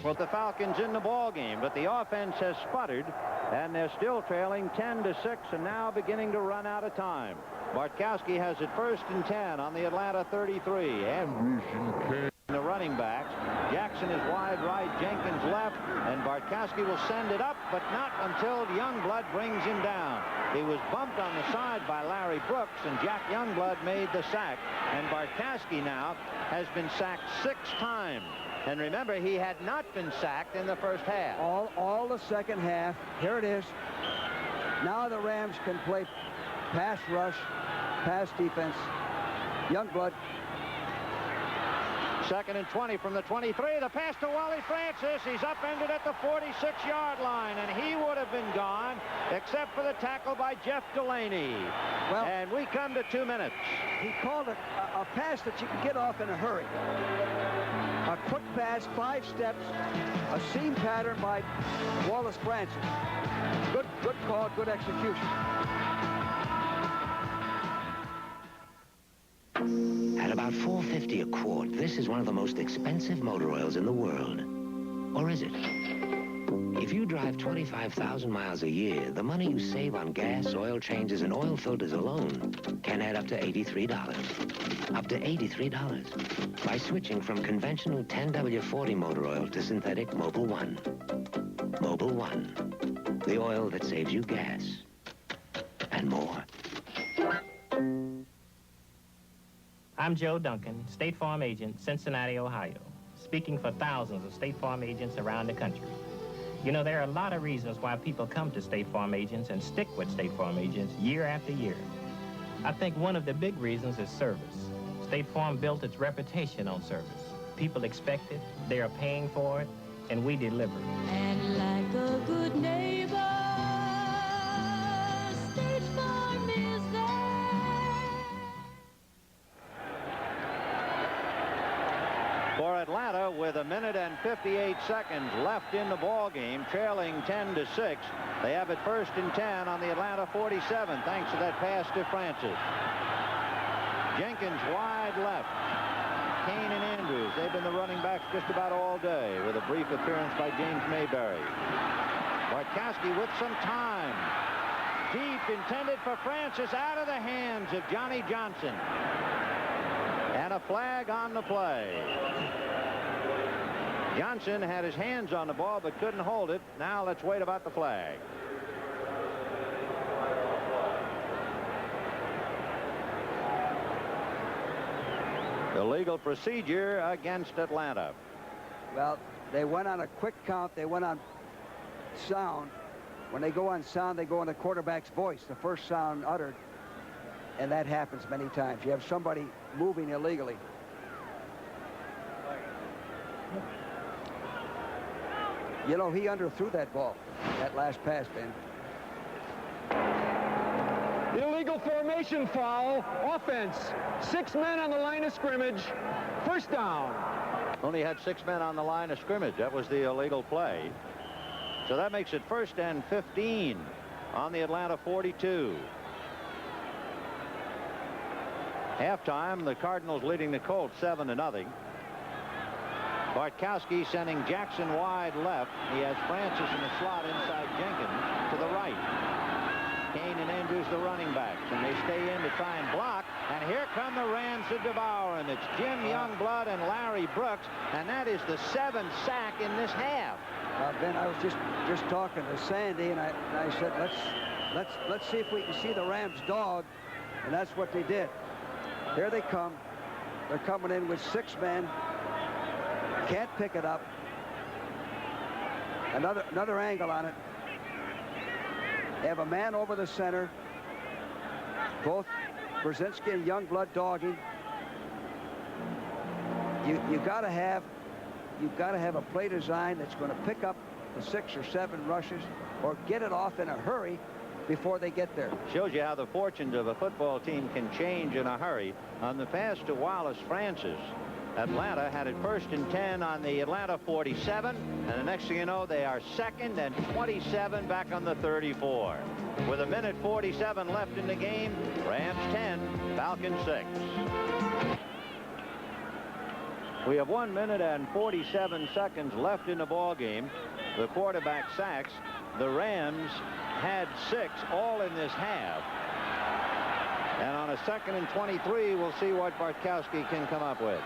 For the Falcons in the ball game, but the offense has sputtered, and they're still trailing 10-6, and now beginning to run out of time. Bartkowski has it 1st and 10 on the Atlanta 33, and the running backs. Jackson is wide right, Jenkins left, and Bartkowski will send it up, but not until Youngblood brings him down. He was bumped on the side by Larry Brooks, and Jack Youngblood made the sack, and Bartkowski now has been sacked 6 times. And remember, he had not been sacked in the first half. All the second half. Here it is. Now the Rams can play pass rush, pass defense. Youngblood. 2nd and 20 from the 23. The pass to Wally Francis. He's upended at the 46-yard line, and he would have been gone except for the tackle by Jeff Delaney. Well, and we come to 2 minutes. He called it a pass that you can get off in a hurry. A quick pass, 5 steps, a seam pattern by Wallace Francis. Good call, good execution. At about $4.50 a quart, this is one of the most expensive motor oils in the world. Or is it? If you drive 25,000 miles a year, the money you save on gas, oil changes, and oil filters alone can add up to $83. Up to $83 by switching from conventional 10W40 motor oil to synthetic Mobil 1. Mobil 1, the oil that saves you gas and more. I'm Joe Duncan, State Farm agent, Cincinnati, Ohio, speaking for thousands of State Farm agents around the country. You know, there are a lot of reasons why people come to State Farm agents and stick with State Farm agents year after year. I think one of the big reasons is service. State Farm built its reputation on service. People expect it, they are paying for it, and we deliver. And like a good neighbor, State Farm is there. for Atlanta with 1 minute and 58 seconds left in the ball game, trailing 10-6. They have it 1st and 10 on the Atlanta 47, thanks to that pass to Francis. Jenkins wide left. Kane and Andrews, they've been the running backs just about all day, with a brief appearance by James Mayberry. Bartkowski with some time. Deep, intended for Francis, out of the hands of Johnny Johnson. And a flag on the play. Johnson had his hands on the ball but couldn't hold it. Now let's wait about the flag. Illegal procedure against Atlanta. Well, they went on a quick count. They went on sound. When they go on sound, they go on the quarterback's voice, the first sound uttered. And that happens many times. You have somebody moving illegally. You know, he underthrew that ball, that last pass, Ben. Illegal formation foul. Offense. 6 men on the line of scrimmage. First down. Only had 6 men on the line of scrimmage. That was the illegal play. So that makes it 1st and 15 on the Atlanta 42. Halftime, the Cardinals leading the Colts 7-0. Bartkowski sending Jackson wide left. He has Francis in the slot inside Jenkins to the right. Kane and Andrews the running backs, and they stay in to try and block. And here come the Rams to devour him. It's Jim Youngblood and Larry Brooks, and that is the 7th sack in this half. Ben, I was just talking to Sandy, and I said let's see if we can see the Rams dog, and that's what they did. Here they come. They're coming in with 6 men. Can't pick it up. Another angle on it. They have a man over the center. Both Brzezinski and Youngblood dogging. You got to have a play design that's going to pick up the 6 or 7 rushes or get it off in a hurry before they get there. Shows you how the fortunes of a football team can change in a hurry. On the pass to Wallace Francis, Atlanta had it 1st and 10 on the Atlanta 47, and the next thing you know, they are 2nd and 27 back on the 34. With 1 minute 47 left in the game, Rams 10, Falcons 6. We have 1 minute and 47 seconds left in the ball game. The quarterback sacks. The Rams had 6 all in this half. And on a 2nd and 23, we'll see what Bartkowski can come up with.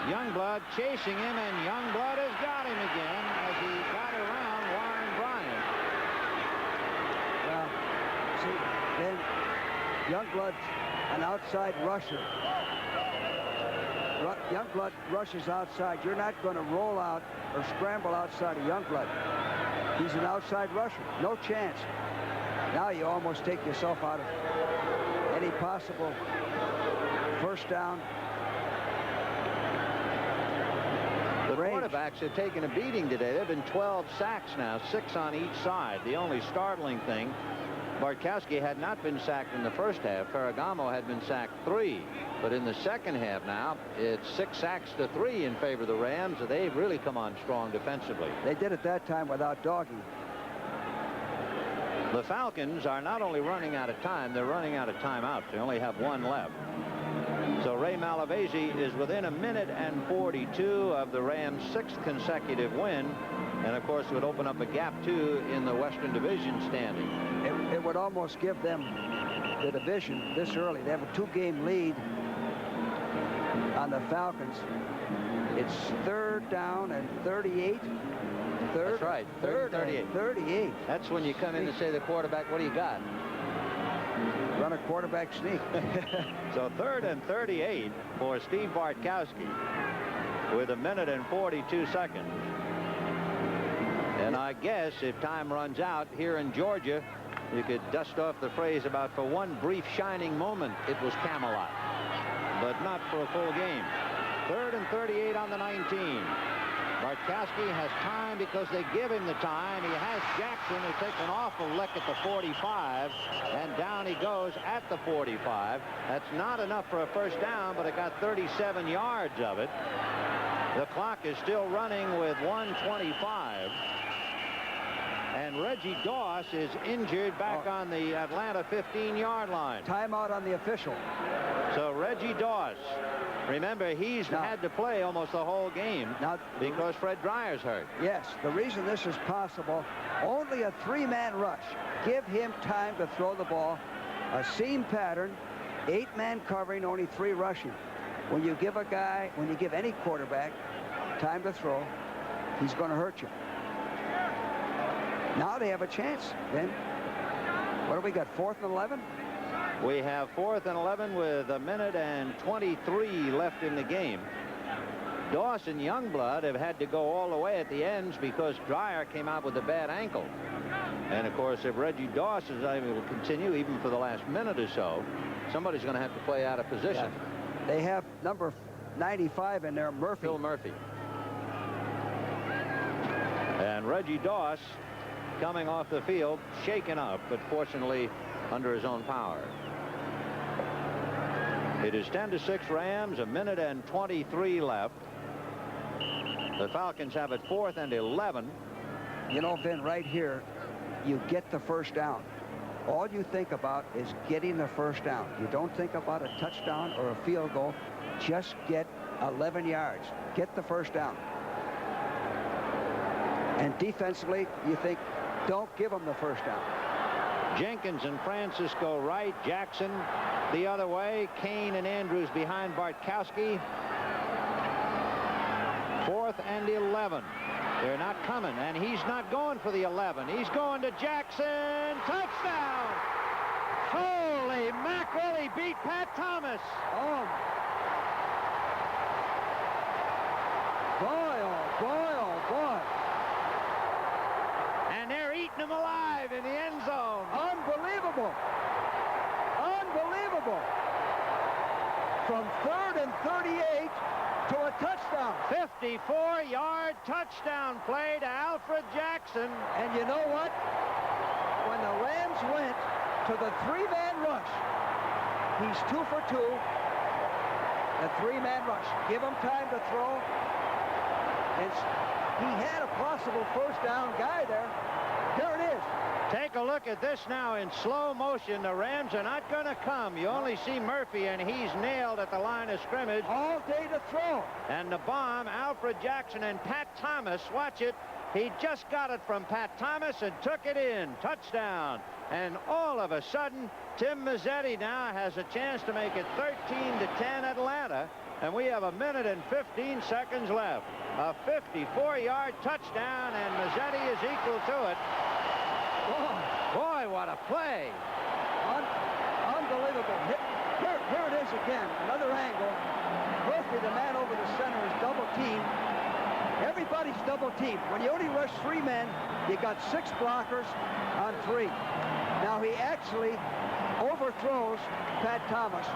Youngblood chasing him, and Youngblood has got him again as he got around Warren Bryant. Well, see, then Youngblood's an outside rusher. Youngblood rushes outside. You're not going to roll out or scramble outside of Youngblood. He's an outside rusher. No chance. Now you almost take yourself out of any possible first down. The quarterbacks have taken a beating today. There have been 12 sacks now, 6 on each side. The only startling thing, Bartkowski had not been sacked in the first half. Ferragamo had been sacked 3. But in the second half now, it's 6 sacks to 3 in favor of the Rams. They've really come on strong defensively. They did it that time without dogging. The Falcons are not only running out of time, they're running out of timeouts. They only have 1 left. So Ray Malavasi is within 1 minute and 42 of the Rams' 6th consecutive win. And, of course, it would open up a gap, too, in the Western Division standing. It would almost give them the division this early. They have a 2-game lead on the Falcons. It's 3rd down and 38. That's right, 3rd and 38. 38. That's when you come in and say to the quarterback, what do you got? Run a quarterback sneak. So 3rd and 38 for Steve Bartkowski with 1 minute and 42 seconds. And I guess if time runs out here in Georgia, you could dust off the phrase about for one brief shining moment it was Camelot, but not for a full game. 3rd and 38 on the 19. Bartkowski has time because they give him the time. He has Jackson, who takes an awful lick at the 45, and down he goes at the 45. That's not enough for a first down, but it got 37 yards of it. The clock is still running with 1:25. And Reggie Doss is injured back on the Atlanta 15-yard line. Timeout on the official. So Reggie Doss, remember, he's had to play almost the whole game because Fred Dreyer's hurt. Yes, the reason this is possible, only a 3-man rush. Give him time to throw the ball. A seam pattern, 8-man covering, only 3 rushing. When you give any quarterback time to throw, he's going to hurt you. Now they have a chance, then. What do we got, 4th and 11? We have 4th and 11 with 1:23 left in the game. Doss and Youngblood have had to go all the way at the ends because Dreyer came out with a bad ankle. And, of course, if Reggie Doss is able to continue even for the last minute or so, somebody's going to have to play out of position. Yeah. They have number 95 in there, Murphy. Phil Murphy. And Reggie Doss coming off the field, shaken up, but fortunately under his own power. It is 10-6 Rams, 1:23 left. The Falcons have it 4th and 11. You know, Vin, right here, you get the first down. All you think about is getting the first down. You don't think about a touchdown or a field goal. Just get 11 yards. Get the first down. And defensively, you think, don't give them the first down. Jenkins and Francisco right. Jackson the other way. Kane and Andrews behind Bartkowski. 4th and 11. They're not coming, and he's not going for the 11. He's going to Jackson. Touchdown! Holy mackerel, he beat Pat Thomas. Oh. Boy, oh, boy, oh, boy. And they're eating him alive in the end zone. Unbelievable. Unbelievable. From 3rd and 38 to a touchdown. 54-yard touchdown play to Alfred Jackson. And you know what? When the Rams went to the 3-man rush, he's 2 for 2. The 3-man rush. Give him time to throw. And he had a possible first down guy there. There it is. Take a look at this now in slow motion. The Rams are not going to come. You only see Murphy, and he's nailed at the line of scrimmage. All day to throw. And the bomb, Alfred Jackson and Pat Thomas. Watch it. He just got it from Pat Thomas and took it in. Touchdown. And all of a sudden, Tim Mazzetti now has a chance to make it 13-10 Atlanta. And we have 1:15 left. A 54-yard touchdown, and Mazzetti is equal to it. Boy, what a play. Unbelievable. Here it is again. Another angle. Murphy, the man over the center, is double teamed. Everybody's double teamed. When you only rush 3 men, you got 6 blockers on 3. Now he actually overthrows Pat Thomas.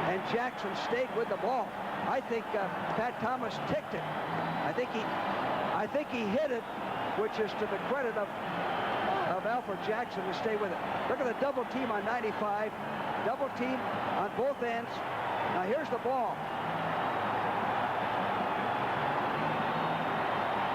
And Jackson stayed with the ball. I think Pat Thomas ticked it. I think he hit it, which is to the credit of Alfred Jackson to stay with it. Look at the double team on 95. Double team on both ends. Now here's the ball.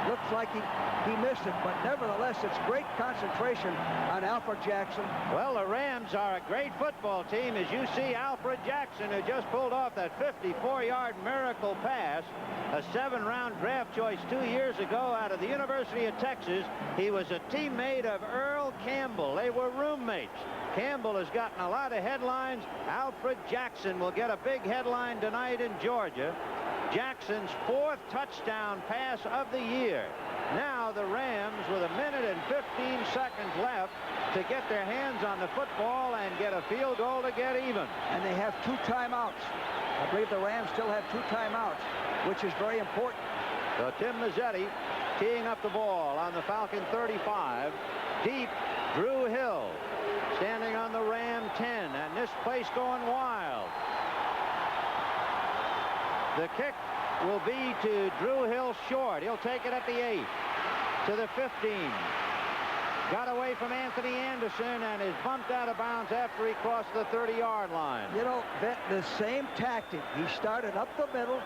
Looks like he missed it, but nevertheless, it's great concentration on Alfred Jackson. Well, the Rams are a great football team, as you see Alfred Jackson, who just pulled off that 54-yard miracle pass, a 7th-round draft choice 2 years ago out of the University of Texas. He was a teammate of Earl Campbell. They were roommates. Campbell has gotten a lot of headlines. Alfred Jackson will get a big headline tonight in Georgia. Jackson's 4th touchdown pass of the year. Now the Rams with 1:15 left to get their hands on the football and get a field goal to get even. And they have 2 timeouts. I believe the Rams still have 2 timeouts, which is very important. So Tim Mazzetti teeing up the ball on the Falcon 35. Deep, Drew Hill standing on the Ram 10, and this place going wild. The kick will be to Drew Hill short. He'll take it at the 8, to the 15. Got away from Anthony Anderson and is bumped out of bounds after he crossed the 30-yard line. You know, the same tactic. He started up the middle,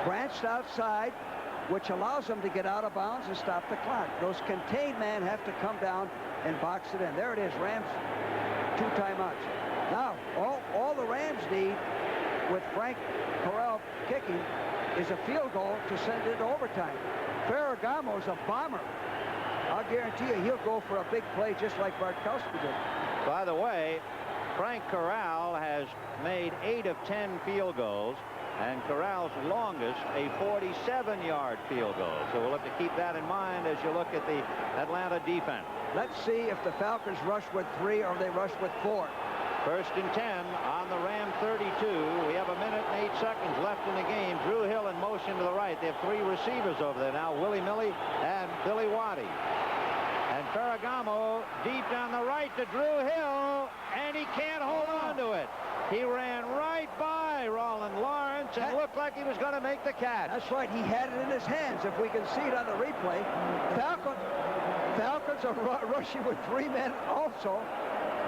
branched outside, which allows him to get out of bounds and stop the clock. Those contained men have to come down and box it in. There it is, Rams, 2 timeouts. Now, all the Rams need with Frank Corral kicking is a field goal to send it to overtime. Ferragamo's a bomber. I'll guarantee you he'll go for a big play just like Bartkowski did. By the way, Frank Corral has made 8 of 10 field goals, and Corral's longest a 47-yard field goal. So we'll have to keep that in mind as you look at the Atlanta defense. Let's see if the Falcons rush with 3 or they rush with 4. 1st and 10 on the Ram 32. We have 1 minute and 8 seconds left in the game. Drew Hill in motion to the right. They have 3 receivers over there now, Willie Milley and Billy Waddy. And Ferragamo deep down the right to Drew Hill, and he can't hold on to it. He ran right by Roland Lawrence and looked like he was going to make the catch. That's right. He had it in his hands. If we can see it on the replay, Falcons are rushing with 3 men also,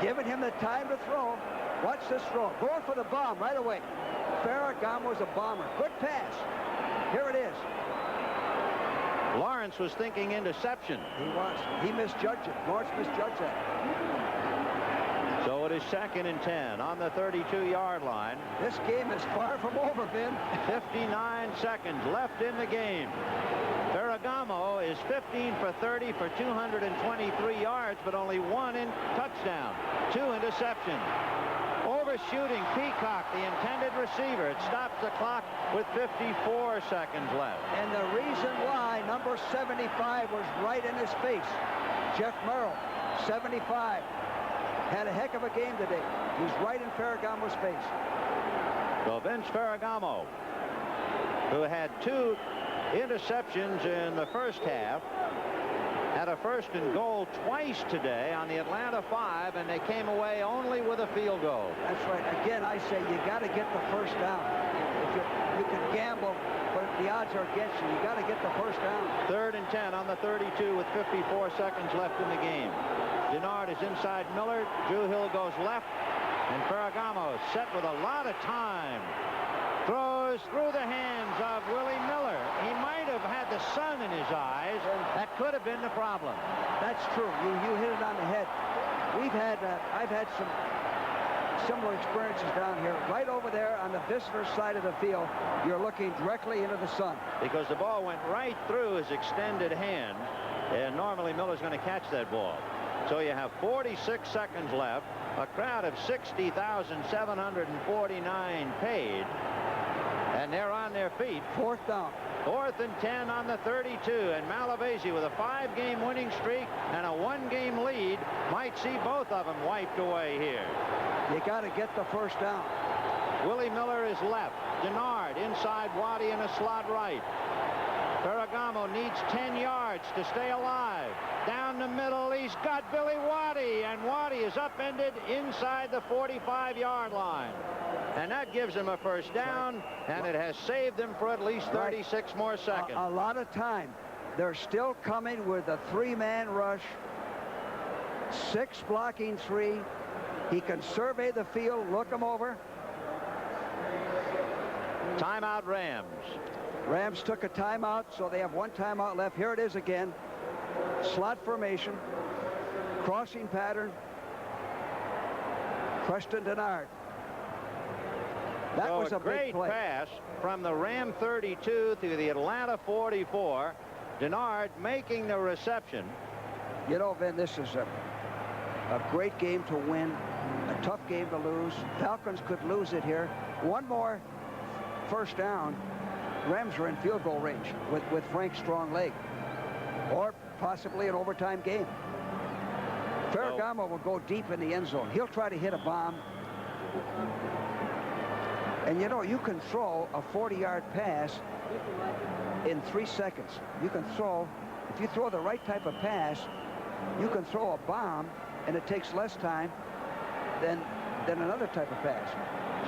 giving him the time to throw. Watch this throw. Going for the bomb right away. Ferragamo's a bomber. Good pass. Here it is. Lawrence was thinking interception. He was. He misjudged it. Lawrence misjudged that. So it is 2nd and 10 on the 32-yard line. This game is far from over, Ben. 59 seconds left in the game. Ferragamo is 15 for 30 for 223 yards, but only 1 touchdown. 2 interceptions. Overshooting Peacock, the intended receiver. It stops the clock with 54 seconds left. And the reason why number 75 was right in his face. Jeff Merrill, 75. Had a heck of a game today. He's right in Ferragamo's face. So Vince Ferragamo, who had 2 interceptions in the first half, had a 1st and goal twice today on the Atlanta 5, and they came away only with a field goal. That's right. Again, I say you got to get the 1st down. If you can gamble, but the odds are against you. You got to get the 1st down. 3rd and 10 on the 32 with 54 seconds left in the game. Denard is inside Miller. Drew Hill goes left, and Ferragamo set with a lot of time. Throws through the hands of Willie Miller. He might have had the sun in his eyes. That could have been the problem. That's true. You hit it on the head. I've had some similar experiences down here. Right over there on the visitor side of the field, you're looking directly into the sun. Because the ball went right through his extended hand, and normally Miller's going to catch that ball. So you have 46 seconds left. A crowd of 60,749 paid. And they're on their feet. 4th down. 4th and 10 on the 32. And Malavasi with a 5-game winning streak and a 1-game lead might see both of them wiped away here. You got to get the 1st down. Willie Miller is left. Denard inside Waddy in a slot right. Ferragamo needs 10 yards to stay alive. Down the middle, he's got Billy Waddy, and Waddy is upended inside the 45-yard line. And that gives him a 1st down, and it has saved them for at least 36 more seconds. A lot of time. They're still coming with a 3-man rush. 6 blocking 3. He can survey the field, look him over. Timeout Rams. Rams took a timeout, so they have 1 timeout left. Here it is again. Slot formation. Crossing pattern. Preston Denard. That was a great big play. Pass from the Ram 32 to the Atlanta 44. Denard making the reception. You know, Vin, this is a great game to win, a tough game to lose. Falcons could lose it here. 1 more 1st down. Rams are in field goal range with Frank's strong leg, or possibly an overtime game. Ferragamo will go deep in the end zone. He'll try to hit a bomb. And you know, you can throw a 40-yard pass in 3 seconds. You can throw, if you throw the right type of pass, you can throw a bomb, and it takes less time than than another type of pass.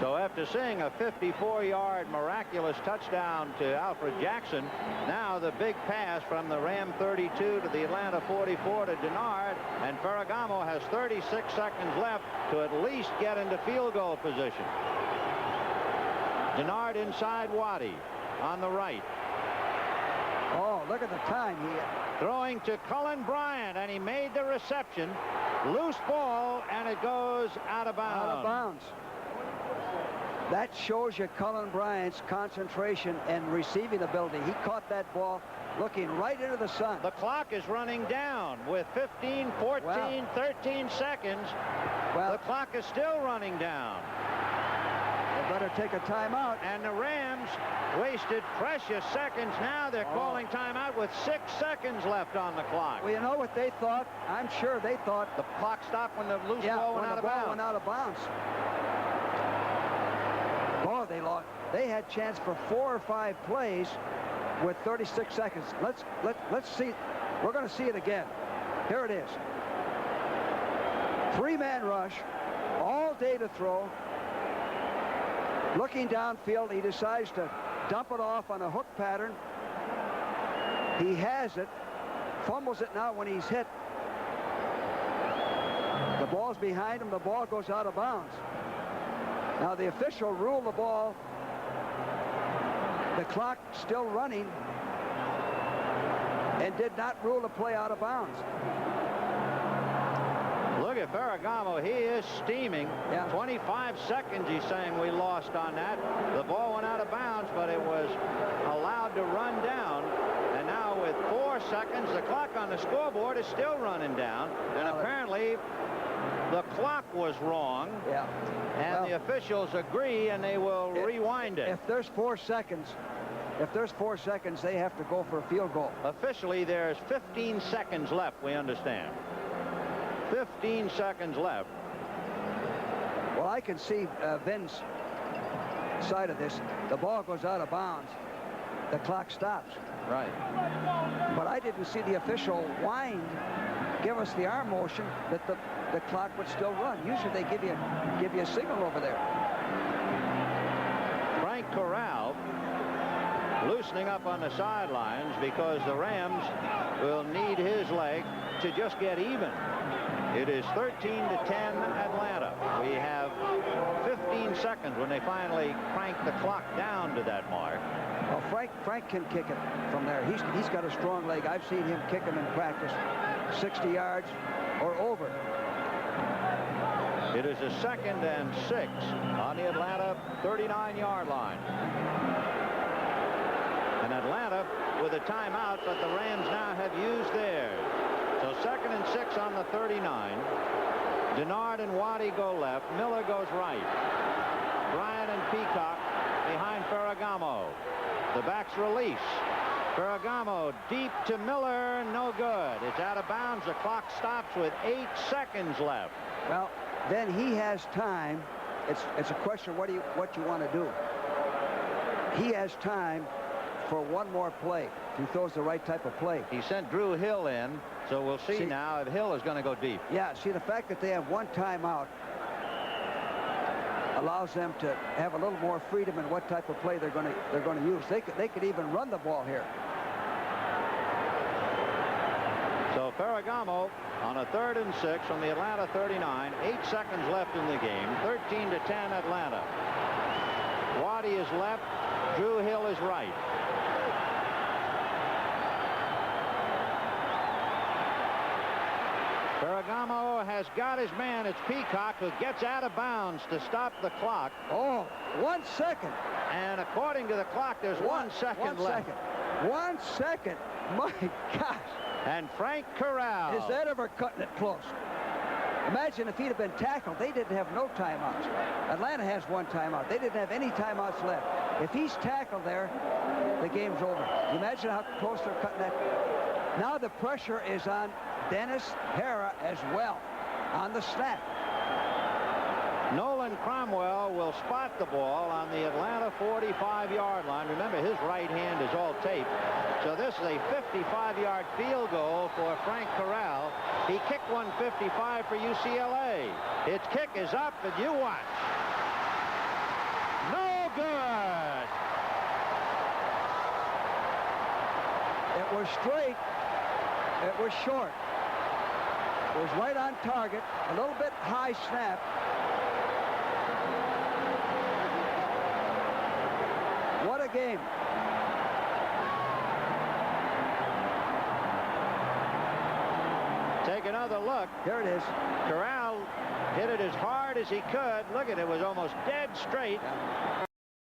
So after seeing a 54-yard miraculous touchdown to Alfred Jackson, now the big pass from the Ram 32 to the Atlanta 44 to Denard, and Ferragamo has 36 seconds left to at least get into field goal position. Denard inside Waddy on the right. Oh, look at the time. Throwing to Cullen Bryant, and he made the reception. Loose ball, and it goes out of bounds. Out of bounds. That shows you Cullen Bryant's concentration and receiving ability. He caught that ball looking right into the sun. The clock is running down with 15, 14, 13 seconds. The clock is still running down. They better take a timeout. And the Rams wasted precious seconds. Now they're calling timeout with 6 seconds left on the clock. Well, you know what they thought? I'm sure they thought the clock stopped when the loose ball went out of bounds. Went out of bounds. Oh, they lost. They had chance for 4 or 5 plays with 36 seconds. Let's see. We're going to see it again. Here it is. 3-man rush, all day to throw. Looking downfield, he decides to dump it off on a hook pattern. He has it, fumbles it now when he's hit. The ball's behind him. The ball goes out of bounds. Now the official ruled the ball. The clock still running, and did not rule the play out of bounds. Look at Ferragamo. He is steaming. 25 seconds, he's saying, we lost on that. The ball went out of bounds, but it was allowed to run down. And now with 4 seconds, the clock on the scoreboard is still running down. And apparently the clock was wrong. And the officials agree, and they will rewind it. If there's 4 seconds, they have to go for a field goal. Officially, there's 15 seconds left, we understand. 15 seconds left. Well, I can see Vin's side of this. The ball goes out of bounds. The clock stops. Right. But I didn't see the official give us the arm motion that the clock would still run. Usually they give you a signal over there. Frank Corral loosening up on the sidelines because the Rams will need his leg to just get even. It is 13-10 Atlanta. We have 15 seconds when they finally crank the clock down to that mark. Well, Frank can kick it from there. He's got a strong leg. I've seen him kick them in practice 60 yards or over. It is a 2nd and 6 on the Atlanta 39-yard line. And Atlanta with a timeout, but the Rams now have used theirs. So 2nd and 6 on the 39. Denard and Waddy go left. Miller goes right. Bryant and Peacock behind Ferragamo. The backs release. Ferragamo deep to Miller. No good. It's out of bounds. The clock stops with 8 seconds left. Well, then he has time. It's a question of what you want to do. He has time for one more play. He throws the right type of play. He sent Drew Hill in, so we'll see now if Hill is going to go deep. Yeah, see, the fact that they have one timeout allows them to have a little more freedom in what type of play they're going to use. They could even run the ball here. So Ferragamo on a 3rd and 6 from the Atlanta 39. 8 seconds left in the game. 13-10 Atlanta. Waddy is left. Drew Hill is right. Ferragamo has got his man. It's Peacock who gets out of bounds to stop the clock. Oh, 1 second. And according to the clock, there's 1 second left. 1 second. My gosh. And Frank Corral. Is that ever cutting it close? Imagine if he'd have been tackled. They didn't have no timeouts. Atlanta has 1 timeout. They didn't have any timeouts left. If he's tackled there, the game's over. Imagine how close they're cutting that. Now the pressure is on Dennis Hara as well on the snap. Nolan Cromwell will spot the ball on the Atlanta 45-yard line. Remember, his right hand is all taped. So this is a 55-yard field goal for Frank Corral. He kicked 155 for UCLA. Its kick is up, and you watch. No good. It was straight. It was short. It was right on target. A little bit high snap. What a game. Take another look. Here it is. Corral hit it as hard as he could. Look at it. It was almost dead straight.